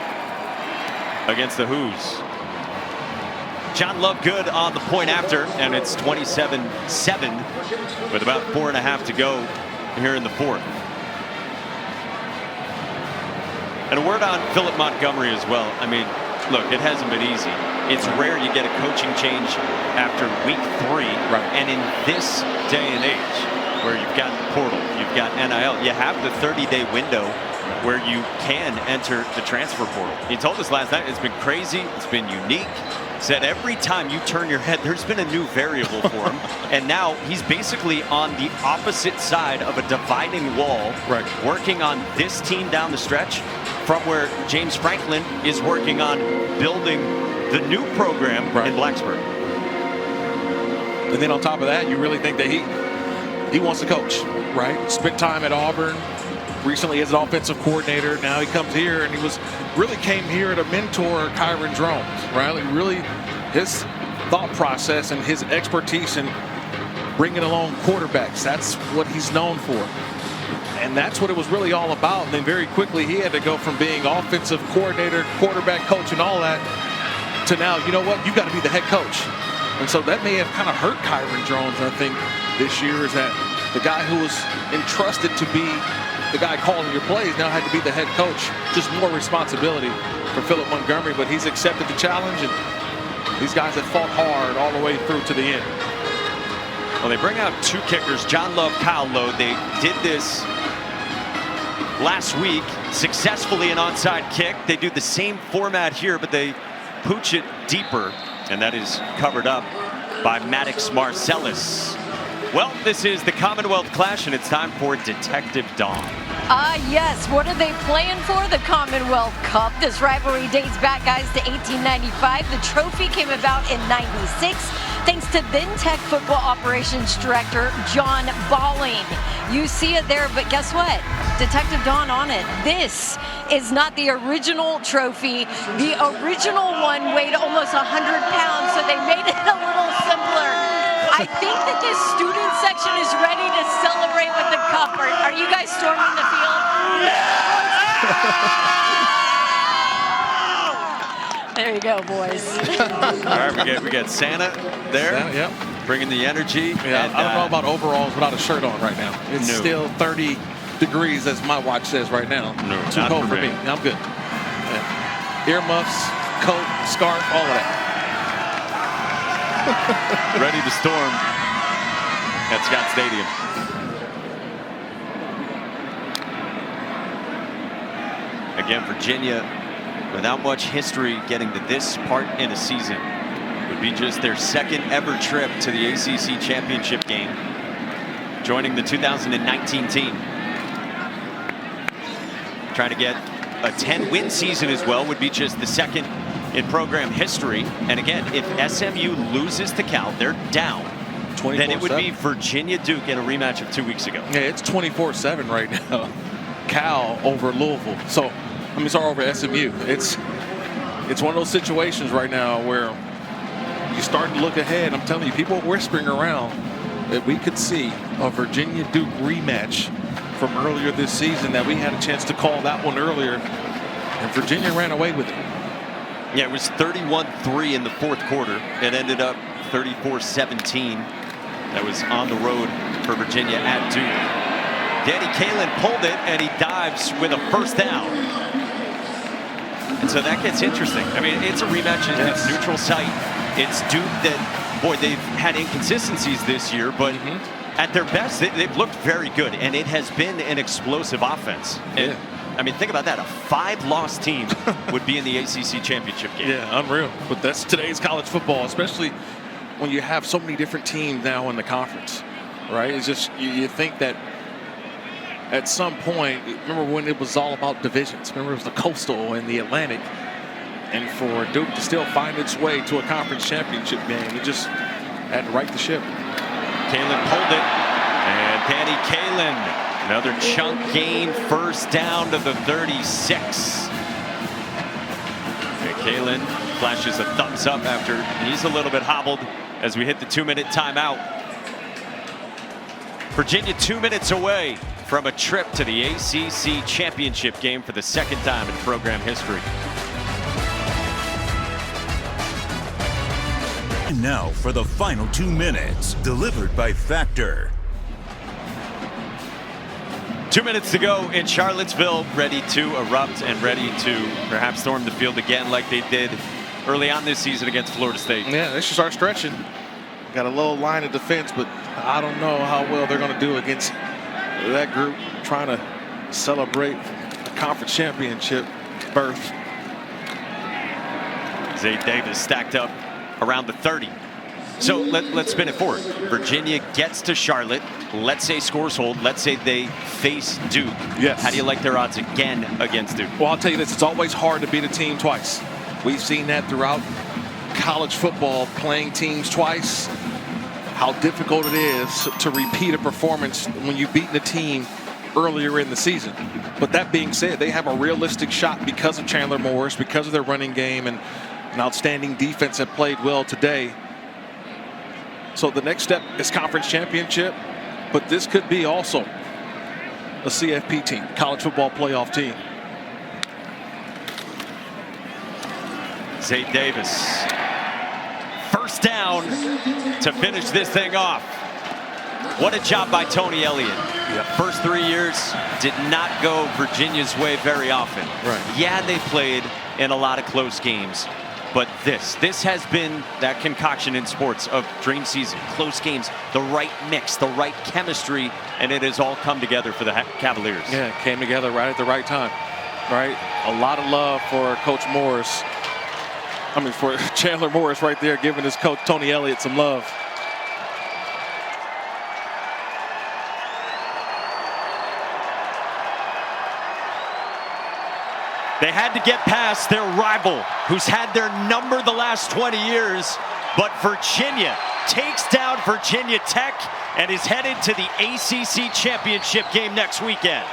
against the Hoos. John Lovegood on the point after, and it's 27-7 with about 4.5 to go here in the 4th. And a word on Philip Montgomery as well. I mean, look, it hasn't been easy. It's rare you get a coaching change after week 3. Right. And in this day and age, where you've got the portal, you've got NIL, you have the 30-day window where you can enter the transfer portal. He told us last night it's been crazy, it's been unique. Said every time you turn your head, there's been a new variable for him. And now he's basically on the opposite side of a dividing wall, right, working on this team down the stretch from where James Franklin is working on building the new program in Blacksburg. And then on top of that, you really think that he wants to coach, right? Spent time at Auburn, recently as an offensive coordinator. Now he comes here, and he came here to mentor Kyron Drones, right? Really, his thought process and his expertise in bringing along quarterbacks, that's what he's known for. And that's what it was really all about. And then very quickly, he had to go from being offensive coordinator, quarterback coach, and all that to now, you know what, you've got to be the head coach. And so that may have kind of hurt Kyron Drones, I think, this year, is that the guy who was entrusted to be the guy calling your plays now had to be the head coach. Just more responsibility for Philip Montgomery, but he's accepted the challenge, and these guys have fought hard all the way through to the end. Well, they bring out two kickers, John Love, Kyle Lowe. They did this last week, successfully an onside kick. They do the same format here, but they pooch it deeper, and that is covered up by Maddox Marcellus. Well, this is the Commonwealth Clash, and it's time for Detective Dawn. Yes. What are they playing for? The Commonwealth Cup. This rivalry dates back, guys, to 1895. The trophy came about in '96, thanks to then Tech football operations director John Balling. You see it there, but guess what? Detective Dawn on it. This is not the original trophy. The original one weighed almost 100 pounds, so they made it a little simpler. I think that this student section is ready to celebrate with the cup. Are you guys storming the field? There you go, boys. All right, we got Santa there. Santa, yep. Bringing the energy. Yeah, and, I don't know about overalls without a shirt on right now. It's still 30 degrees, as my watch says right now. No, too cold for me. I'm good. Yeah. Earmuffs, coat, scarf, all of that. Ready to storm at Scott Stadium. Again, Virginia, without much history getting to this part in a season, would be just their second ever trip to the ACC championship game, joining the 2019 team. Trying to get a 10-win season as well, would be just the second in program history. And again, if SMU loses to Cal, they're down. Then it would be Virginia Duke in a rematch of 2 weeks ago. Yeah, it's 24-7 right now. Cal over Louisville. So, I mean, sorry, over SMU. It's one of those situations right now where you start to look ahead. I'm telling you, people are whispering around that we could see a Virginia Duke rematch from earlier this season, that we had a chance to call that one earlier, and Virginia ran away with it. Yeah, it was 31-3 in the fourth quarter. It ended up 34-17. That was on the road for Virginia at Duke. Danny Kaelin pulled it, and he dives with a first down. And so that gets interesting. I mean, it's a rematch. It's neutral site. It's Duke that, boy, they've had inconsistencies this year, but at their best, they've looked very good, and it has been an explosive offense. And, I mean, think about that. A 5-loss team would be in the ACC championship game. Yeah, unreal. But that's today's college football, especially when you have so many different teams now in the conference, right? It's just, you think that at some point, remember when it was all about divisions? Remember it was the Coastal and the Atlantic. And for Duke to still find its way to a conference championship game, it just had to right the ship. Kaelin pulled it, and Danny Kaelin, another chunk gain, first down to the 36. And Kaelin flashes a thumbs up after he's a little bit hobbled as we hit the 2-minute timeout. Virginia 2 minutes away from a trip to the ACC championship game for the second time in program history. And now for the final 2 minutes, delivered by Factor. 2 minutes to go in Charlottesville, ready to erupt and ready to perhaps storm the field again like they did early on this season against Florida State. Yeah, they should start stretching. Got a low line of defense, but I don't know how well they're going to do against that group trying to celebrate the conference championship berth. Zay Davis stacked up around the 30. So let's spin it forward. Virginia gets to Charlotte. Let's say scores hold. Let's say they face Duke. Yes. How do you like their odds again against Duke? Well, I'll tell you this. It's always hard to beat a team twice. We've seen that throughout college football, playing teams twice. How difficult it is to repeat a performance when you've beaten a team earlier in the season. But that being said, they have a realistic shot because of Chandler Morris, because of their running game, and an outstanding defense that played well today. So the next step is conference championship, but this could be also a CFP team, college football playoff team. Zay Davis. First down to finish this thing off. What a job by Tony Elliott. First 3 years did not go Virginia's way very often. Right. Yeah, they played in a lot of close games, but this has been that concoction in sports of dream season, close games, the right mix, the right chemistry, and it has all come together for the Cavaliers. Yeah, it came together right at the right time, right? A lot of love for Coach Morris. I mean, for Chandler Morris right there, giving his coach Tony Elliott some love. They had to get past their rival, who's had their number the last 20 years, but Virginia takes down Virginia Tech and is headed to the ACC championship game next weekend.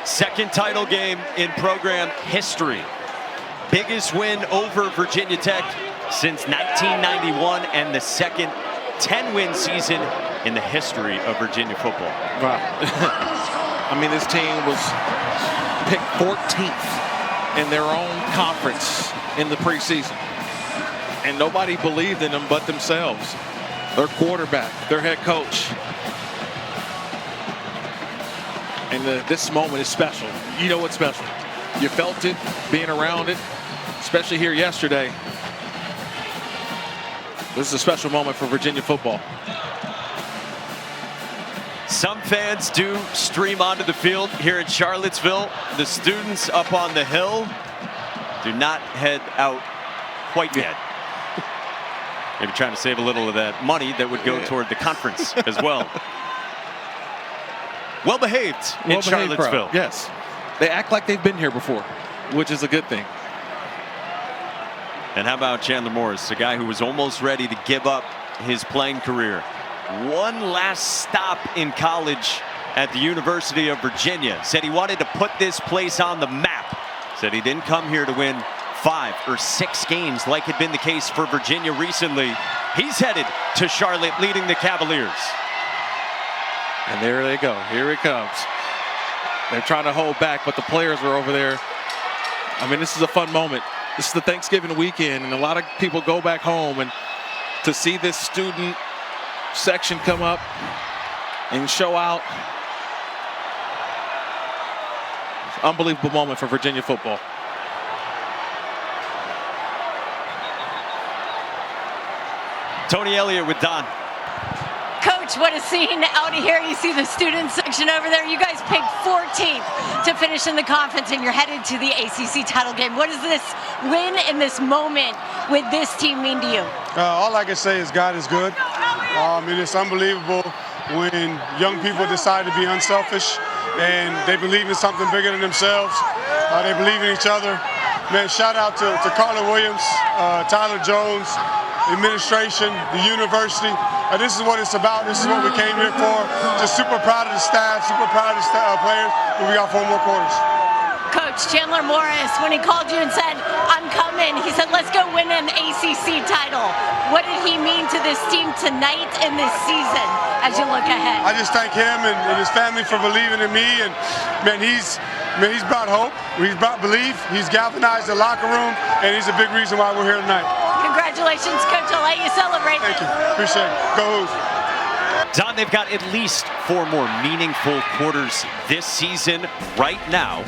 Second title game in program history. Biggest win over Virginia Tech since 1991 and the second 10-win season in the history of Virginia football. Wow. I mean, this team was picked 14th in their own conference in the preseason. And nobody believed in them but themselves. Their quarterback, their head coach. And this moment is special. You know what's special. You felt it, being around it, especially here yesterday. This is a special moment for Virginia football. Some fans do stream onto the field here in Charlottesville. The students up on the hill do not head out quite yet. Maybe trying to save a little of that money that would go toward the conference as well. Well behaved in Charlottesville. Crowd. Yes. They act like they've been here before, which is a good thing. And how about Chandler Morris, a guy who was almost ready to give up his playing career. One last stop in college at the University of Virginia. Said he wanted to put this place on the map. Said he didn't come here to win 5 or 6 games like had been the case for Virginia recently. He's headed to Charlotte leading the Cavaliers. And there they go. Here it comes. They're trying to hold back, but the players are over there. I mean, this is a fun moment. This is the Thanksgiving weekend, and a lot of people go back home, and to see this student section come up and show out. Unbelievable moment for Virginia football. Tony Elliott with Don. Coach, what a scene out here. You see the student section over there. You guys picked 14th to finish in the conference, and you're headed to the ACC title game. What does this win in this moment with this team mean to you? All I can say is God is good. It's unbelievable when young people decide to be unselfish and they believe in something bigger than themselves. They believe in each other. Man, shout out to Carla Williams, Tyler Jones, administration, the university. This is what it's about. This is what we came here for. Just super proud of the staff, super proud of the players. And we got 4 more quarters. Coach Chandler Morris, when he called you and said, I'm coming, he said, let's go win an ACC title. What did he mean to this team tonight and this season as you look ahead? I just thank him and his family for believing in me. And man, he's brought hope. He's brought belief. He's galvanized the locker room, and he's a big reason why we're here tonight. Congratulations, Coach. I'll let you celebrate. Thank you. Appreciate it. Go Hoos. Don, they've got at least 4 more meaningful quarters this season. Right now,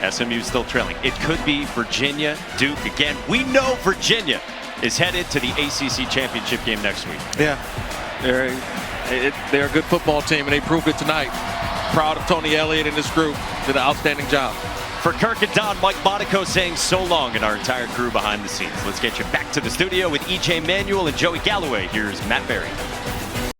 SMU still trailing. It could be Virginia, Duke again. We know Virginia is headed to the ACC championship game next week. Yeah, they're a good football team, and they proved it tonight. Proud of Tony Elliott and his group. Did an outstanding job. For Kirk and Don, Mike Monaco saying so long, and our entire crew behind the scenes. Let's get you back to the studio with EJ Manuel and Joey Galloway. Here's Matt Berry.